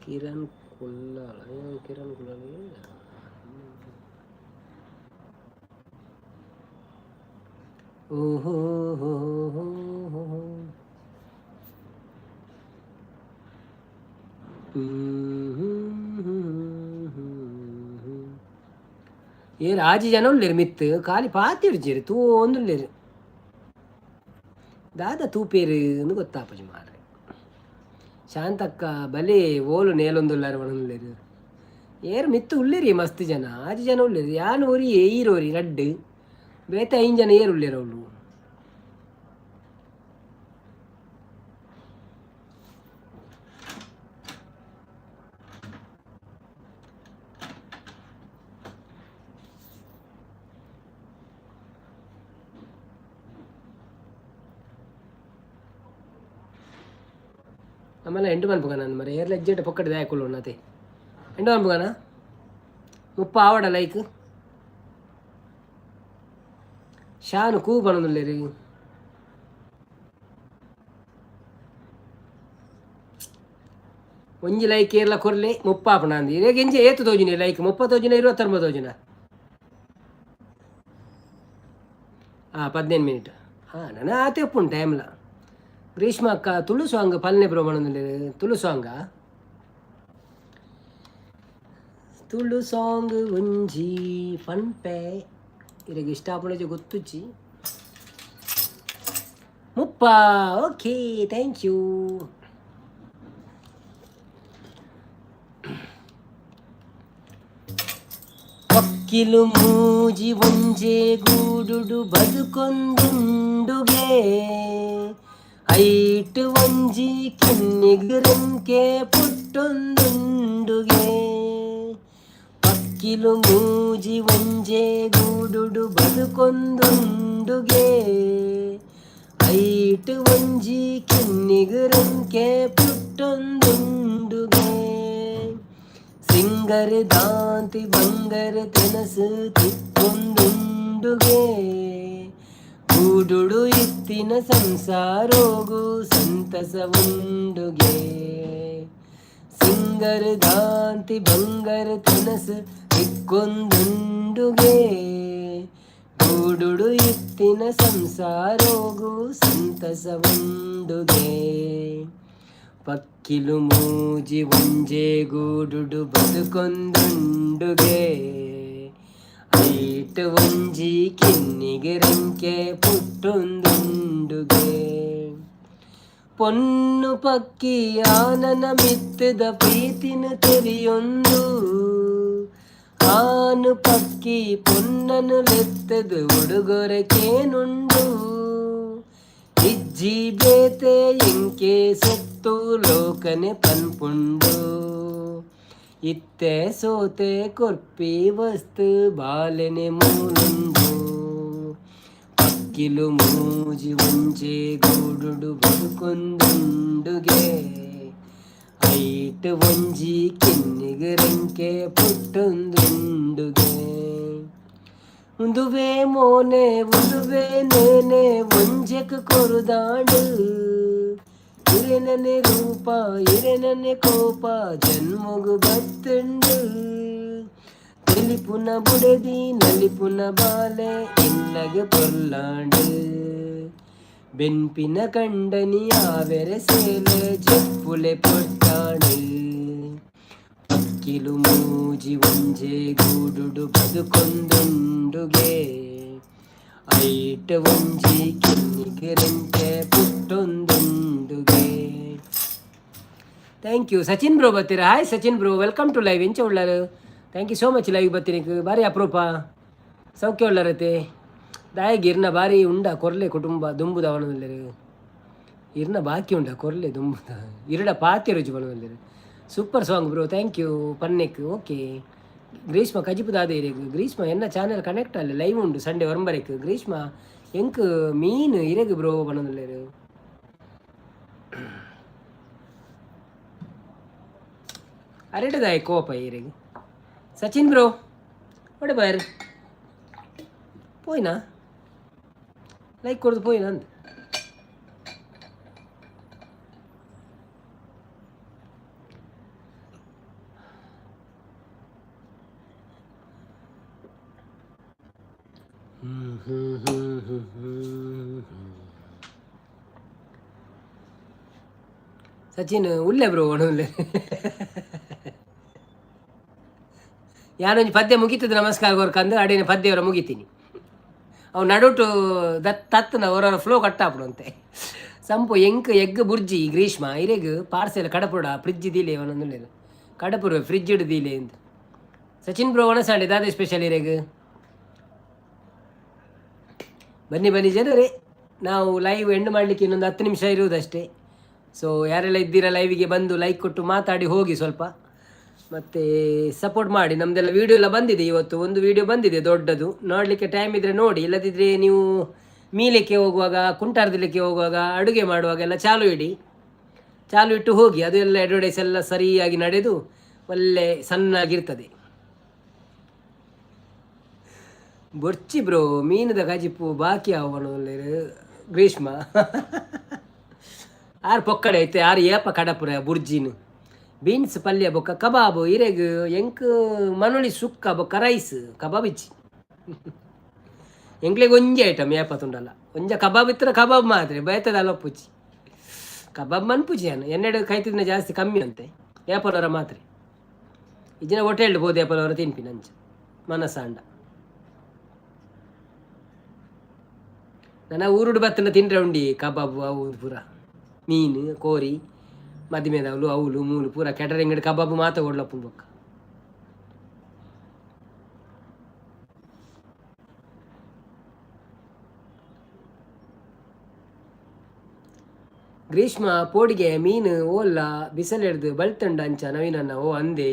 ಕಿರಣ್ ಕುಲ್ಲಾಳ ಕಿರಣ್ ಕುಲ್ಲಾಳ ಓಹೋ ಏ ರಾಜಿ ಜನ ಉಳ್ಳೇರು ಮಿತ್ತು ಖಾಲಿ ಪಾತಿಡ್ಜೇರು ತೂ ಒಂದುಳ್ಳೇರು ದಾದ ತೂಪೇರು ಗೊತ್ತಾಪಜಿ ಮಾರ್ರೆ ಶಾಂತಕ್ಕ ಬಲೆ ಓಲು ನೇಲೊಂದುಲ್ಲಾರ ಒಣುಲ್ಲೇರು ಏರು ಮಿತ್ತು ಉಳ್ಳೇರಿ ಮಸ್ತ್ ಜನ 6 ಜನ ಉಳ್ಳೇರು ಯಾನು ಓರಿ ಈರೋರಿ ರಡ್ಡು ಬೇತೆ 5 ಜನ ಏರು ಉಳ್ಳೇರು ಅವಳು. ಆಮೇಲೆ ಎಂಟು ಮನ್ಪುಗಾನ మరి ఏర్లు ఎడ్జెట్ పొక్కటి దాయకులు ఉన్నది ఎండు మన్పుగానా 30 ఆవడ లైక్ షాను కూ పనులేరు ಒಂಜಿ ಲೈಕ್ ಏರ್ಲ ಕೊರ್ಲೆ 30 ಆಪಣಂದಿ ಈಗ ಎಂಜೆ ಏತು ತೋಜಿನಿ ಲೈಕ್ 30 ತೋಜಿನ 29 ತೋಜಿನ 15 ಮಿನಿಟ್ ನನ್ನ ಆತೆ ಒಪ್ಪುಂಡು ಟೈಮ್ಲ ಗ್ರೀಷ್ಮ ಅಕ್ಕ ತುಳು ಸಾಂಗ್ ಪಲ್ನೆ ಪ್ರಮಾಣದಲ್ಲಿ ತುಳು ಸಾಂಗ್ ಒಂಜಿ ಪನ್ಪೆ ಇರಗೆ ಇಷ್ಟಪಡೋದು ಗೊತ್ತುಚ್ಚಿ 30. Okay, thank you. ಒಕ್ಕಿಲು ಮೂಜಿ ಒಂಜೆ ಗೂಡುಡು ಬದುಕೊಂದುಂಡುಗೆ ಐಟ್ ಒಂಜಿ ಕಿನ್ನಿಗುರಂಕೆ ಪುಟ್ಟೊಂದುಂಡುಗೆ ಪಕ್ಕಿಲು ಮೂಜಿ ಒಂಜೆ ಗೂಡುಡು ಬದುಕೊಂದುಂಡುಗೆ ಐಟ್ ಒಂಜಿ ಕಿನ್ನಿಗುರಂಕೆ ಪುಟ್ಟೊಂದುಂಡುಗೆ ಸಿಂಗರ್ ದಾಂತಿ ಬಂಗರ್ ತೆನಸು ತಿಕ್ಕೊಂದುಂಡುಗೆ ಗೂಡುಡು ಇತ್ತಿನ ಸಂಸಾರೋಗು ಸಂತಸ ಉಂಡುಗೆ ಸಿಂಗರ್ ದಾಂತಿ ಬಂಗರ್ ತೆನಸು ತಿಕ್ಕೊಂದುಂಡುಗೆ ಗೂಡುಡು ಇತ್ತಿನ ಸಂಸಾರೋಗು ಸಂತಸ ಉಂಡುಗೆ ಪಕ್ಕಿಲು ಮೂಜಿ ಒಂಜೆ ಗೂಡುಡು ಬದುಕೊಂದುಂಡುಗೆ ಐಟ್ ಒಂಜಿ ಕಿನ್ನಿಗೆ ರಂಕೆ ಪುಟ್ಟೊಂದುಂಡುಗೆ ಪೊನ್ನು ಪಕ್ಕಿ ಆನನ ಮಿತ್ತದ ಪ್ರೀತಿನ ತೆರಿಯೊಂದು ಆನು ಪಕ್ಕಿ ಪೊನ್ನನು ಲೆತ್ತದ ಉಡುಗೊರೆಕೇನುಂಡು ಇಜ್ಜಿ ಬೇತೆ ಎಂಕೆ ಸೊತ್ತು ಲೋಕನೆ ಪನ್ಪುಂಡು ಇತ್ತೆ ಸೋತೆ ಕೊರ್ಪಿ ವಸ್ತು ಬಾಲೆನೆ ಮೂನುಂಡು ಪಕ್ಕಿಲು ಮೂಜಿ ಒಂಚೆ ಗೂಡುಡು ಬದುಕೊಂದುಂಡುಗೆ ಐಟ್ ಒಂಜಿ ಕಿನ್ನಿಗೆ ರೆಂಕೆ ಪುಟ್ಟೊಂದುಂಡುಗೆ ಉಂದುವೆ ಮೋನೆ ಉಂದುವೆ ನೇನೆ ಒಂಜೆಕ್ ಕೊರುದಾಂಡು ಇರೆನನೆ ರೂಪ ಇರೆನನೆ ಕೋಪ ಜನ್ಮಗು ಬತ್ತುಂಡು ತೆಲಿಪುನ ಬುಡೆದಿ ನಲಿಪುನ ಬಾಲೆ ಇಲ್ಲಗೆ ಪೊರ್ಲಾಂಡು ಬೆನ್ಪಿನ ಕಂಡನಿ ಆವೆರೆ ಸೇಲೆ ಜಪ್ಪುಲೆ ಪೊಟ್ಟಾಂಡು ಪಕ್ಕಿಲು ಮೂಜಿ ಒಂಜೆ ಗೂಡುಡು ಬದುಕೊಂದುಂಡುಗೆ ಐಟ್ ಒಂಜಿ ಕಿನ್ನಿಗೆ ರೆಂಟೆ ಪುಟ್ಟೊಂದುಂಡುಗೆ. ಥ್ಯಾಂಕ್ ಯು ಸಚಿನ್ ಬ್ರೋ ಬರ್ತೀರಾ. Hi Sachin bro, welcome to live. ಎಂಚ ಉಳ್ಳಾರು? Thank you so much live ಬರ್ತೀನಿ. ಭಾರಿ ಅಪರೂಪ ಸೌಖ್ಯ ಉಳ್ಳರತೆ ದಾಯಿಗೆ ಇರ್ನ ಭಾರಿ ಉಂಡ ಕೊರ್ಲೆ ಕುಟುಂಬ ದುಂಬುದ ಅವನಲ್ಲರು ಇರ್ನ ಬಾಕಿ ಉಂಡ ಕೊರ್ಲೆ ದುಂಬುದ ಇರಡ ಪಾತಿ ರುಚಿ ಬನವಲ್ಲರು. Super song bro, thank you ಪನ್ನೆಕ್. ಓಕೆ ಗ್ರೀಷ್ಮ ಕಜಿಪುದಾದ ಇರೆಗ್ ಗ್ರೀಷ್ಮ ಎನ್ನ ಚಾನೆಲ್ ಕನೆಕ್ಟ್ ಅಲ್ಲ ಲೈವ್ ಉಂಡು ಸಂಡೇ ವರ್ಂಬರೆಕ್ ಗ್ರೀಷ್ಮ ಎಂಕ್ ಮೀನು ಇರೆಗ್ ಬ್ರೋ ಬನವಲ್ಲರು. ಅರೆಡದಾಯ ಕೋಪ ಇರೆಗ್ ಸಚಿನ್ ಬ್ರೋ ಒಡೆ ಬಾಯರ್ போயினா லைக் கொடுத்து போயினா ಸಚಿನ್ ಉಳ್ಳೆ ಬ್ರೋ ಒಣುಲ್ಲೆ ಯಾನೊಂದು ಪದ್ಯ ಮುಗಿತದ ನಮಸ್ಕಾರ ಗೋರ್ಕಂದು ಅಡಿನ ಪದ್ಯವರ ಮುಗಿತೀನಿ. ಅವು ನಡುಟು ತತ್ತನ ಹೊರ ಫ್ಲೋ ಕಟ್ಟಾಪುಡು ಸಂಪು ಎಂಕ್ ಎಗ್ ಬುರ್ಜಿ ಗ್ರೀಷ್ಮ ಇರೆಗ್ ಪಾರ್ಸೆಲ್ ಕಡಪುಡ ಫ್ರಿಜ್ ದೀಲೆ ಒಂದೊಂದು ಕಡಪುರ ಫ್ರಿಜ್ ಇಡ್ದೀಲೆ ಅಂತ ಸಚಿನ್ ಬ್ರೋ ಒಣಸಾಂಡೆ ದಾದ ಸ್ಪೆಷಲ್ ಇರೆಗ್ ಬನ್ನಿ ಬನ್ನಿ ಜನರೇ. ನಾವು ಲೈವ್ ಎಂಡ್ ಮಾಡಲಿಕ್ಕೆ ಇನ್ನೊಂದು 10 ನಿಮಿಷ ಇರುವುದಷ್ಟೇ. ಸೊ ಯಾರೆಲ್ಲ ಇದ್ದೀರಾ ಲೈವಿಗೆ ಬಂದು ಲೈಕ್ ಕೊಟ್ಟು ಮಾತಾಡಿ ಹೋಗಿ ಸ್ವಲ್ಪ, ಮತ್ತು ಸಪೋರ್ಟ್ ಮಾಡಿ. ನಮ್ಮದೆಲ್ಲ ವೀಡಿಯೋ ಎಲ್ಲ ಬಂದಿದೆ, ಇವತ್ತು ಒಂದು ವೀಡಿಯೋ ಬಂದಿದೆ ದೊಡ್ಡದು, ನೋಡಲಿಕ್ಕೆ ಟೈಮ್ ಇದ್ದರೆ ನೋಡಿ. ಇಲ್ಲದಿದ್ದರೆ ನೀವು ಮೀಲಿಕ್ಕೆ ಹೋಗುವಾಗ ಕುಂಟಾರದಿಲಿಕ್ಕೆ ಹೋಗುವಾಗ ಅಡುಗೆ ಮಾಡುವಾಗ ಎಲ್ಲ ಚಾಲು ಇಡಿ, ಚಾಲು ಇಟ್ಟು ಹೋಗಿ. ಅದು ಎಲ್ಲ ಅಡ್ವರ್ಟೈಸ್ ಎಲ್ಲ ಸರಿಯಾಗಿ ನಡೆದು ಒಳ್ಳೆ ಸಣ್ಣಾಗಿರ್ತದೆ. ಬೊರ್ಚಿ ಬ್ರೋ ಮೀನದ ಕಜಿಪ್ಪು ಬಾಕಿ ಅವನು ಗ್ರೀಷ್ಮ ಆರು ಪೊಕ್ಕಡೆ ಐತೆ ಆರು ಏಪ ಕಡಪುರ ಬುರ್ಜಿನ್ ಬೀನ್ಸ್ ಪಲ್ಯ ಬೊಕ್ಕ ಕಬಾಬು ಇರೆಗ್ ಎಂಕ್ ಮನುಳಿ ಸುಕ್ಕ ಬೊಕ್ಕ ರೈಸ್ ಕಬಾಬ್ ಇಚ್ಚಿ ಎಂಕ್ಲೆಗೆ ಒಂಜಿ ಐಟಮ್ ಏಪ ತುಂಡಲ್ಲ ಒಂಜ ಕಬಾಬ್ ಇತ್ತರ ಕಬಾಬ್ ಮಾತ್ರ ಬಯತದಲ್ಲ ಪುಚ್ಚಿ ಕಬಾಬ್ ಮನ್ಪುಜಿ ಅನ್ನು ಎನ್ನೆರಡು ಕೈತಿದ್ನ ಜಾಸ್ತಿ ಕಮ್ಮಿ ಅಂತೆ ಏಪಲವರ ಮಾತ್ರ ಇಜಿನ ಹೋಟೆಲ್ ಬೋದು ಏಪಲವರ ತಿನ್ಪಿ ನಂಚ ಮನಸ್ಸಾಂಡ ನನ್ನ ಊರುಡು ಬತ್ತನ ತಿಂಡ್ರೆ ಉಂಡಿ ಕಬಾಬು ಅವು ಪೂರ ಮೀನು ಕೋರಿ ಮದಿಮೆದವಲು ಅವಲು ಮೂಲು ಪೂರ ಕ್ಯಾಟರಿಂಗ್ ಕಬಾಬು ಮಾತ ಕೊಡ್ಲಪ್ಪ ಬೊಕ್ಕ. ಗ್ರೀಷ್ಮ ಪೋಡಿಗೆ ಮೀನು ಓಲ್ಲ ಬಿಸಲೆಡ್ದು ಬಳ್ತಂಡ ಅಂಚ ನವೀನನ್ನ ಓ ಅಂದೆ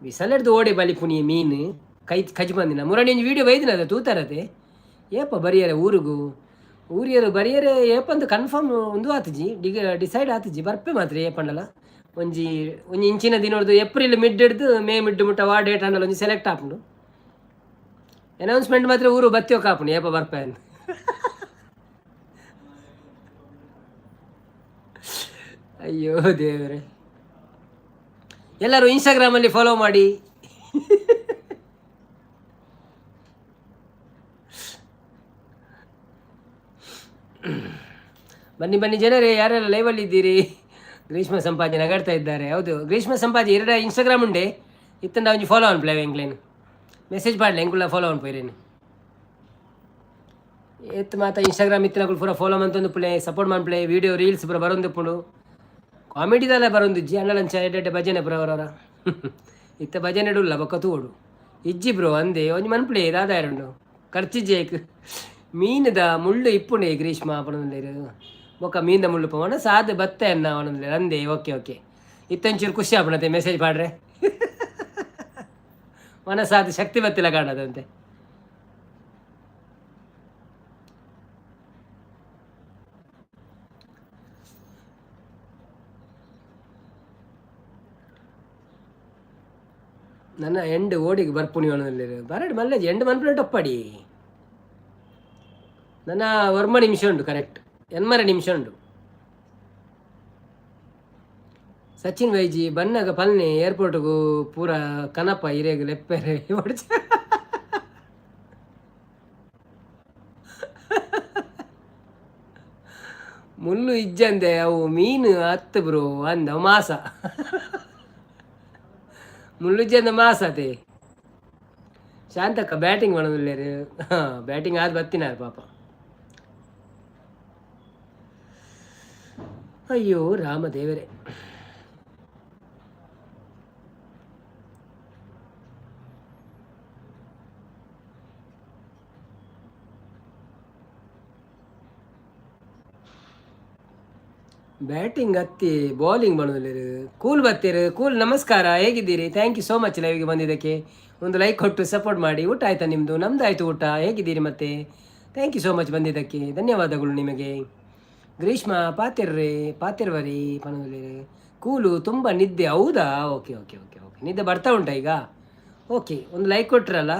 ಬಿಸಲೆಡ್ದು ಓಡೆ ಬಲಿಪುನಿ ಮೀನು ಕೈ ಕಜಿ ಬಂದಿನ ಮುರಣಿ ಒಂದು ವೀಡಿಯೋ ಬೈದಿನದ ತೂತಾರತೆ ಏಪ ಬರಿಯರೆ ಊರಿಗೂ ಊರಿಯರು ಬರಿಯರೆ ಏಪಂತ ಕನ್ಫರ್ಮ್ ಒಂದು ಆತಜಿ ಡಿಸೈಡ್ ಆತಜಿ ಬರ್ಪೆ ಮಾತ್ರ ಏಪಂಡಲ್ಲ ಒಂಜಿ ಒಂಜಿ ಇಂಚಿನ ದಿನ ಹೊಡೆದು ಏಪ್ರಿಲ್ ಮಿಡ್ ಹಿಡ್ದು ಮೇ ಮಿಡ್ ಮುಟ್ಟ ವಾ ಡೇಟ್ ಅಂಡಲ್ಲ ಒಂಜಿ ಸೆಲೆಕ್ಟ್ ಆಪುಂಡು ಅನೌನ್ಸ್ಮೆಂಟ್ ಮಾತ್ರ ಊರು ಬತ್ತಿಯೋಕೆ ಆಪುಂಡು ಏಪ ಬರ್ಪೆ ಅಂತ. ಅಯ್ಯೋ ದೇವರೇ, ಎಲ್ಲರೂ ಇನ್ಸ್ಟಾಗ್ರಾಮಲ್ಲಿ ಫಾಲೋ ಮಾಡಿ. ಬನ್ನಿ ಬನ್ನಿ ಜನರೇ, ಯಾರೆಲ್ಲ ಲೈವಲ್ಲಿ ಇದ್ದೀರಿ? ಗ್ರೀಷ್ಮ ಸಂಪಾಜಿ ನಗಾಡ್ತಾ ಇದ್ದಾರೆ. ಹೌದು, ಗ್ರೀಷ್ಮ ಸಂಪಾಜಿ ಎರಡ ಇನ್ಸ್ಟಾಗ್ರಾಮ್ ಉಂಡೆ ಇತ್ತಂಡ ಒಂಜಿ ಫಾಲೋ ಅನ್ಪ್ಲೆ ಎಂಗ್ಲೇನು ಮೆಸೇಜ್ ಮಾಡಲಿ ಎಂಗುಲ್ಲ ಫಾಲೋ ಅನ್ಪೋಯ್ರೇನು ಎತ್ತು ಮಾತ ಇನ್ಸ್ಟಾಗ್ರಾಮ್ ಇತ್ತಿನಗಳು ಪೂರ ಫಾಲೋ ಮಂತೊಂದು ಪ್ಲೇ ಸಪೋರ್ಟ್ ಮಾಡ್ಪ್ಲೆ ವೀಡಿಯೋ ರೀಲ್ಸ್ ಪೂರ ಬರೋದು ಪುಂಡು ಕಾಮಿಡಿದಲ್ಲ ಬರೋದು ಇಜ್ಜಿ ಅಣ್ಣಲಂಚ ಎಡ್ಡೆ ಭಜನೆ ಪುರ ಅವರವರ ಇತ್ತ ಭಜನೆ ಇಡುಲ್ಲ ಬೊಕ್ಕ ತೂಡು ಇಜ್ಜಿ ಬ್ರೋ ಅಂದೆ ಒಂಜಿ ಮನ್ಪ್ಲೆ ದಾದಾಯರುಂಡು ಖರ್ಚಿಜ್ಜೇಕ್ ಮೀನದ ಮುಳ್ಳು ಇಪ್ಪುಂಡೆ ಗ್ರೀಷ್ಮ ಪಣಂದೇರು ಬೊಕ್ಕ ಮೀನದ ಮುಳ್ಳು ಪವನ ಸಾದು ಬತ್ತೆ ಅನ್ನ ಅವನಂದ್ರೆ ಅಂದೆ ಓಕೆ ಓಕೆ ಇತ್ತಂಚೂರು ಖುಷಿ ಆಪಣತೆ ಮೆಸೇಜ್ ಪಾಡ್ರೆ ಮನಸ್ಸಾದ ಶಕ್ತಿ ಬತ್ತಿಲ್ಲ ಕಾಣದಂತೆ. ನನ್ನ ಎಂಡ್ ಓಡಿಗೆ ಬರ್ಪುಣಿ ಒಣದಲ್ಲಿ ಬರಡು ಮಲ್ಲೇಜ್ ಎಂಡ್ ಮನ್ಪುಣ ಒಪ್ಪಡಿ ನನ್ನ ವರ್ಮ ನಿಮಿಷ ಉಂಟು ಕರೆಕ್ಟ್ ಎನ್ಮರ ನಿಮಿಷ ಉಂಟು. ಸಚಿನ್ ವೈಜಿ ಬನ್ನಗ ಪಲ್ನೆ ಏರ್ಪೋರ್ಟ್ಗೂ ಪೂರ ಕನಪ ಹಿರೇಗ ಲೆಪ್ಪೆರೆ ಹೊಡ್ಚ ಮುಳ್ಳು ಇಜ್ಜಂದೆ ಅವು ಮೀನು ಹತ್ತು ಬ್ರೋ ಅಂದ ಮಾಸ ಮುಳ್ಳುಜ್ಜಂದ ಮಾಸ ಅದೇ ಶಾಂತಕ್ಕ ಬ್ಯಾಟಿಂಗ್ ಮಾಡೋದಿಲ್ಲ. ಹಾಂ ಬ್ಯಾಟಿಂಗ್ ಆದ ಬತ್ತಿನಾರ ಪಾಪ. ಅಯ್ಯೋ ರಾಮದೇವರೇ. ಬ್ಯಾಟಿಂಗ್ ಹತ್ತಿ ಬೌಲಿಂಗ್ ಮಾಡೋದಿಲ್ಲ. ಕೂಲ್ ಬರ್ತೀರಿ ಕೂಲ್. ನಮಸ್ಕಾರ, ಹೇಗಿದ್ದೀರಿ? ಥ್ಯಾಂಕ್ ಯು ಸೋ ಮಚ್ ಲೈವ್ಗೆ ಬಂದಿದ್ದಕ್ಕೆ. ಒಂದು ಲೈಕ್ ಕೊಟ್ಟು ಸಪೋರ್ಟ್ ಮಾಡಿ. ಊಟ ಆಯ್ತಾ ನಿಮ್ಮದು? ನಮ್ದು ಆಯಿತು ಊಟ. ಹೇಗಿದ್ದೀರಿ ಮತ್ತೆ? ಥ್ಯಾಂಕ್ ಯು ಸೋ ಮಚ್ ಬಂದಿದ್ದಕ್ಕೆ, ಧನ್ಯವಾದಗಳು ನಿಮಗೆ. ಗ್ರೀಷ್ಮ ಪಾತಿರ್ವರಿ ಪನವಲಿ ಕೂಲು ತುಂಬ ನಿದ್ದೆ. ಹೌದಾ? ಓಕೆ ಓಕೆ ಓಕೆ ಓಕೆ, ನಿದ್ದೆ ಬರ್ತಾ ಉಂಟಾ ಈಗ? ಓಕೆ, ಒಂದು ಲೈಕ್ ಕೊಟ್ರಲ್ಲ,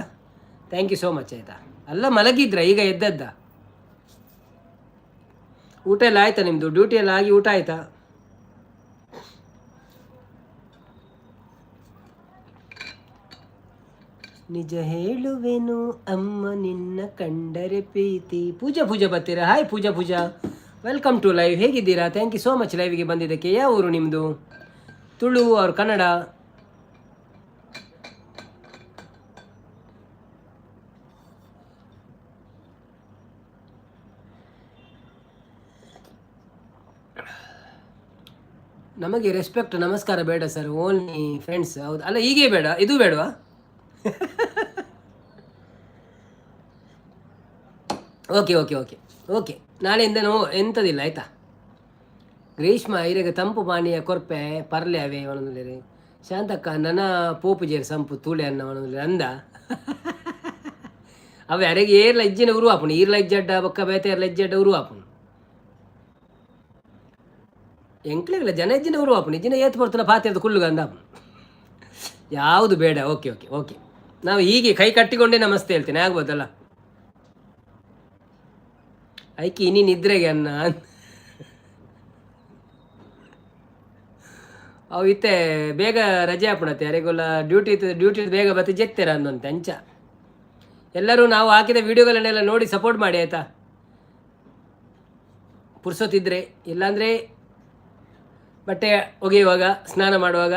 ಥ್ಯಾಂಕ್ ಯು ಸೋ ಮಚ್. ಆಯಿತಾ? ಅಲ್ಲ ಮಲಗಿದ್ರ, ಈಗ ಎದ್ದದ್ದ? ಊಟ ಎಲ್ಲ ಆಯ್ತಾ ನಿಮ್ಮದು? ಡ್ಯೂಟಿ ಎಲ್ಲ ಆಗಿ ಊಟ ಆಯ್ತಾ? ನಿಜ ಹೇಳುವೆನು ಅಮ್ಮ ನಿನ್ನ ಕಂಡರೆ ಪ್ರೀತಿ. ಪೂಜಾ ಬರ್ತೀರಾ? Hi Pooja, welcome to live. ಹೇಗಿದ್ದೀರಾ? ಥ್ಯಾಂಕ್ ಯು ಸೋ ಮಚ್ ಲೈವ್ಗೆ ಬಂದಿದ್ದಕ್ಕೆ. ಯಾವ ಊರು ನಿಮ್ಮದು? ತುಳು ಅವ್ರ ಕನ್ನಡ? ನಮಗೆ ರೆಸ್ಪೆಕ್ಟ್ ನಮಸ್ಕಾರ ಬೇಡ ಸರ್, ಓನ್ಲಿ ಫ್ರೆಂಡ್ಸ್. ಹೌದು ಅಲ್ಲ, ಹೀಗೆ ಬೇಡ, ಇದು ಬೇಡವಾ? ಓಕೆ ಓಕೆ ಓಕೆ ಓಕೆ, ನಾಳೆಯಿಂದ ಎಂಥದಿಲ್ಲ ಆಯಿತಾ? ಗ್ರೀಷ್ಮ ಐರೆಗೆ ತಂಪು ಪಾನೀಯ ಕೊರ್ಪೆ ಪರ್ಲೆ ಅವೇ ಒಣದಲ್ಲಿ. ಶಾಂತಕ್ಕ ನನ್ನ ಪೋಪುಜೇರು ಸಂಪು ತೂಳೆ ಅನ್ನ ಒಣದಲ್ಲಿ ಅಂದ. ಅವೆ ಅರೆಗೆ ಏರ್ಲ ಇಜ್ಜಿನ ಉರುವಾಪುಣು, ಈರ್ಲ ಇಜ್ಜಡ್ಡ ಬೊಕ್ಕ ಬೇತೆ ಏರ್ಲ ಇಜ್ಜಡ್ಡ ಉರುವಾಪುಣು. ಎಂಕ್ಲಿಲ್ಲ ಜನ ಇಜ್ಜಿನ ಉರುವಾಪುಣು, ಇಜ್ಜಿನ ಏತು ಬರ್ತಲ್ಲ ಪಾತ್ರದ ಕುಳ್ಳುಗ ಅಂದ. ಯಾವುದು ಬೇಡ. ಓಕೆ ಓಕೆ ಓಕೆ, ನಾವು ಹೀಗೆ ಕೈ ಕಟ್ಟಿಕೊಂಡೇ ನಮಸ್ತೆ ಹೇಳ್ತೇನೆ, ಆಗ್ಬೋದಲ್ಲ? ಐಕಿ ಇನಿ ನಿದ್ರೆಗೆ ಅನ್ನ ಅವು ಇತ್ತೆ ಬೇಗ ರಜೆ ಹಾಪಣತ್ತೆ ಯಾರಿಗೊಲ್ಲ ಡ್ಯೂಟಿ ಬೇಗ ಬತ್ತೆ ಜೆತ್ತೇರ ಅಂದಂತೆ ಅಂಚ. ಎಲ್ಲರೂ ನಾವು ಹಾಕಿದ ವಿಡಿಯೋಗಳನ್ನೆಲ್ಲ ನೋಡಿ ಸಪೋರ್ಟ್ ಮಾಡಿ ಆಯಿತಾ? ಪುರ್ಸೊತ್ತಿದ್ರೆ, ಇಲ್ಲಾಂದರೆ ಬಟ್ಟೆ ಒಗೆಯುವಾಗ ಸ್ನಾನ ಮಾಡುವಾಗ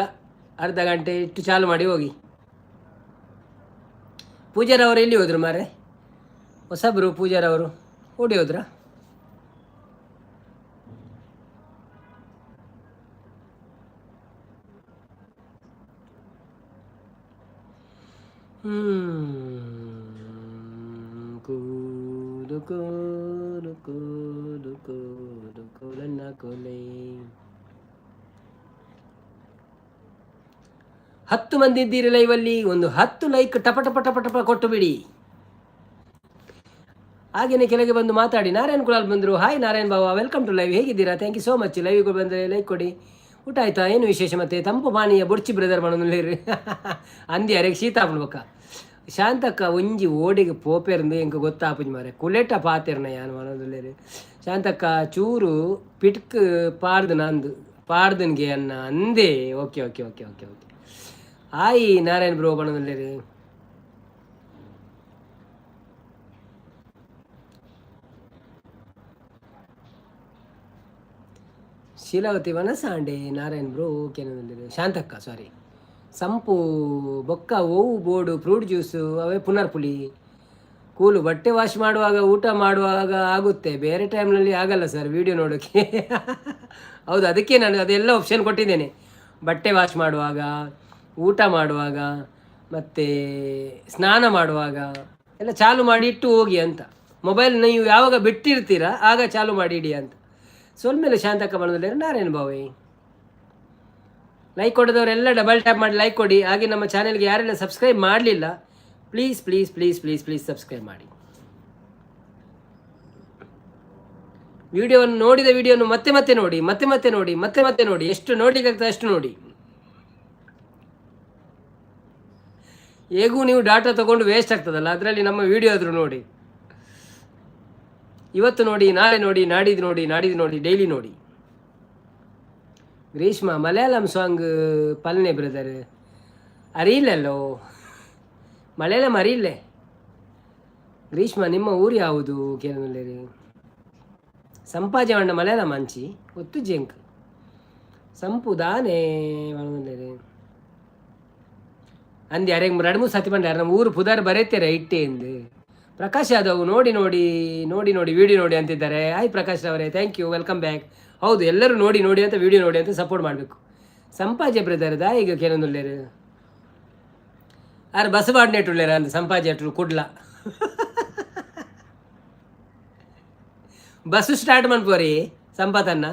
ಅರ್ಧ ಗಂಟೆ ಇಟ್ಟು ಚಾಲು ಮಾಡಿ ಹೋಗಿ. ಪೂಜಾರವರು ಎಲ್ಲಿ ಹೋದ್ರು ಮಾರೆ? ಹೊಸಬ್ರು ಪೂಜಾರವರು ಓಡಿ ಹೋದ್ರ? ಕೂದು ಕೂದು ಕೂದು ಕೂದು ಕೋಲನ್ನ ಕೊಲೆ. 10 ಮಂದಿ ಇದ್ದೀರಿ ಲೈವಲ್ಲಿ, ಒಂದು 10 ಲೈಕ್ ಟಪ ಕೊಟ್ಟು ಬಿಡಿ. ಹಾಗೇನೆ ಕೆಳಗೆ ಬಂದು ಮಾತಾಡಿ. ನಾರಾಯಣ್ ಕುಲಾಲ್ ಬಂದರು. ಹಾಯ್ ನಾರಾಯಣ್ ಬಾವ, ವೆಲ್ಕಮ್ ಟು ಲೈವ್. ಹೇಗಿದ್ದೀರಾ? Thank you so much. ಲೈವ್ಗೆ ಬಂದರೆ ಲೈಕ್ ಕೊಡಿ. ಊಟ ಆಯ್ತಾ? ಏನು ವಿಶೇಷ? ಮತ್ತೆ ತಂಪು ಪಾನೀಯ ಬೊಡ್ಚಿ ಬ್ರದರ್ ಮಾಡೋದಿಲ್ಲ ಅಂದಿ ಅರೆಗೆ ಶೀತ ಹಾಕ್ಬಿಡ್ಬೇಕ. ಶಾಂತಕ್ಕ ಒಂಜಿ ಓಡಿಗೆ ಪೋಪೆರ್ದು ಎಂಕ ಗೊತ್ತಾಪುಜಿ ಮಾರೆ ಕುಲೆಟ ಪಾತೆರ್ನ ಯಾನು ಮಾಡೋದಿಲ್ಲ. ಶಾಂತಕ್ಕ ಚೂರು ಪಿಟ್ಕ್ ಪಾಡ್ದನ್ಗೆ ಅನ್ನ ಅಂದೇ. Okay okay okay okay okay, hi Narayan bro ಬಣ್ಣದಲ್ಲಿ. ಶೀಲಾವತಿ ವನಸಾಂಡೆ ನಾರಾಯಣ್ ಬ್ರೋ ಓಕೆ ಅನ್ನೋದಿಲ್ಲ. ಶಾಂತಕ್ಕ ಸಾರಿ, ಸಂಪು ಬೊಕ್ಕ ಓವು ಬೋರ್ಡು ಫ್ರೂಟ್ ಜ್ಯೂಸು ಅವೇ ಪುನರ್ಪುಳಿ ಕೂಲು. ಬಟ್ಟೆ ವಾಶ್ ಮಾಡುವಾಗ ಊಟ ಮಾಡುವಾಗ ಆಗುತ್ತೆ, ಬೇರೆ ಟೈಮ್ನಲ್ಲಿ ಆಗಲ್ಲ ಸರ್ ವಿಡಿಯೋ ನೋಡೋಕ್ಕೆ. ಹೌದು, ಅದಕ್ಕೆ ನಾನು ಅದೆಲ್ಲ ಆಪ್ಷನ್ ಕೊಟ್ಟಿದ್ದೇನೆ. ಬಟ್ಟೆ ವಾಶ್ ಮಾಡುವಾಗ, ಊಟ ಮಾಡುವಾಗ, ಮತ್ತು ಸ್ನಾನ ಮಾಡುವಾಗ ಎಲ್ಲ ಚಾಲು ಮಾಡಿ ಇಟ್ಟು ಹೋಗಿ ಅಂತ. ಮೊಬೈಲ್ ನೀವು ಯಾವಾಗ ಬಿಟ್ಟಿರ್ತೀರಾ ಆಗ ಚಾಲು ಮಾಡಿ ಇಡಿ ಅಂತ. ಸ್ವಲ್ಪ ಮೇಲೆ ಶಾಂತಕ್ಕ ಬಣ್ಣದಲ್ಲಿ ನಾರಾಯಣ ಬಾವಿ ಲೈಕ್ ಕೊಡೋದವರೆಲ್ಲ ಡಬಲ್ ಟ್ಯಾಪ್ ಮಾಡಿ ಲೈಕ್ ಕೊಡಿ. ಹಾಗೆ ನಮ್ಮ ಚಾನೆಲ್ಗೆ ಯಾರೆಲ್ಲ ಸಬ್ಸ್ಕ್ರೈಬ್ ಮಾಡಲಿಲ್ಲ please please please please please subscribe ಮಾಡಿ. ವಿಡಿಯೋವನ್ನು ನೋಡಿದ ವಿಡಿಯೋನು ಮತ್ತೆ ಮತ್ತೆ ನೋಡಿ, ಮತ್ತೆ ಮತ್ತೆ ನೋಡಿ, ಮತ್ತೆ ಮತ್ತೆ ನೋಡಿ, ಎಷ್ಟು ನೋಡಲಿಕ್ಕಾಗ್ತದೆ ಅಷ್ಟು ನೋಡಿ. ಹೇಗೂ ನೀವು ಡಾಟಾ ತೊಗೊಂಡು ವೇಸ್ಟ್ ಆಗ್ತದಲ್ಲ, ಅದರಲ್ಲಿ ನಮ್ಮ ವಿಡಿಯೋ ಆದರೂ ನೋಡಿ. ಇವತ್ತು ನೋಡಿ, ನಾಳೆ ನೋಡಿ, ನಾಡಿದ್ದು ನೋಡಿ, ನಾಡಿದ್ದು ನೋಡಿ, ಡೈಲಿ ನೋಡಿ. Greeshma Malayalam song ಪಲ್ನೆ brother ಅರಿಯಿಲ್ಲಲ್ಲೋ, Malayalam ಅರಿಯಿಲ್ಲೇ. ಗ್ರೀಷ್ಮ ನಿಮ್ಮ ಊರು ಯಾವುದು ಕೇರಳದಲ್ಲಿ? ಸಂಪಾಜೆ ಮಂಡ ಮಲಯಾಳಂ ಅಂಚಿ ಒತ್ತು ಜೇಂಕ್ ಸಂಪು ದಾನೆ ಒಳಗೊಂಡೇರಿ ಅಂದು ಯಾರಿಗೆ 2-3 ಸತಿ ಬಂದ ನಮ್ಮ ಊರು ಪುದಾರ್ ಬರೀತಾರೆ ಇಟ್ಟೆ ಎಂದು. ಪ್ರಕಾಶ್ ಯಾದವ್ ನೋಡಿ ನೋಡಿ ನೋಡಿ ನೋಡಿ ವಿಡಿಯೋ ನೋಡಿ ಅಂತಿದ್ದಾರೆ. ಹಾಯ್ ಪ್ರಕಾಶ್ ಅವರೇ, ಥ್ಯಾಂಕ್ ಯು, ವೆಲ್ಕಮ್ ಬ್ಯಾಕ್. ಹೌದು, ಎಲ್ಲರೂ ನೋಡಿ ನೋಡಿ ಅಂತ ವಿಡಿಯೋ ನೋಡಿ ಅಂತ ಸಪೋರ್ಟ್ ಮಾಡಬೇಕು. ಸಂಪಾಜೆ ಬ್ರದರ್ದಾ ಈಗ ಕೇಳೊಂದುಳ್ಳೇರು ಯಾರು ಬಸ್ ಬಾಡ್ನೇಟುಳ್ಳೇರ ಅಂತ ಸಂಪಾಜೆ ಅಟ್ಲು ಕುಡ್ಲ ಬಸ್ಸು ಸ್ಟಾರ್ಟ್ ಮಾಡ್ಬೋರಿ ಸಂಪಾತನ್ನ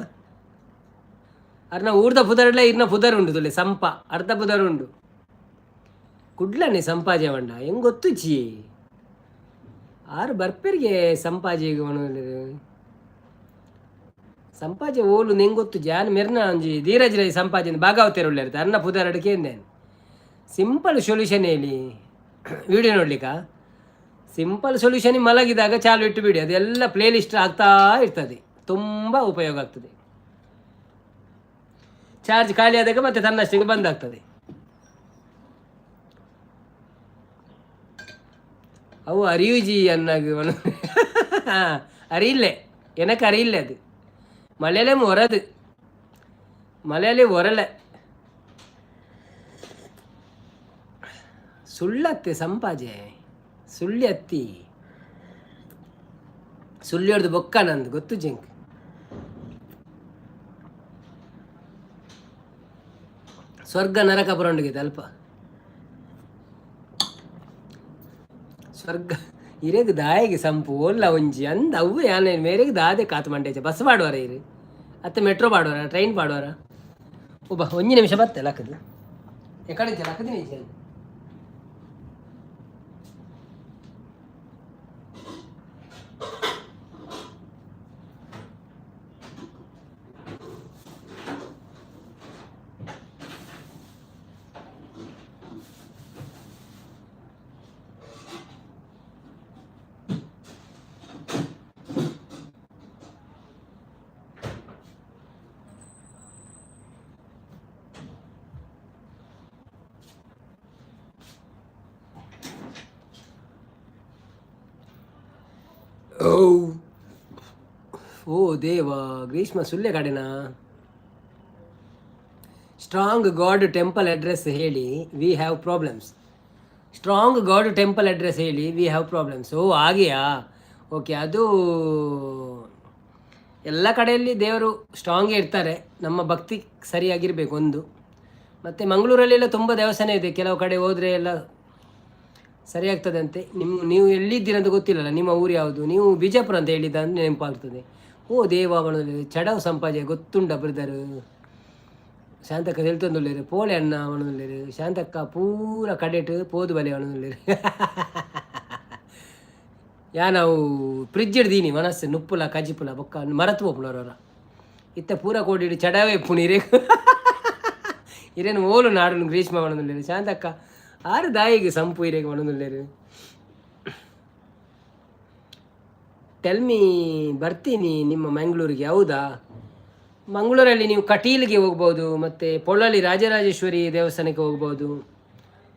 ಅರ್ನ ಊರ್ದ ಪುದರ್ಲ ಇರ್ನ ಪುದರ್ ಉಂಡು ತುಳ್ಳೆ ಸಂಪ ಅರ್ಧ ಪುದರ್ ಉಂಡು ಕುಡ್ಲನೆ ಸಂಪಾಜೆ ಮಂಡ ಹೆಂಗ್ ಗೊತ್ತು ಚಿ ಆರು ಬರ್ಪೆರಿಗೆ ಸಂಪಾಜೆಗೆ ಸಂಪಾಜೆ ಓಲು ನೆಂಗೆ ಗೊತ್ತು ಜಾನ್ ಮೆರ್ನ ಅಂಜಿ ಧೀರಜ್ ರೈ ಸಂಪಾಜೆ ಭಾಗಾವತೇರು ಇರುತ್ತೆ ಅನ್ನ ಪುದರ್ ಅಡಕೆ ಎಂದೇನು ಸಿಂಪಲ್ ಸೊಲ್ಯೂಷನ್ ಹೇಳಿ ವಿಡಿಯೋ ನೋಡ್ಲಿಕ್ಕ. ಸಿಂಪಲ್ ಸೊಲ್ಯೂಷನ್ ಮಲಗಿದಾಗ ಚಾಲು ಇಟ್ಟು ಬಿಡಿ, ಅದೆಲ್ಲ ಪ್ಲೇ ಲಿಸ್ಟ್ ಆಗ್ತಾ ಇರ್ತದೆ, ತುಂಬ ಉಪಯೋಗ ಆಗ್ತದೆ. ಚಾರ್ಜ್ ಖಾಲಿ ಆದಾಗ ಮತ್ತೆ ತನ್ನಷ್ಟಿಗೆ ಬಂದಾಗ್ತದೆ. ಅವು ಅರಿಯುಜಿ ಅನ್ನಾಗ ಅರಿಯಿಲ್ಲೆ ಎನಕ್ಕೆ ಅರಿಯಿಲ್ಲೆ ಅದು ಮಲೆಯಲ್ಲೇ ಒರದು ಮಲೆಯಲ್ಲಿ ಒರಳೆ ಸುಳ್ಳತ್ತೆ ಸಂಪಾಜೆ ಸುಳ್ಳಿ ಹತ್ತಿ ಸುಳ್ಳಿ ಹೊಡೆದು ಬೊಕ್ಕ ನಂದು ಗೊತ್ತು ಜಿಂಕ್. ಸ್ವರ್ಗ ನರಕ ಬರೋಂಡಿಗೆ ಅಲ್ಪ ಸ್ವರ್ಗ ಇರೇಗ ದಾಯಿಗೆ ಸಂಪು ಒಲ್ಲ ಒಂಜಿ ಅಂದ ಅವು ಯಾನೆ ಮೇರೆಗೆ ದಾದೆ ಕಾತು ಮಂಡೇಚ ಬಸ್ ಪಾಡುವಾರ ಇರು ಅತ್ತೆ ಮೆಟ್ರೋ ಪಾಡುವಾರ ಟ್ರೈನ್ ಪಾಡುವಾರ ಒಬ್ಬ ಒಂಜಿ ನಿಮಿಷ ಬತ್ತೆ ಲಕ್ಕದು ಎಕಡೆ ಲಕ್ಕದ ನಿಜ. ಓ ದೇವ ಗ್ರೀಷ್ಮ ಸುಳ್ಳೆ ಕಡೆನಾ? ಸ್ಟ್ರಾಂಗ್ ಗಾಡ್ ಟೆಂಪಲ್ ಅಡ್ರೆಸ್ ಹೇಳಿ we have problems. Strong god temple address ಹೇಳಿ ವಿ ಹ್ಯಾವ್ ಪ್ರಾಬ್ಲಮ್ಸ್. ಓ ಹಾಗೆಯಾ, ಓಕೆ. ಅದು ಎಲ್ಲ ಕಡೆಯಲ್ಲಿ ದೇವರು ಸ್ಟ್ರಾಂಗೇ ಇರ್ತಾರೆ, ನಮ್ಮ ಭಕ್ತಿ ಸರಿಯಾಗಿರಬೇಕು ಒಂದು. ಮತ್ತು ಮಂಗಳೂರಲ್ಲೆಲ್ಲ ತುಂಬ ದೇವಸ್ಥಾನ ಇದೆ, ಕೆಲವು ಕಡೆ ಹೋದರೆ ಎಲ್ಲ ಸರಿಯಾಗ್ತದೆ ಅಂತೆ. ನೀವು ಎಲ್ಲಿದ್ದೀರ ಅಂತ ಗೊತ್ತಿಲ್ಲಲ್ಲ, ನಿಮ್ಮ ಊರು ಯಾವುದು? ನೀವು ಬಿಜಾಪುರ ಅಂತ ಹೇಳಿದ್ದ ಅಂದರೆ ನೆನಪಾಗ್ತದೆ. ಓ ದೇವಾವಣದಲ್ಲಿ ಚಡವು ಸಂಪಾಜೆ ಗೊತ್ತುಂಡ ಬ್ರದರು. ಶಾಂತಕ್ಕ ಹೇಳ್ತಂದುಳ್ಳೇರು ಪೋಳೆ ಅಣ್ಣ ಅವನಲ್ಲೇರು ಶಾಂತಕ್ಕ ಪೂರ ಕಡೆಟ್ ಪೋದು ಬಲೆ ಅವನಲ್ಲೇರು ಯಾ ನಾವು ಫ್ರಿಜ್ ಹಿಡ್ದೀನಿ ಮನಸ್ಸು ನುಪ್ಪುಲ ಕಜಿಪುಲ ಬೊಕ್ಕ ಮರತು ಹೋಗ್ನವ್ರವ್ರ ಇತ್ತ ಪೂರ ಕೋಡಿ ಚಡವೇ ಪುಣಿರೇ ಇರೇನು ಓಲು ನಾಡು ಗ್ರೀಷ್ಮ ಅವನಲ್ಲೇರು ಶಾಂತಕ್ಕ ಆರು ದಾಯಿಗೆ ಸಂಪು ಇರೇಗೆ ಅವನಲ್ಲೇರು. ಟೆಲ್ಮಿ ಬರ್ತೀನಿ ನಿಮ್ಮ ಮಂಗಳೂರಿಗೆ. ಹೌದಾ? ಮಂಗಳೂರಲ್ಲಿ ನೀವು ಕಟೀಲ್ಗೆ ಹೋಗ್ಬೋದು, ಮತ್ತು ಪೊಳ್ಳಲ್ಲಿ ರಾಜರಾಜೇಶ್ವರಿ ದೇವಸ್ಥಾನಕ್ಕೆ ಹೋಗ್ಬೋದು,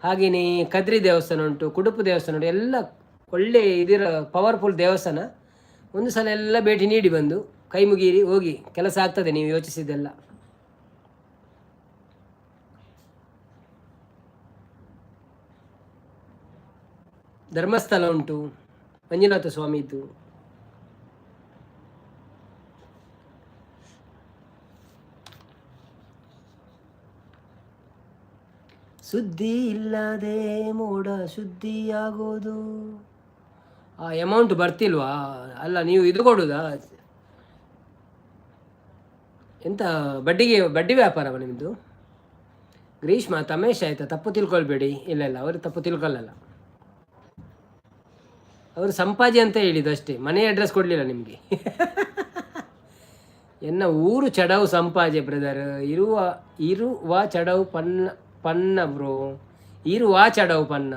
ಹಾಗೆಯೇ ಕದ್ರಿ ದೇವಸ್ಥಾನ ಉಂಟು, ಕುಡುಪು ದೇವಸ್ಥಾನ ಉಂಟು, ಎಲ್ಲ ಒಳ್ಳೆ ಇದರ ಪವರ್ಫುಲ್ ದೇವಸ್ಥಾನ. ಒಂದು ಸಲ ಎಲ್ಲ ಭೇಟಿ ನೀಡಿ ಬಂದು ಕೈ ಮುಗೀರಿ ಹೋಗಿ, ಕೆಲಸ ಆಗ್ತದೆ ನೀವು ಯೋಚಿಸಿದ್ದೆಲ್ಲ. ಧರ್ಮಸ್ಥಳ ಉಂಟು, ಮಂಜುನಾಥ ಸ್ವಾಮಿದ್ದು. ಸುದ್ದಿ ಇಲ್ಲದೆ ಮೋಡ ಶುದ್ಧಿಯಾಗೋದು. ಆ ಅಮೌಂಟ್ ಬರ್ತಿಲ್ವಾ? ಅಲ್ಲ, ನೀವು ಇದು ಕೊಡೋದಾ? ಎಂತ ಬಡ್ಡಿ ವ್ಯಾಪಾರವ ನಿಮ್ಮದು? ಗ್ರೀಷ್ಮ ತಮೇಶ್ ಆಯ್ತಾ, ತಪ್ಪು ತಿಳ್ಕೊಳ್ಬೇಡಿ. ಇಲ್ಲ ಇಲ್ಲ, ಅವರು ತಪ್ಪು ತಿಳ್ಕೊಳ್ಳಲ್ಲ. ಅವರು ಸಂಪಾಜಿ ಅಂತ ಹೇಳಿದ್ದು ಅಷ್ಟೇ, ಮನೆ ಅಡ್ರೆಸ್ ಕೊಡಲಿಲ್ಲ ನಿಮಗೆ. ಎನ್ನ ಊರು ಚಡವು ಸಂಪಾಜೆ ಬ್ರದರ್. ಇರುವ ಚಡವು ಪನ್ನ ಬ್ರೋ, ಇರುವ ಚಡವು ಪನ್ನ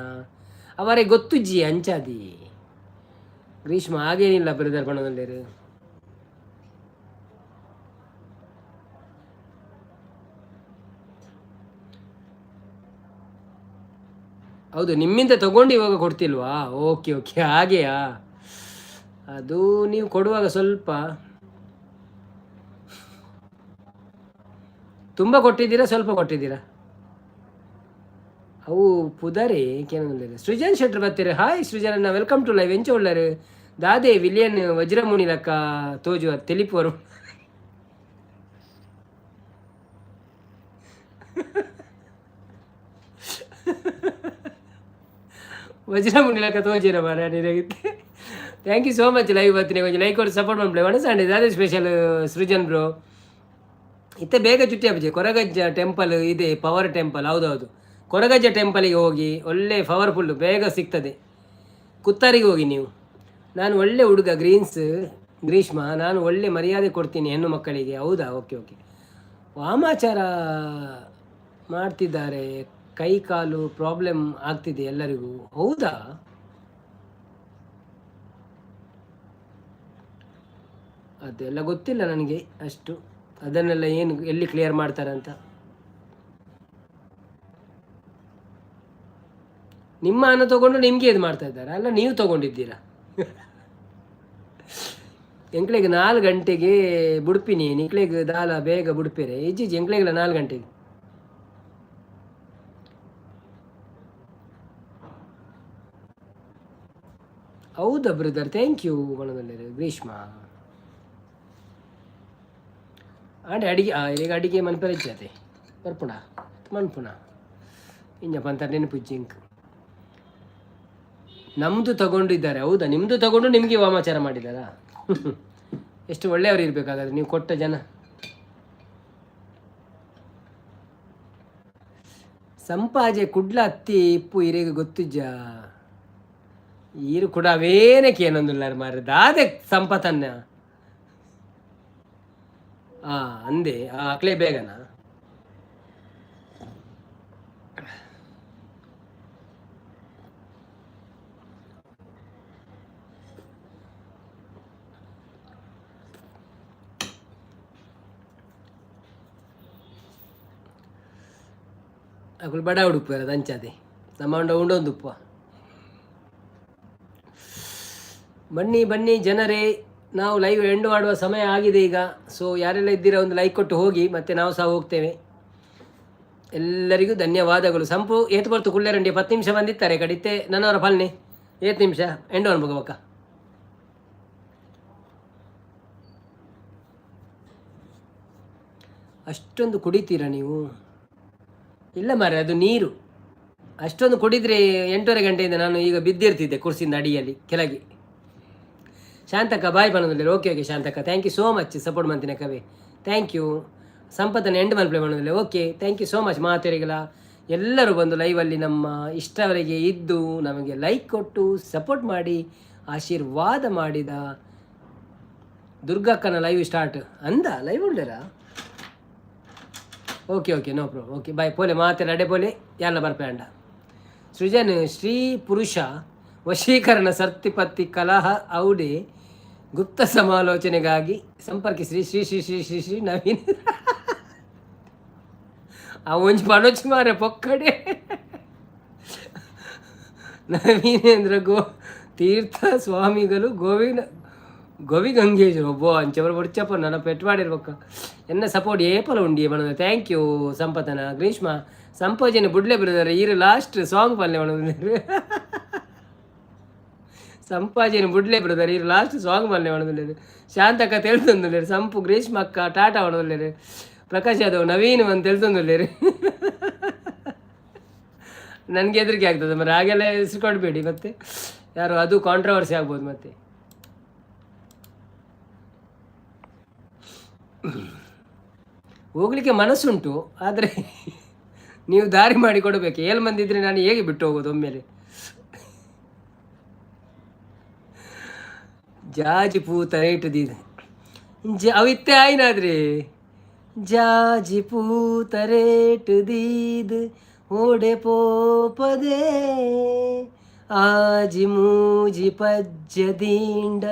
ಅವರೇ ಗೊತ್ತು ಜಿ ಅಂಚಾದಿ. ಗ್ರೀಷ್ಮ ಹಾಗೇನಿಲ್ಲ ಬ್ರದರ್ ಬಣ್ಣದಲ್ಲಿರು. ಹೌದು, ನಿಮ್ಮಿಂದ ತಗೊಂಡು ಇವಾಗ ಕೊಡ್ತಿಲ್ವಾ? Okay okay, ಹಾಗೆಯಾ? ಅದು ನೀವು ಕೊಡುವಾಗ ಸ್ವಲ್ಪ ತುಂಬ ಕೊಟ್ಟಿದ್ದೀರಾ, ಸ್ವಲ್ಪ ಕೊಟ್ಟಿದ್ದೀರಾ? ಅವು ಪುದರೆ ಕೇಳಿಲ್ಲ. ಸೃಜನ್ ಶೆಟ್ರ್ ಬರ್ತೀರಿ. Hi Srujan, welcome to live. ಎಂಚ ಉಳ್ಳರು ದಾದೆ ವಿಲಿಯನ್ ವಜ್ರಮುನಿ ಲಕ್ಕ ತೋಜುವ ತೆಲಿಪುವರು. ವಜ್ರಮುನಿ ಲಕ್ಕ ತೋಜಿರ ಮಾರ ನೀರಾಗಿತ್ತೆ. Thank you so much. Live ಬರ್ತೀನಿ, ಕೊಂಚ ಲೈಕ್ ಕೊಟ್ಟು ಸಪೋರ್ಟ್ ಮಾಡ್ಬಿಡಿ. ಒಣಸಂಡೆ ದಾದೆ ಸ್ಪೆಷಲ್ ಸೃಜನ್ ಬ್ರೋ. ಇತ್ತೆ ಬೇಗ ಚುಟ್ಟಿ ಹಬ್ಬಜಿ. ಕೊರಗಜ್ಜ ಟೆಂಪಲ್ ಇದೆ, ಪವರ್ ಟೆಂಪಲ್. ಹೌದೌದು, ಕೊರಗಜ್ಜ ಟೆಂಪಲಿಗೆ ಹೋಗಿ, ಒಳ್ಳೆ ಪವರ್ಫುಲ್ಲು, ಬೇಗ ಸಿಗ್ತದೆ. ಕುತ್ತಾರಿಗೆ ಹೋಗಿ ನೀವು. ನಾನು ಒಳ್ಳೆ ಹುಡುಗ ಗ್ರೀಷ್ಮ, ನಾನು ಒಳ್ಳೆ ಮರ್ಯಾದೆ ಕೊಡ್ತೀನಿ ಹೆಣ್ಣು ಮಕ್ಕಳಿಗೆ. ಹೌದಾ? Okay okay. ವಾಮಾಚಾರ ಮಾಡ್ತಿದ್ದಾರೆ, ಕೈ ಕಾಲು ಪ್ರಾಬ್ಲಮ್ ಆಗ್ತಿದೆ ಎಲ್ಲರಿಗೂ. ಹೌದಾ? ಅದೆಲ್ಲ ಗೊತ್ತಿಲ್ಲ ನನಗೆ ಅಷ್ಟು, ಅದನ್ನೆಲ್ಲ ಏನು ಎಲ್ಲಿ ಕ್ಲಿಯರ್ ಮಾಡ್ತಾರೆ ಅಂತ. ನಿಮ್ಮ ಹಣ ತಗೊಂಡು ನಿಮಗೆ ಇದು ಮಾಡ್ತಾ ಇದ್ದಾರೆ ಅಲ್ಲ, ನೀವು ತಗೊಂಡಿದ್ದೀರಾ. ಎಂಕ್ಲೆಗೆ 4 ಗಂಟೆಗೆ ಬುಡ್ಪಿನಿ, ನಿಕ್ಲೆಗೆ ದಾಲ ಬೇಗ ಬುಡ್ಪಿರೆ ಇಜ್ಜಿಜಿ ಎಂಕ್ಲೆಗೆಲ್ಲ 4 ಗಂಟೆಗೆ. ಹೌದಾ ಬ್ರದರ್, ಥ್ಯಾಂಕ್ ಯು. ಬಣದಲ್ಲಿ ಗ್ರೀಷ್ಮ ಆಂಡೆ ಅಡಿಗೆ ಈಗ ಅಡಿಗೆ ಮನ್ಪರಿಜ್ಜತೆ ಬರ್ಪುಣ ಮನ್ಪುಣ ಇಂಜಪ್ಪ ಅಂತ ನೆನಪುಜ್ಜಿಂಕ್. ನಮ್ಮದು ತಗೊಂಡಿದ್ದಾರೆ. ಹೌದಾ? ನಿಮ್ಮದು ತಗೊಂಡು ನಿಮಗೆ ವಾಮಾಚಾರ ಮಾಡಿದ್ದಾರಾ? ಎಷ್ಟು ಒಳ್ಳೆಯವರು ಇರಬೇಕಾದ್ರೆ ನೀವು ಕೊಟ್ಟ ಜನ. ಸಂಪಾಜೆ ಕುಡ್ಲ ಹತ್ತಿ ಇಪ್ಪು ಇರೇಗ ಗೊತ್ತಿಜ್ಜ ಈರು ಕೂಡ ಅವೇನಕ್ಕೆ ಏನೊಂದುಲ್ಲಾರ ಮಾರ ದಾದೆ ಸಂಪತ್ತನ್ನ. ಅಂದೆ ಅಕ್ಲೇ ಬೇಗನಾ? ಅಕುಲು ಬಡ ಉಡುಪು ಅದು ಅಂಚಾದೆ ನಮ್ಮ ಉಂಡೊಂದುಪ್ಪ. ಬನ್ನಿ ಬನ್ನಿ ಜನರೇ, ನಾವು ಲೈವ್ ಎಂಡ್ ಮಾಡುವ ಸಮಯ ಆಗಿದೆ ಈಗ. ಸೊ ಯಾರೆಲ್ಲ ಇದ್ದೀರಾ ಒಂದು ಲೈಕ್ ಕೊಟ್ಟು ಹೋಗಿ, ಮತ್ತು ನಾವು ಸಹ ಹೋಗ್ತೇವೆ. ಎಲ್ಲರಿಗೂ ಧನ್ಯವಾದಗಳು. ಸಂಪು ಏತು ಬರ್ತು ಕುಳ್ಳೆರಂಡಿ 10 ನಿಮಿಷ ಬಂದಿತ್ತಾರೆ ಕಡಿತೆ ನನ್ನವರ ಫಲ್ನೆ 7 ನಿಮಿಷ ಎಂಡು ಅನ್ಬೋಗಕ್ಕ. ಅಷ್ಟೊಂದು ಕುಡಿತೀರಾ ನೀವು? ಇಲ್ಲ ಮಾರೆ, ಅದು ನೀರು. ಅಷ್ಟೊಂದು ಕುಡಿದ್ರೆ 8:30 ಗಂಟೆಯಿಂದ ನಾನು ಈಗ ಬಿದ್ದಿರ್ತಿದ್ದೆ ಕುರ್ಸಿಯಿಂದ ಅಡಿಯಲ್ಲಿ ಕೆಳಗೆ. ಶಾಂತಕ್ಕ ಬಾಯ್ ಬಣ್ಣದಲ್ಲಿ. ಓಕೆ ಓಕೆ ಶಾಂತಕ್ಕ, thank you so much support ಮಾಡ್ತೀನಿ ಕವೆ. Thank you. ಸಂಪತ್ತನ್ನು ಎಂಡ್ ಮಲ್ಪ್ಲೇ ಮಾಡೋದಿಲ್ಲ. Okay, thank you so much ಮಾತೆರಿಗೆಲ್ಲ. ಎಲ್ಲರೂ ಬಂದು ಲೈವಲ್ಲಿ ನಮ್ಮ ಇಷ್ಟವರೆಗೆ ಇದ್ದು ನಮಗೆ ಲೈಕ್ ಕೊಟ್ಟು ಸಪೋರ್ಟ್ ಮಾಡಿ ಆಶೀರ್ವಾದ ಮಾಡಿದ ದುರ್ಗಕ್ಕನ ಲೈವ್ ಸ್ಟಾರ್ಟ್ ಅಂದ ಲೈವ್ ಉಳ್ಳೇರಾ? Okay okay, no problem. Okay bye ಪೋಲೆ ಮಾತೆ ಅಡೆ ಪೋಲೆ ಎಲ್ಲ ಬರ್ಪೇಂಡ. ಸೃಜನ್ ಶ್ರೀ ಪುರುಷ ವಶೀಕರಣ ಸರ್ತಿಪತ್ತಿ ಕಲಹ ಔಡೆ ಗುಪ್ತ ಸಮಾಲೋಚನೆಗಾಗಿ ಸಂಪರ್ಕಿಸಿ ಶ್ರೀ ಶ್ರೀ ಶ್ರೀ ಶ್ರೀ ಶ್ರೀ ನವೀನ್. ಆ ಒಂಜಿ ಪಣೊಚ್ಚಿ ಮಾರೆ ಪೊಕ್ಕಡೆ ನವೀನೇಂದ್ರ ತೀರ್ಥ ಸ್ವಾಮಿಗಳು ಗೋವಿಗಂಗೇಶ್ವರ ಒಬ್ಬ ಅಂಚವರು ಹೊಡ್ಚಪ್ಪ ನನ್ನ ಪೆಟ್ವಾಡಿರ್ಬೇಕ. ಎನ್ನ ಸಪೋರ್ಟ್ ಏಪಲ ಉಂಡಿ ಬಣ್ಣದ. ಥ್ಯಾಂಕ್ ಯು ಸಂಪತನ. ಗ್ರೀಷ್ಮ ಸಂಪೋಜನೆ ಬುಡ್ಲೆ ಬ್ರದರ್ ಈರು ಲಾಸ್ಟ್ ಸಾಂಗ್ ಪಲ್ಲೆ ಮಾಡೋದು. ಸಂಪಾಜನೆ ಬುಡ್ಲೆ ಬ್ರದರ್ ಈರು ಲಾಸ್ಟ್ ಸಾಂಗ್ ಪಲ್ಲೆ ಮಾಡೋದಿಲ್ಲ. ಶಾಂತಕ್ಕ ತೆಳ್ತೊಂದುಲ್ಲೇರು. ಸಂಪು ಗ್ರೀಷ್ಮ ಅಕ್ಕ ಟಾಟಾ ಮಾಡೋದಿಲ್ಲೇರು. ಪ್ರಕಾಶ್ ಯಾದವ್ ನವೀನ್ ಅಂತ ತೆಳ್ತೊಂದುಲ್ಲೇರು. ನನಗೆ ಹೆದರಿಕೆ ಆಗ್ತದೆ ಮರ, ಹಾಗೆಲ್ಲ ಹೆಸ್ರುಕೊಡ್ಬೇಡಿ ಮತ್ತೆ ಯಾರು, ಅದು ಕಾಂಟ್ರವರ್ಸಿ ಆಗ್ಬೋದು ಮತ್ತೆ. ಹೋಗ್ಲಿಕ್ಕೆ ಮನಸ್ಸುಂಟು, ಆದರೆ ನೀವು ದಾರಿ ಮಾಡಿ ಕೊಡಬೇಕು. 7 ಮಂದಿ ಇದ್ರೆ ನಾನು ಹೇಗೆ ಬಿಟ್ಟು ಹೋಗೋದು ಒಮ್ಮೆಲೆ? ಜಾಜಿ ಪೂತ ರೇಟ್ ದೀದ್ ಅವಿತ್ತೆ ಆಯ್ನಾದ್ರಿ ಜಾಜಿ ಪೂತ ರೇಟ್ ದೀದ್ ಓಡೆ ಪೋಪದೇ ಆಜಿ ಮೂಜಿ ಪಜ್ಜ ದೀಂಡ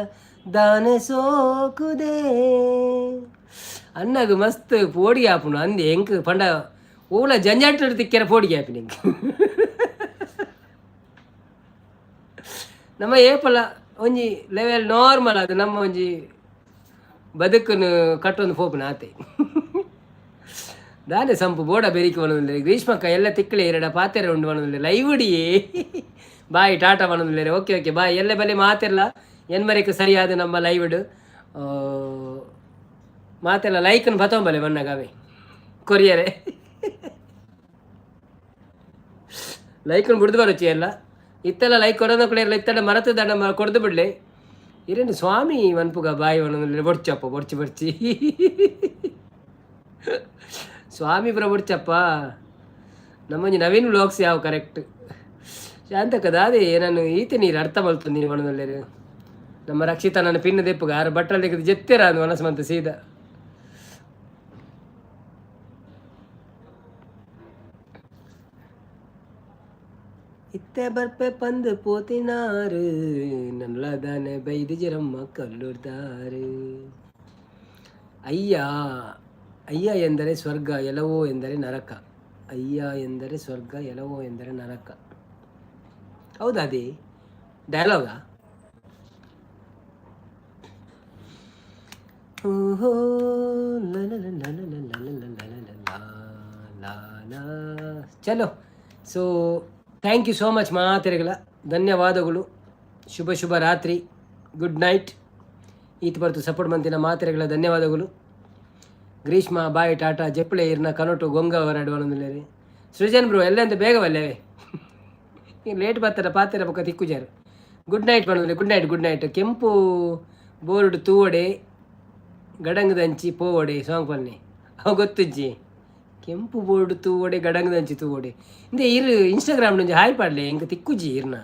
ದಾನ ಸೋಕುದೇ ಅನ್ನಗ ಮಸ್ತ್ ಪೋಡಿ ಆಪುನು ಅಂದೆ ಎಂಕ್ ಪಂಡ ಓಲ ಜಂಜಾಟ ತಿಕ್ಕೆರ ಪೋಡಿಗೆ ಆಪಿ ನಿಂಗೆ ನಮ್ಮ ಏಪಲ ಒಂಜಿ ಲೆವೆಲ್ ನಾರ್ಮಲ್ ಅದು ನಮ್ಮ ಒಂಜಿ ಬದುಕನ್ನು ಕಟ್ಟೊಂದು ಪೋಪುನ ಆತೆ ದಾನೆ ಸಂಪು ಬೋಡ ಬೆರಿಕೆ ಬಣ್ಣದಿಲ್ಲ ಗ್ರೀಷ್ಮಕ್ಕ ಎಲ್ಲ ತಿಕ್ಕಳೆ ಎರಡ ಪಾತೆರ ಉಂಡು ಬಣ್ಣದಿಲ್ಲ ಲೈವುಡಿಯೇ ಬಾಯ್ ಟಾಟಾ ಬಣ್ಣದಿಲ್ಲ. ಓಕೆ ಓಕೆ ಬಾಯ್ ಎಲ್ಲ ಬಲೆ ಮಾತೆಲ್ಲ ಎನ್ಮರಿಕೆ ಸರಿಯಾದ ನಮ್ಮ ಲೈವ್ಡ್ ಮಾತೆಲ್ಲ ಲೈಕನ್ನು ಬತ್ತೊಂಬಲೆ ಬಣ್ಣಗಾವೆ ಕೊರಿಯರೇ ಲೈಕನ್ನು ಬಿಡ್ದು ಬರುಚಿ ಎಲ್ಲ ಇತ್ತೆಲ್ಲ ಲೈಕ್ ಕೊಡೋದು ಕೂಡ ಎಲ್ಲ ಇತ್ತಡ ಮರತು ದಂಡ ಕೊಡ್ದು ಬಿಡ್ಲೆ ಇರೇನು ಸ್ವಾಮಿ ಮನ್ಪುಗ ಬಾಯಿ ಒಣ ಬೊಡ್ಚಪ್ಪ ಬೊಡ್ಚಿ ಬೊಡ್ಚಿ ಸ್ವಾಮಿ ಪುರ ಬೊಡ್ಚಪ್ಪ ನಮ್ಮಂಜಿ ನವೀನ್ ವ್ಲಾಗ್ಸ್ ಯಾವ ಕರೆಕ್ಟ್ ಶಾಂತಕದ ಅದೇ ನಾನು ಈತೆ ನೀರು ಅರ್ಥ ಮಲ್ತು ನೀನು ಒಣದಲ್ಲೇರು ನಮ್ಮ ರಕ್ಷಿತ ನನ್ನ ಪಿನ್ನ ದೆಪ್ಪಗ ಆರು ಬಟ್ಟಲು ತೆಗೆದು ಜೆತ್ತೆರ ಅಂದು ಮನಸ್ಸು ಸೀದಾ ಇತ್ತೆ ಬರ್ಪೆ ಪಂದು ಪೋತಿನಾರು ನನ್ನದಾನೆ ಬೈದು ಜರಮ್ಮ ಕಲ್ಲುರ್ತಾರೆ. ಅಯ್ಯ ಅಯ್ಯ ಎಂದರೆ ಸ್ವರ್ಗ ಎಲ್ಲವೋ ಎಂದರೆ ನರಕ. ಅಯ್ಯ ಎಂದರೆ ಸ್ವರ್ಗ ಎಲ್ಲವೋ ಎಂದರೆ ನರಕ. ಹೌದಾ ಅದೇ ಡೈಲಾಗಾ? ಓಹೋ ಚಲೋ. So thank you so much ಮಾತೆರೆಗಳ ಧನ್ಯವಾದಗಳು. ಶುಭ ಶುಭ ರಾತ್ರಿ, ಗುಡ್ ನೈಟ್. ಈತ ಬರ್ತು ಸಪೋರ್ಟ್ ಮಂತಿನ ಮಾತೆರೆಗಳ ಧನ್ಯವಾದಗಳು. ಗ್ರೀಷ್ಮ ಬಾಯ್ ಟಾಟಾ ಜಪ್ಪಳೆ ಇರ್ನ ಕನೋಟು ಗೊಂಗ ಹೊರಡುವನೊಂದಿಲ್ಲ ಸೃಜನ್ ಬ್ರೋ ಎಲ್ಲ ಅಂತ ಬೇಗವಲ್ಲವೇ ಲೇಟ್ ಬರ್ತಾರ ಪಾತೆರ ಪಕ್ಕ ತಿಕ್ಕುಜಾರು. ಗುಡ್ ನೈಟ್ ಮಾಡೋದಿಲ್ಲ. Good night good night. ಕೆಂಪು ಬೋರ್ಡ್ ತೂವಡೆ ಗಡಂಗದಂಚಿ ಪೋವಡೆ ಸಾಂಗ್ ಪನ್ನೆ ಅವು ಗೊತ್ತುಜ್ಜಿ. ಕೆಂಪು ಬೋರ್ಡ್ ತೂವಡೆ ಗಡಂಗದಂಚಿ ತೂವಡೆ ಇಂದೆ ಇರು ಇನ್ಸ್ಟಾಗ್ರಾಮ್ నుంచి ಹಾಯ್ ಪಾಡ್ಲೆ ಎಂಕ ತಿಕ್ಕುಜಿ ಇರ್ನ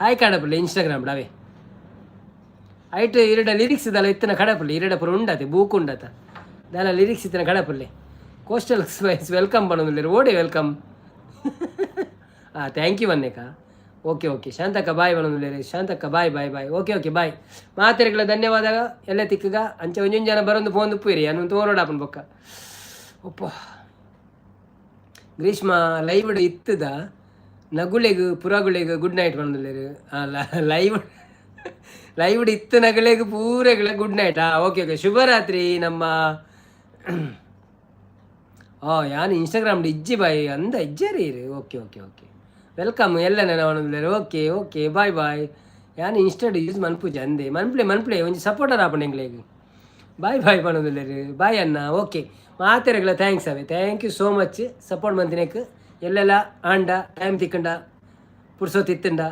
ಹಾಯ್ ಕಾಡಪಲ್ಲ ಇನ್ಸ್ಟಾಗ್ರಾಮ್ ಅವೇ ಐಟ್ ಇರಡ ಲಿರಿಕ್ಸ್ ದಲ್ಲ ಇತ್ತನ ಕಡಪಲ್ಲ ಇರಡ ಪುರ ಉಂಡತೆ ಬೂಕ್ ಉಂಡತ ದಲ್ಲ ಲಿರಿಕ್ಸ್ ಇತ್ತನ ಕಡಪಲ್ಲೆ ಕೋಸ್ಟಲ್ ಸ್ಪೈಸ್ ವೆಲ್ಕಮ್ ಪನ್ನೋದಿಲ್ಲ ಓಡೆ ವೆಲ್ಕಮ್ ಥ್ಯಾಂಕ್ ಯು ಅನ್ನೇಕ. ಓಕೆ ಓಕೆ ಶಾಂತಕ್ಕ ಬಾಯ್ ಬನ್ನೋದಿಲ್ಲ ಶಾಂತಕ್ಕ bye bye bye. Okay okay bye ಮಾತೆರೆಗಳ ಧನ್ಯವಾದ. ಎಲ್ಲ ತಿಕ್ಕಗ ಅಂಚೆ ಒಂಜೊಂದು ಜನ ಬರೋದು ಫೋನ್ ಉಪ್ಪಿರಿ ಅನ್ನು ತೋರೋಡಾಪನ್ ಬೊಕ್ಕ ಒಪ್ಪ. Greeshma live ಇತ್ತದ ನಗುಳೆಗು ಪುರಗುಳೆಗು good night ಬಂದಿಲ್ಲೇರು live ಇತ್ತು ನಗುಳೆಗು ಪೂರೆಗಳ ಗುಡ್ ನೈಟ್. ಓಕೆ ಓಕೆ ಶುಭರಾತ್ರಿ ನಮ್ಮ ಯಾನು ಇನ್ಸ್ಟಾಗ್ರಾಮ್ ಇಜ್ಜಿ ಬಾಯ್ ಅಂದ ಇಜ್ಜರಿ ಇರು. ಓಕೆ ಓಕೆ ಓಕೆ ವೆಲ್ಕಮ್ ಎಲ್ಲ ನಾನು ಓಕೆ ಓಕೆ ಬಾಯ್ ಬಾಯ್. ಯಾನು ಇನ್ಸ್ಟಾಡ್ ಯೂಸ್ ಮನ್ಪೂಜೆ ಅಂದೆ ಮನ್ಪ್ಲೆ ಒಂಜಿ ಸಪೋರ್ಟರ್ ಆಪಣ ಎಂಗ್ಲೇಗೆ ಬಾಯ್ ಬಾಯ್ ಪಣೋದಿಲ್ಲ ರೀ ಬಾಯ್ ಅನ್ನ. ಓಕೆ ಮಾತೆರೆಗಳ ಥ್ಯಾಂಕ್ಸ್ ಅವೇ thank you so much support ಮಂತಿನಕ್ಕೆ ಎಲ್ಲೆಲ್ಲ ಆಂಡ ಟೈಮ್ ತಿಕ್ಕಂಡ ಪುರ್ಸೋತಿತ್ತಂಡ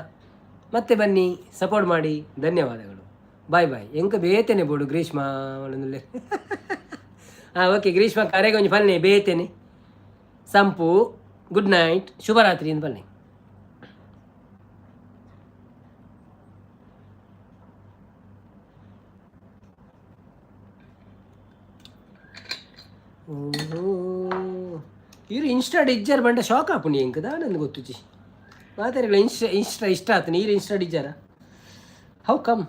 ಮತ್ತೆ ಬನ್ನಿ ಸಪೋರ್ಟ್ ಮಾಡಿ ಧನ್ಯವಾದಗಳು. ಬಾಯ್ ಬಾಯ್. ಎಂಕ ಬೇತೇನೆ ಬೋಡು ಗ್ರೀಷ್ಮ ಒಳಂದುಲ್ಲೆ ಓಕೆ ಗ್ರೀಷ್ಮ ಕರೆಗೆ ಒಂಜಿ ಪಲ್ಲೆ ಬೇತೇನೆ ಸಂಪು ಗುಡ್ ನೈಟ್ ಶುಭರಾತ್ರಿ ಅಂತ ಬನ್ನಿ. ಓಹೋ ಇರು ಇನ್ಸ್ಟಾಡ್ ಇಜ್ಜಾರ ಬಂಡ ಶಾಕ್ ಆಪುನಿ ಎಂಕದ ನನಗೆ ಗೊತ್ತುಜಿ ಮಾತಾಡಿಲ್ಲ ಇಷ್ಟ ಆತು ನೀರು ಇನ್ಸ್ಟಾಡ್ ಇಜ್ಜಾರ ಹೌ ಕಮ್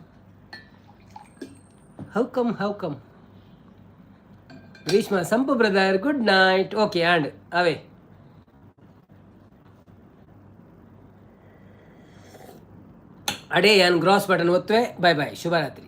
ಗ್ರೀಷ್ಮ ಸಂಪು brother good night. Okay and ಅವೇ ಅಡೇ ಯಾನ್ ಗ್ರಾಸ್ ಬಟನ್ ಒತ್ತುವೆ. ಬಾಯ್ ಬಾಯ್ ಶುಭರಾತ್ರಿ.